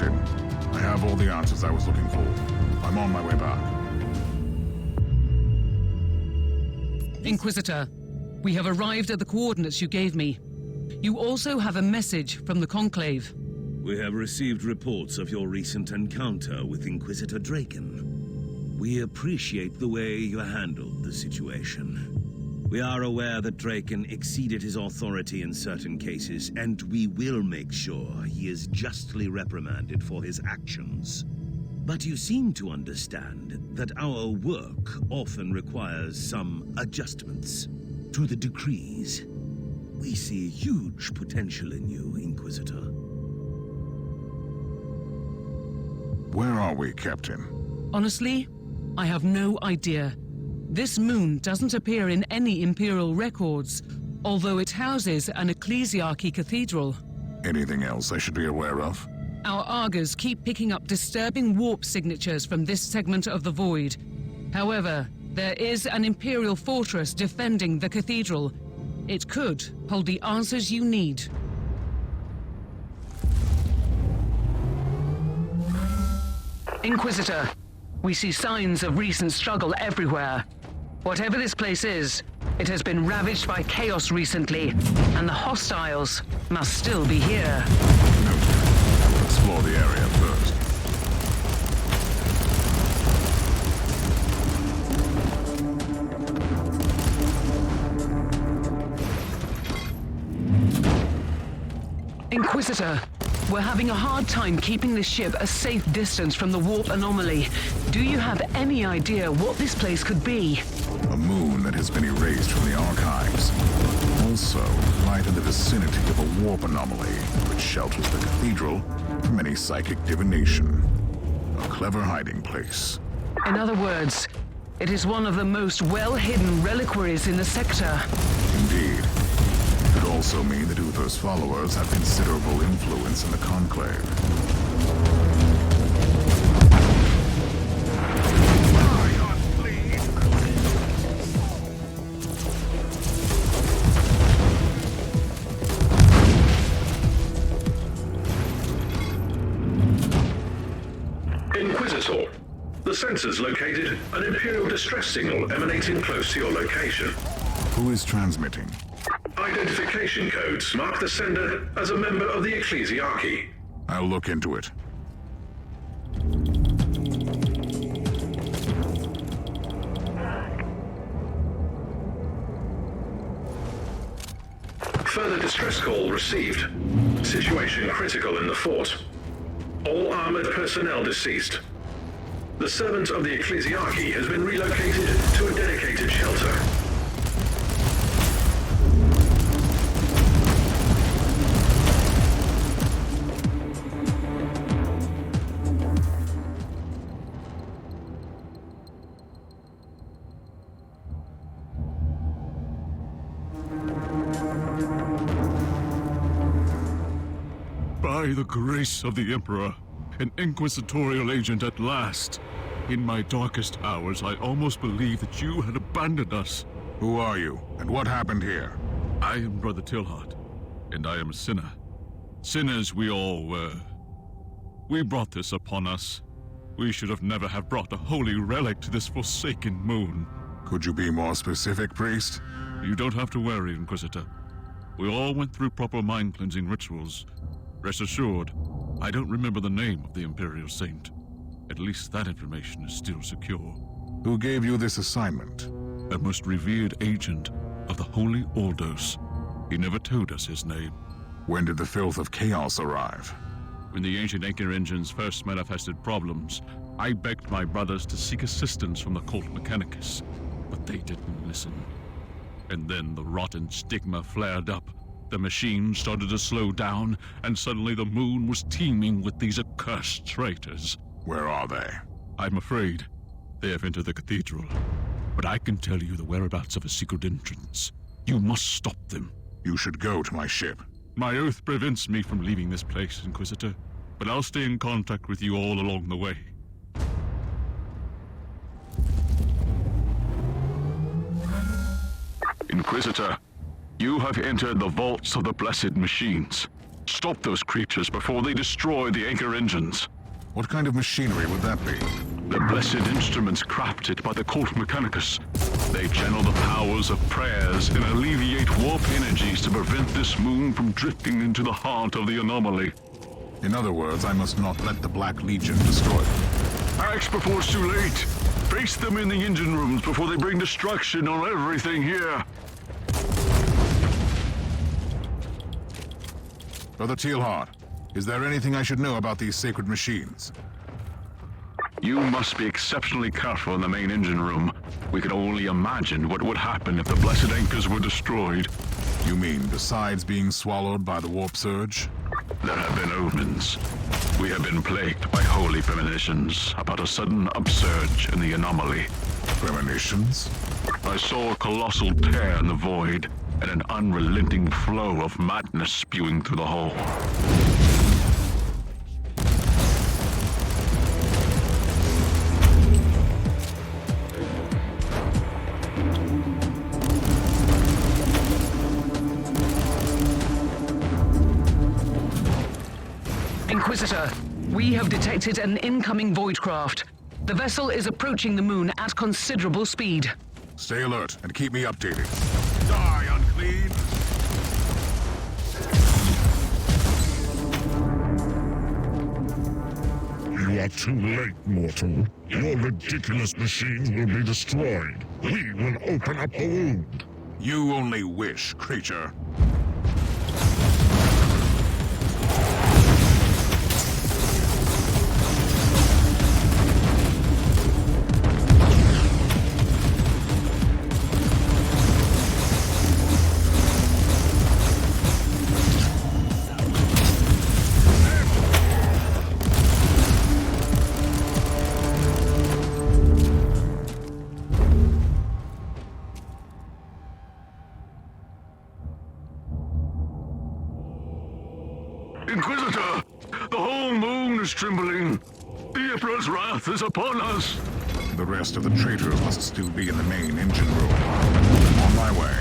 Captain. I have all the answers I was looking for. I'm on my way back. Inquisitor, we have arrived at the coordinates you gave me. You also have a message from the Conclave. We have received reports of your recent encounter with Inquisitor Draken. We appreciate the way you handled the situation. We are aware that Draken exceeded his authority in certain cases, and we will make sure he is justly reprimanded for his actions. But you seem to understand that our work often requires some adjustments to the decrees. We see huge potential in you, Inquisitor. Where are we, Captain? Honestly, I have no idea. This moon doesn't appear in any Imperial records, although it houses an ecclesiarchy cathedral. Anything else I should be aware of? Our Argers keep picking up disturbing warp signatures from this segment of the void. However, there is an Imperial fortress defending the cathedral. It could hold the answers you need. Inquisitor, we see signs of recent struggle everywhere. Whatever this place is, it has been ravaged by chaos recently, and the hostiles must still be here. Noted. Explore the area first. Inquisitor, we're having a hard time keeping this ship a safe distance from the warp anomaly. Do you have any idea what this place could be? A moon that has been erased from the archives. Also, right in the vicinity of a warp anomaly, which shelters the cathedral from any psychic divination. A clever hiding place. In other words, it is one of the most well-hidden reliquaries in the sector. Indeed. It could also mean that Uther's followers have considerable influence in the Conclave. Inquisitor, the sensors located an Imperial distress signal emanating close to your location. Who is transmitting? Identification codes mark the sender as a member of the ecclesiarchy. I'll look into it. Further distress call received. Situation critical in the fort. All armored personnel deceased. The servant of the ecclesiarchy has been relocated to a dedicated shelter. By the grace of the Emperor, an inquisitorial agent at last. In my darkest hours, I almost believed that you had abandoned us. Who are you, and what happened here? I am Brother Tilhart, and I am a sinner. Sinners we all were. We brought this upon us. We should have never have brought a holy relic to this forsaken moon. Could you be more specific, priest? You don't have to worry, Inquisitor. We all went through proper mind-cleansing rituals. Rest assured, I don't remember the name of the Imperial Saint. At least that information is still secure. Who gave you this assignment? A most revered agent of the Holy Ordos. He never told us his name. When did the filth of chaos arrive? When the ancient anchor engines first manifested problems, I begged my brothers to seek assistance from the cult Mechanicus, but they didn't listen. And then the rotten stigma flared up. The machine started to slow down, and suddenly the moon was teeming with these accursed traitors. Where are they? I'm afraid they have entered the cathedral. But I can tell you the whereabouts of a secret entrance. You must stop them. You should go to my ship. My oath prevents me from leaving this place, Inquisitor. But I'll stay in contact with you all along the way. Inquisitor, you have entered the vaults of the Blessed Machines. Stop those creatures before they destroy the anchor engines. What kind of machinery would that be? The blessed instruments crafted by the Cult Mechanicus. They channel the powers of prayers and alleviate warp energies to prevent this moon from drifting into the heart of the anomaly. In other words, I must not let the Black Legion destroy them. Act before it's too late. Face them in the engine rooms before they bring destruction on everything here. Brother Tealhard, is there anything I should know about these sacred machines? You must be exceptionally careful in the main engine room. We can only imagine what would happen if the blessed anchors were destroyed. You mean besides being swallowed by the warp surge? There have been omens. We have been plagued by holy premonitions about a sudden upsurge in the anomaly. Premonitions? I saw a colossal tear in the void and an unrelenting flow of madness spewing through the hull. Inquisitor, we have detected an incoming void craft. The vessel is approaching the moon at considerable speed. Stay alert and keep me updated. Die, unclean! You are too late, mortal. Your ridiculous machines will be destroyed. We will open up a wound. You only wish, creature. Inquisitor! The whole moon is trembling. The Emperor's wrath is upon us. The rest of the traitors must still be in the main engine room. On my way.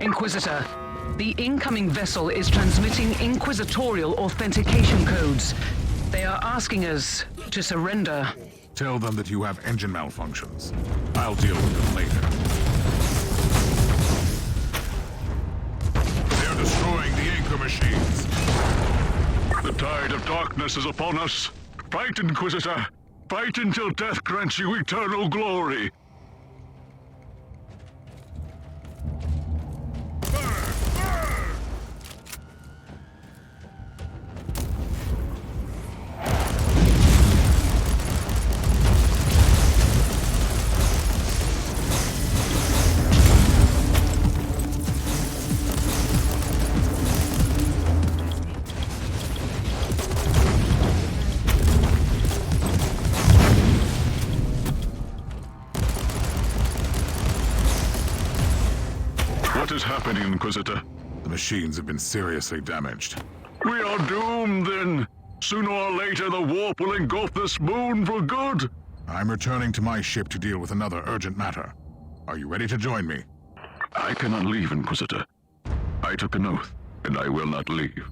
Inquisitor, the incoming vessel is transmitting inquisitorial authentication codes. They are asking us to surrender. Tell them that you have engine malfunctions. I'll deal with them later. They're destroying the anchor machines. The tide of darkness is upon us. Fight, Inquisitor. Fight until death grants you eternal glory. What is happening, Inquisitor? The machines have been seriously damaged. We are doomed, then. Sooner or later, the warp will engulf this moon for good. I'm returning to my ship to deal with another urgent matter. Are you ready to join me? I cannot leave, Inquisitor. I took an oath, and I will not leave.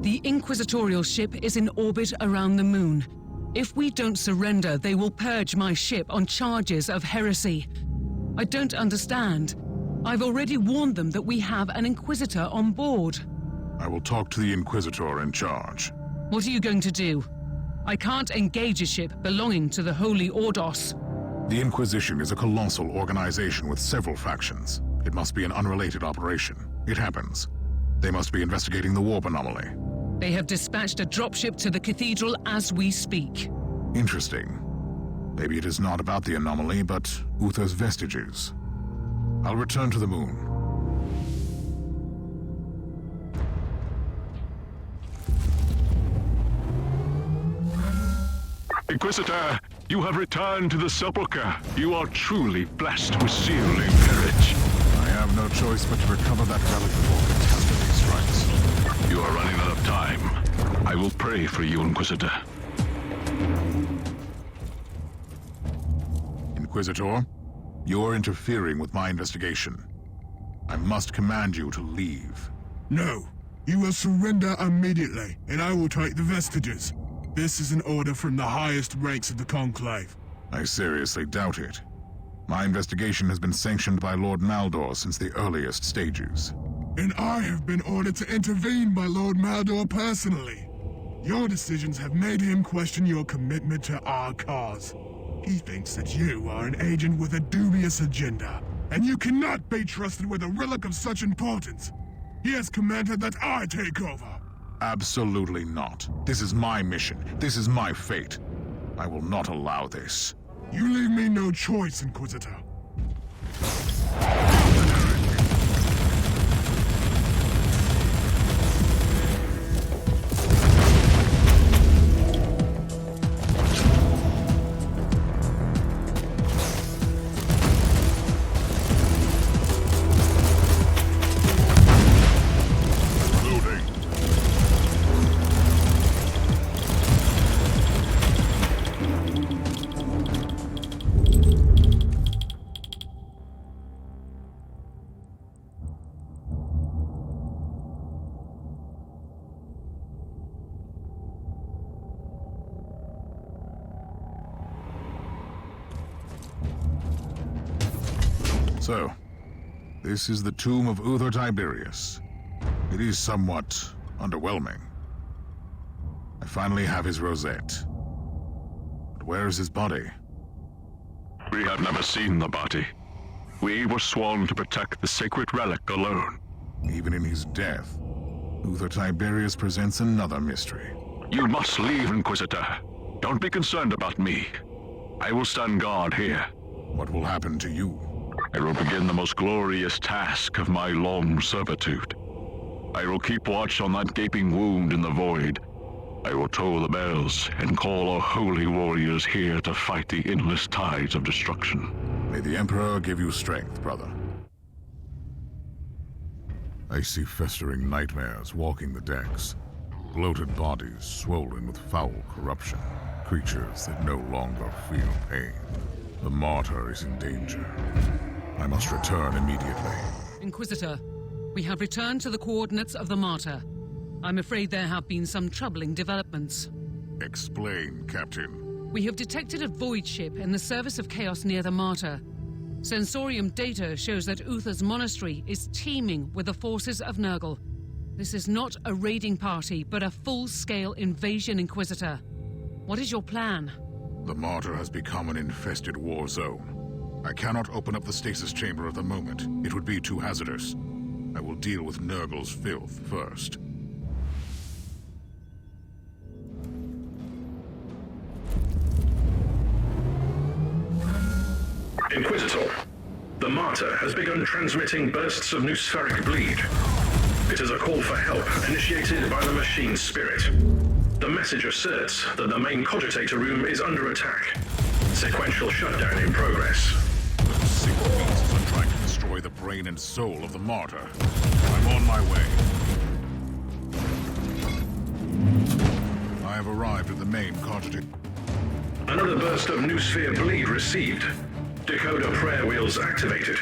The inquisitorial ship is in orbit around the moon. If we don't surrender, they will purge my ship on charges of heresy. I don't understand. I've already warned them that we have an Inquisitor on board. I will talk to the Inquisitor in charge. What are you going to do? I can't engage a ship belonging to the Holy Ordos. The Inquisition is a colossal organization with several factions. It must be an unrelated operation. It happens. They must be investigating the warp anomaly. They have dispatched a dropship to the cathedral as we speak. Interesting. Maybe it is not about the anomaly, but Uther's vestiges. I'll return to the moon. Inquisitor, you have returned to the Sepulchre. You are truly blessed with sealing courage. I have no choice but to recover that relic before catastrophe strikes. You are running out of time. I will pray for you, Inquisitor. Inquisitor, you're interfering with my investigation. I must command you to leave. No. You will surrender immediately, and I will take the vestiges. This is an order from the highest ranks of the Conclave. I seriously doubt it. My investigation has been sanctioned by Lord Maldor since the earliest stages. And I have been ordered to intervene by Lord Maldor personally. Your decisions have made him question your commitment to our cause. He thinks that you are an agent with a dubious agenda, and you cannot be trusted with a relic of such importance. He has commanded that I take over. Absolutely not. This is my mission. This is my fate. I will not allow this. You leave me no choice, Inquisitor. So, this is the tomb of Uther Tiberius. It is somewhat underwhelming. I finally have his rosette. But where is his body? We have never seen the body. We were sworn to protect the sacred relic alone. Even in his death, Uther Tiberius presents another mystery. You must leave, Inquisitor. Don't be concerned about me. I will stand guard here. What will happen to you? I will begin the most glorious task of my long servitude. I will keep watch on that gaping wound in the void. I will toll the bells and call our holy warriors here to fight the endless tides of destruction. May the Emperor give you strength, brother. I see festering nightmares walking the decks. Bloated bodies swollen with foul corruption. Creatures that no longer feel pain. The Martyr is in danger. I must return immediately. Inquisitor, we have returned to the coordinates of the Martyr. I'm afraid there have been some troubling developments. Explain, Captain. We have detected a void ship in the service of chaos near the Martyr. Sensorium data shows that Uther's monastery is teeming with the forces of Nurgle. This is not a raiding party, but a full-scale invasion, Inquisitor. What is your plan? The Martyr has become an infested war zone. I cannot open up the stasis chamber at the moment. It would be too hazardous. I will deal with Nurgle's filth first. Inquisitor, the Martyr has begun transmitting bursts of noospheric bleed. It is a call for help initiated by the machine spirit. The message asserts that the main cogitator room is under attack. Sequential shutdown in progress. Those sick beasts are trying to destroy the brain and soul of the Martyr. I'm on my way. I have arrived at the main cogitator. Another burst of noosphere bleed received. Decoder prayer wheels activated.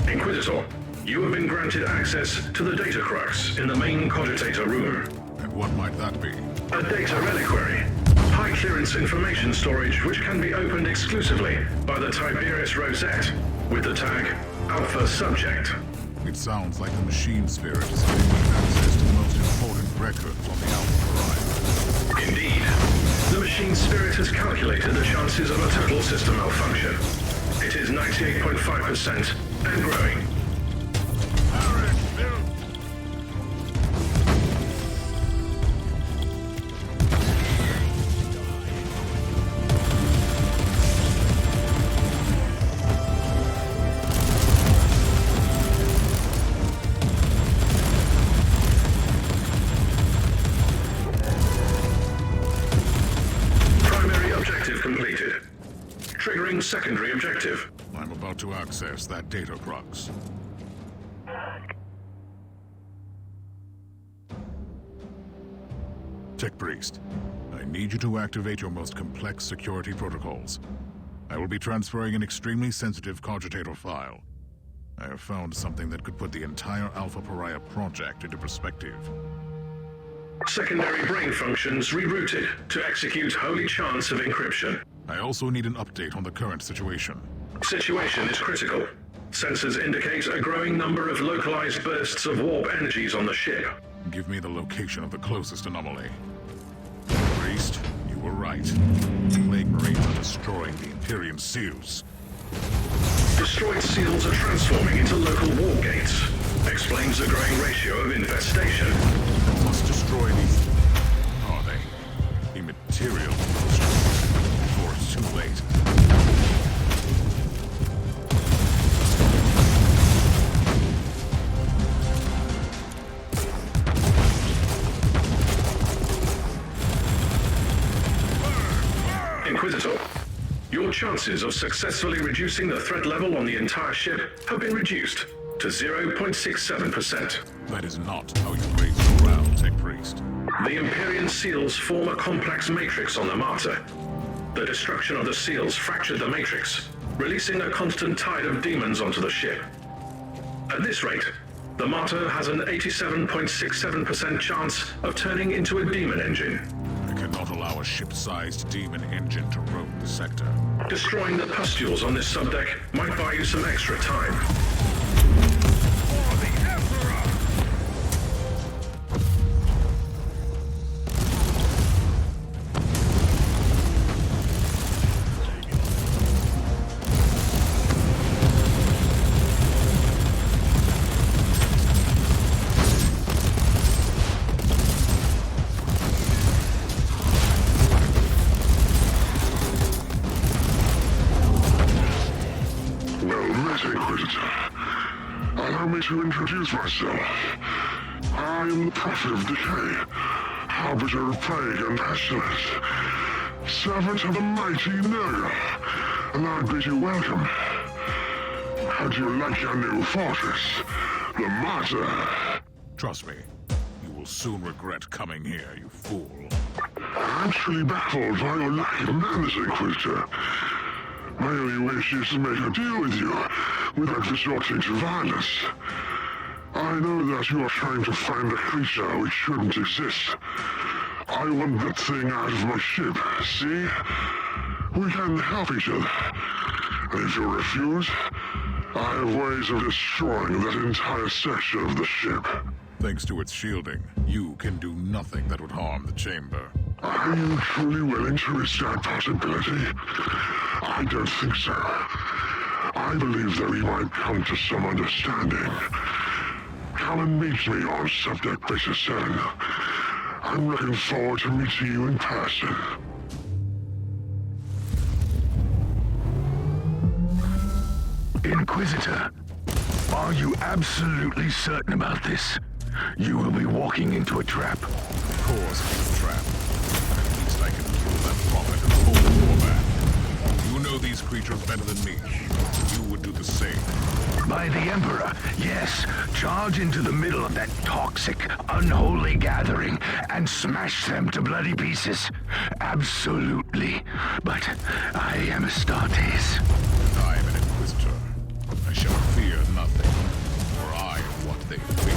Inquisitor, you have been granted access to the data crux in the main cogitator room. And what might that be? A data reliquary. High-clearance information storage which can be opened exclusively by the Tiberius Rosette with the tag Alpha Subject. It sounds like the machine spirit is giving me access to the most important records on the Alpha Horizon. Indeed. The machine spirit has calculated the chances of a total system malfunction. It is 98.5% and growing. Secondary objective. I'm about to access that data crux. Tech Priest, I I need you to activate your most complex security protocols. I will be transferring an extremely sensitive cogitator file. I have found something that could put the entire Alpha Pariah project into perspective. Secondary brain functions rerouted to execute holy chants of encryption. I also need an update on the current situation. Situation is critical. Sensors indicate a growing number of localized bursts of warp energies on the ship. Give me the location of the closest anomaly. Priest, you were right. Plague Marines are destroying the Imperium seals. Destroyed seals are transforming into local warp gates. Explains the growing ratio of infestation. We must destroy these... Are they? Immaterial before it's too late. Inquisitor, your chances of successfully reducing the threat level on the entire ship have been reduced to 0.67%. That is not how you raise morale, Tech Priest. The Imperium seals form a complex matrix on the Martyr. The destruction of the seals fractured the matrix, releasing a constant tide of demons onto the ship. At this rate, the Martyr has an 87.67% chance of turning into a demon engine. I cannot allow a ship-sized demon engine to roam the sector. Destroying the pustules on this subdeck might buy you some extra time. To introduce myself. I am the Prophet of Decay, Harbinger of Plague and Pestilence, servant of the mighty Nurgle, and I bid you welcome. How do you like your new fortress, the Martyr? Trust me, you will soon regret coming here, you fool. I'm truly baffled by your lack of manners, Inquisitor. My only wish is to make a deal with you without resorting to violence. I know that you are trying to find a creature which shouldn't exist. I want that thing out of my ship, see? We can help each other. And if you refuse, I have ways of destroying that entire section of the ship. Thanks to its shielding, you can do nothing that would harm the chamber. Are you truly willing to risk that possibility? I don't think so. I believe that we might come to some understanding. Come and meet me on Subdeck Beta 7. I'm looking forward to meeting you in person. Inquisitor, are you absolutely certain about this? You will be walking into a trap. Of course it's a trap. At least I can kill that prophet and pull the war back. You know these creatures better than me. You would do the same. By the Emperor, yes. Charge into the middle of that toxic, unholy gathering and smash them to bloody pieces. Absolutely. But I am Astartes. I am an Inquisitor. I shall fear nothing, for I am what they fear.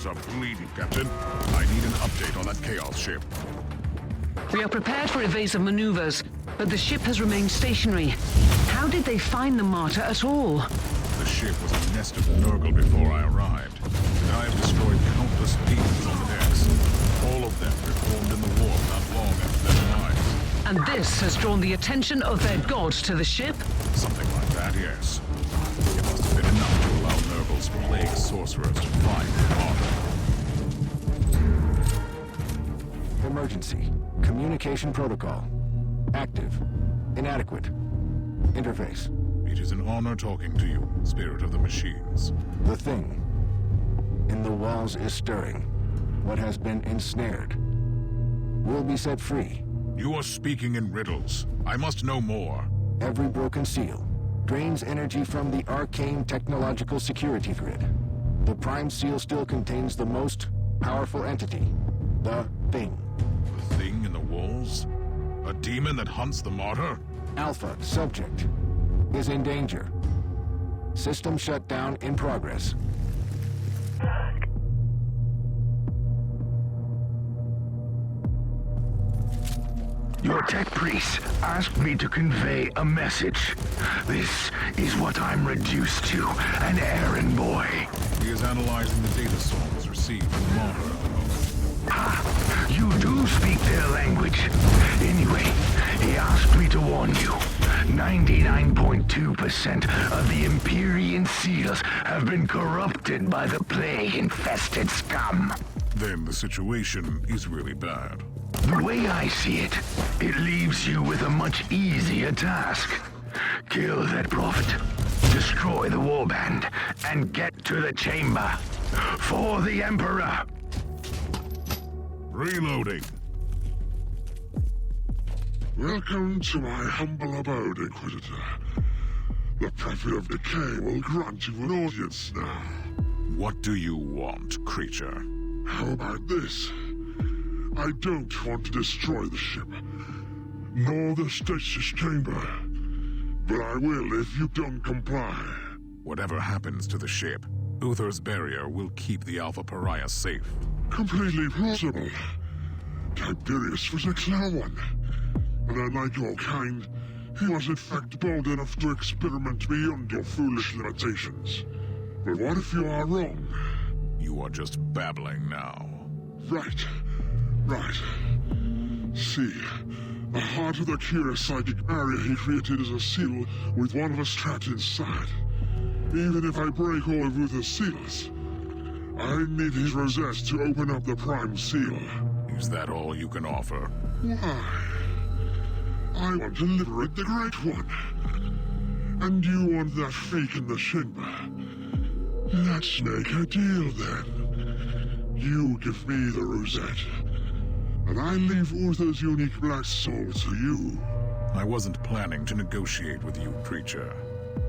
Are bleeding, Captain. I need an update on that Chaos ship. We are prepared for evasive maneuvers, but the ship has remained stationary. How did they find the Martyr at all? The ship was a nest of Nurgle before I arrived, and I have destroyed countless demons on the decks. All of them reformed in the warp not long after their demise. And this has drawn the attention of their god to the ship? Something like that, yes. It must have been enough to allow Nurgle's plague sorcerers to find the Martyr. Emergency. Communication protocol. Active. Inadequate. Interface. It is an honor talking to you, Spirit of the Machines. The thing in the walls is stirring. What has been ensnared will be set free. You are speaking in riddles. I must know more. Every broken seal Drains energy from the arcane technological security grid. The Prime Seal still contains the most powerful entity, the Thing. The Thing in the walls? A demon that hunts the Martyr? Alpha, subject, is in danger. System shutdown in progress. Your tech priest asked me to convey a message. This is what I'm reduced to, an errand boy. He is analyzing the data samples received from the Martyr at the moment. Ah, you do speak their language. Anyway, he asked me to warn you. 99.2% of the Empyrean seals have been corrupted by the plague-infested scum. Then the situation is really bad. The way I see it, it leaves you with a much easier task. Kill that prophet, destroy the warband, and get to the chamber. For the Emperor! Reloading. Welcome to my humble abode, Inquisitor. The Prophet of Decay will grant you an audience now. What do you want, creature? How about this? I don't want to destroy the ship, nor the stasis chamber, but I will if you don't comply. Whatever happens to the ship, Uther's barrier will keep the Alpha Pariah safe. Completely plausible. Tiberius was a clever one, and unlike your kind, he was in fact bold enough to experiment beyond your foolish limitations. But what if you are wrong? You are just babbling now. Right. See, the heart of the curious psychic barrier he created is a seal with one of us trapped inside. Even if I break all of Uther's seals, I need his rosette to open up the Prime Seal. Is that all you can offer? Why? I want to liberate the Great One. And you want that fake in the chamber. Let's make a deal then. You give me the rosette, and I leave Uther's unique black soul to you. I wasn't planning to negotiate with you, creature.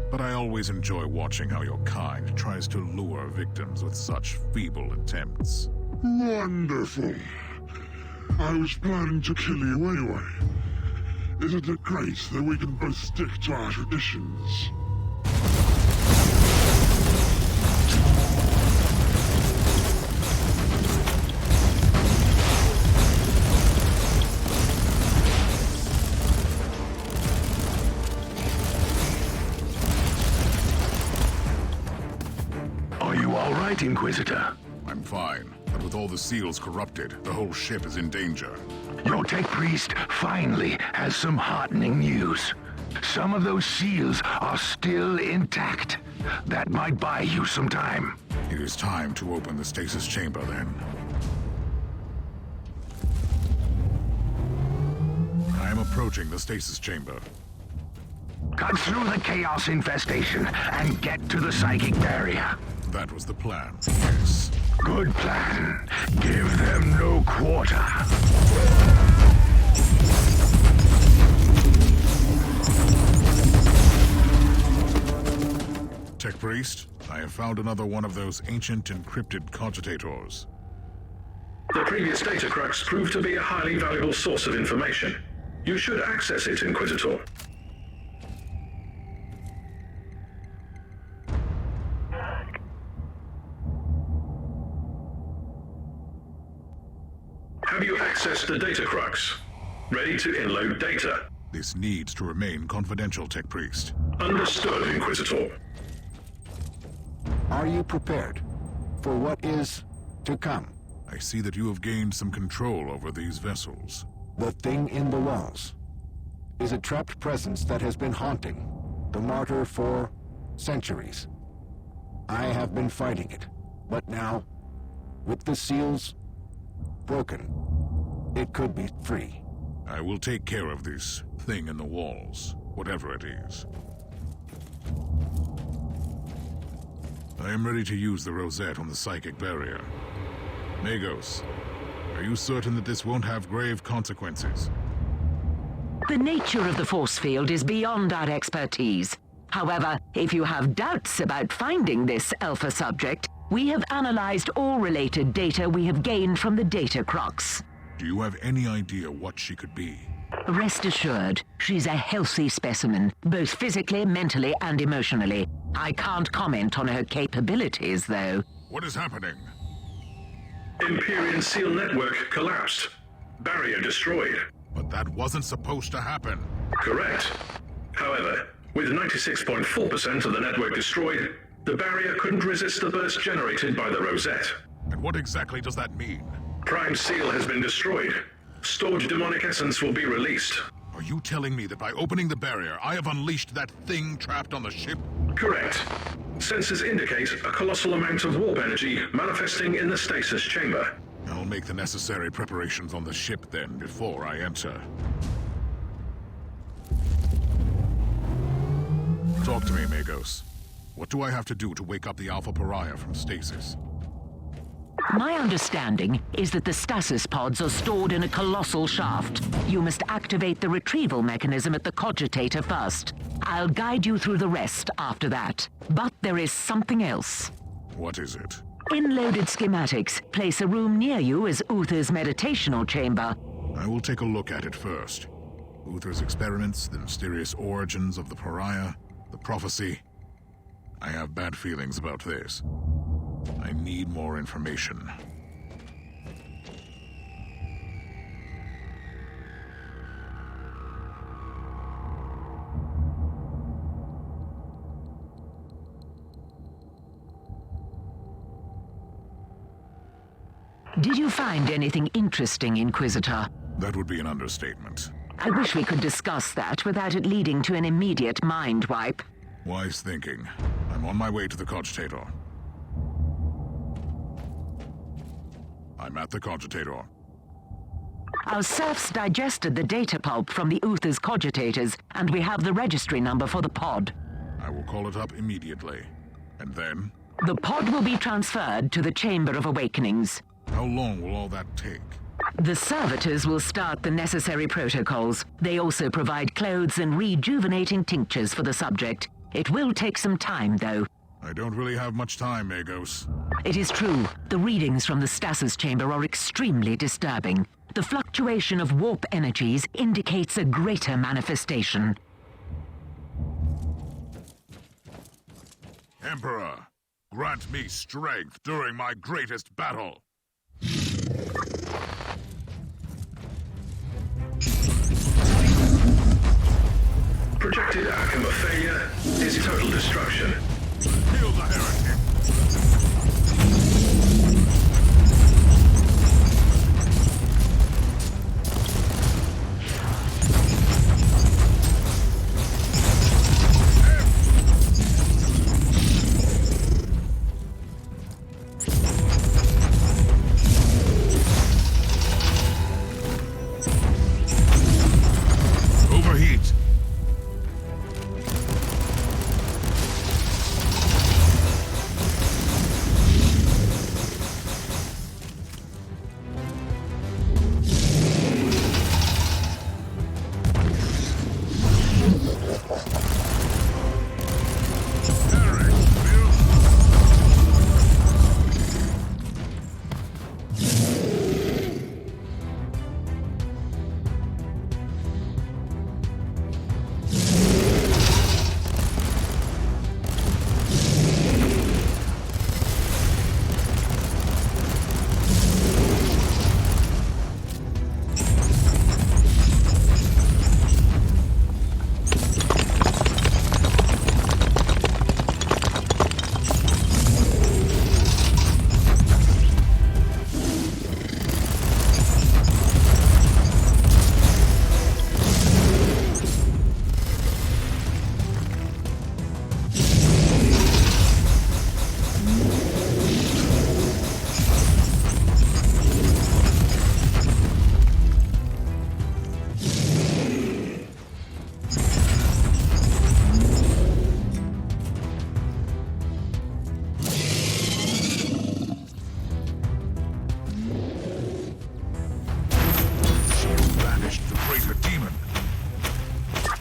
But I always enjoy watching how your kind tries to lure victims with such feeble attempts. Wonderful. I was planning to kill you anyway. Isn't it great that we can both stick to our traditions? Inquisitor. I'm fine, but with all the seals corrupted, the whole ship is in danger. Your tech priest finally has some heartening news. Some of those seals are still intact. That might buy you some time. It is time to open the stasis chamber, then. I am approaching the stasis chamber. Cut through the chaos infestation and get to the psychic barrier. That was the plan, yes. Good plan. Give them no quarter. Tech Priest, I have found another one of those ancient encrypted cogitators. The previous data crux proved to be a highly valuable source of information. You should access it, Inquisitor. Have you accessed the data crux? Ready to inload data? This needs to remain confidential, Tech Priest. Understood, Inquisitor. Are you prepared for what is to come? I see that you have gained some control over these vessels. The Thing in the walls is a trapped presence that has been haunting the Martyr for centuries. I have been fighting it, but now, with the seals broken, it could be free. I will take care of this thing in the walls, whatever it is. I am ready to use the rosette on the psychic barrier. Magos, are you certain that this won't have grave consequences? The nature of the force field is beyond our expertise. However, if you have doubts about finding this Alpha subject, we have analyzed all related data we have gained from the data crocs. Do you have any idea what she could be? Rest assured, she's a healthy specimen, both physically, mentally, and emotionally. I can't comment on her capabilities, though. What is happening? Empyrean seal network collapsed. Barrier destroyed. But that wasn't supposed to happen. Correct. However, with 96.4% of the network destroyed, the barrier couldn't resist the burst generated by the rosette. And what exactly does that mean? Prime seal has been destroyed. Stored demonic essence will be released. Are you telling me that by opening the barrier, I have unleashed that thing trapped on the ship? Correct. Sensors indicate a colossal amount of warp energy manifesting in the stasis chamber. I'll make the necessary preparations on the ship then, before I enter. Talk to me, Magos. What do I have to do to wake up the Alpha Pariah from stasis? My understanding is that the stasis pods are stored in a colossal shaft. You must activate the retrieval mechanism at the cogitator first. I'll guide you through the rest after that. But there is something else. What is it? In loaded schematics, place a room near you as Uther's meditational chamber. I will take a look at it first. Uther's experiments, the mysterious origins of the Pariah, the prophecy. I have bad feelings about this. I need more information. Did you find anything interesting, Inquisitor? That would be an understatement. I wish we could discuss that without it leading to an immediate mind wipe. Wise thinking. I'm on my way to the cogitator. I'm at the cogitator. Our serfs digested the data pulp from the Uther's cogitators, and we have the registry number for the pod. I will call it up immediately. And then? The pod will be transferred to the Chamber of Awakenings. How long will all that take? The servitors will start the necessary protocols. They also provide clothes and rejuvenating tinctures for the subject. It will take some time, though. I don't really have much time, Magos. It is true. The readings from the stasis chamber are extremely disturbing. The fluctuation of warp energies indicates a greater manifestation. Emperor, grant me strength during my greatest battle. Projected outcome of failure is total destruction. Kill the heretic!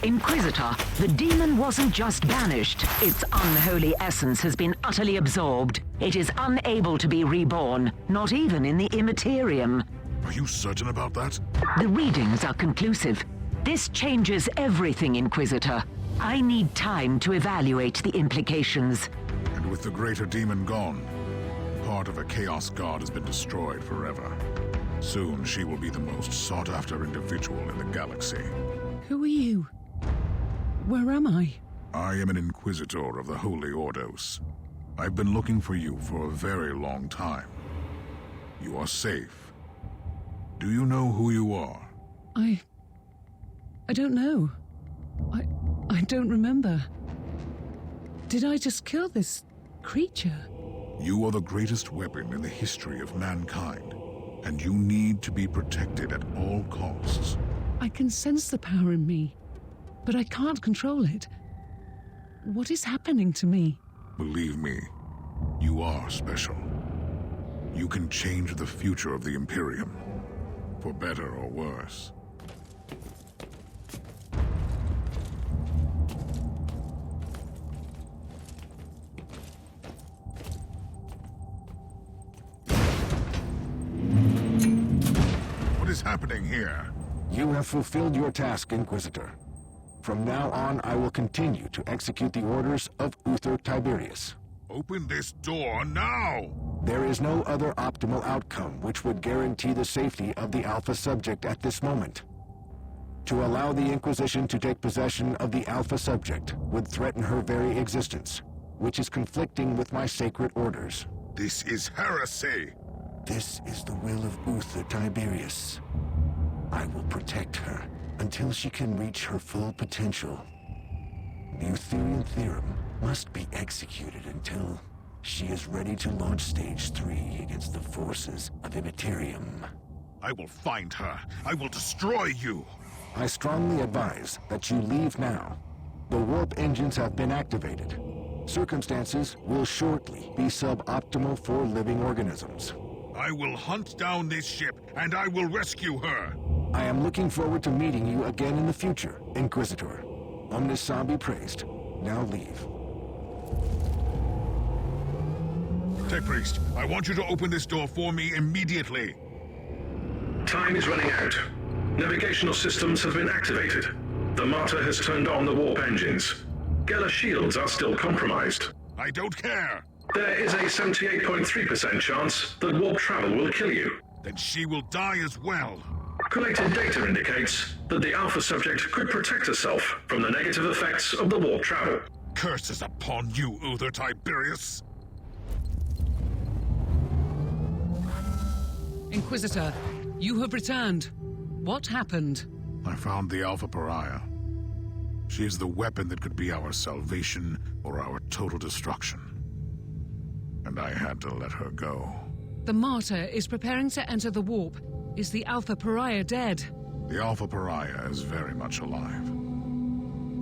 Inquisitor, the demon wasn't just banished. Its unholy essence has been utterly absorbed. It is unable to be reborn, not even in the Immaterium. Are you certain about that? The readings are conclusive. This changes everything, Inquisitor. I need time to evaluate the implications. And with the greater demon gone, part of a Chaos God has been destroyed forever. Soon she will be the most sought-after individual in the galaxy. Who are you? Where am I? I am an Inquisitor of the Holy Ordos. I've been looking for you for a very long time. You are safe. Do you know who you are? I don't know. I don't remember. Did I just kill this creature? You are the greatest weapon in the history of mankind, and you need to be protected at all costs. I can sense the power in me, but I can't control it. What is happening to me? Believe me, you are special. You can change the future of the Imperium, for better or worse. What is happening here? You have fulfilled your task, Inquisitor. From now on, I will continue to execute the orders of Uther Tiberius. Open this door now! There is no other optimal outcome which would guarantee the safety of the Alpha subject at this moment. To allow the Inquisition to take possession of the Alpha subject would threaten her very existence, which is conflicting with my sacred orders. This is heresy! This is the will of Uther Tiberius. I will protect her until she can reach her full potential. The Utherian Theorem must be executed until she is ready to launch Stage 3 against the forces of Immaterium. I will find her. I will destroy you. I strongly advise that you leave now. The warp engines have been activated. Circumstances will shortly be suboptimal for living organisms. I will hunt down this ship, and I will rescue her. I am looking forward to meeting you again in the future, Inquisitor. Omnis Sam be praised. Now leave. Tech Priest, I want you to open this door for me immediately. Time is running out. Navigational systems have been activated. The Martyr has turned on the warp engines. Geller shields are still compromised. I don't care. There is a 78.3% chance that warp travel will kill you. Then she will die as well. Collated data indicates that the Alpha subject could protect herself from the negative effects of the warp travel. Curses upon you, Uther Tiberius! Inquisitor, you have returned. What happened? I found the Alpha Pariah. She is the weapon that could be our salvation or our total destruction. And I had to let her go. The Martyr is preparing to enter the warp. Is the Alpha Pariah dead? The Alpha Pariah is very much alive.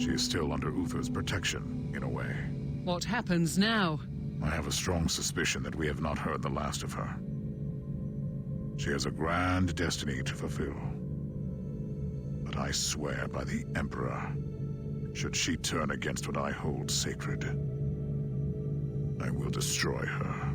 She is still under Uther's protection, in a way. What happens now? I have a strong suspicion that we have not heard the last of her. She has a grand destiny to fulfill. But I swear by the Emperor, should she turn against what I hold sacred, I will destroy her.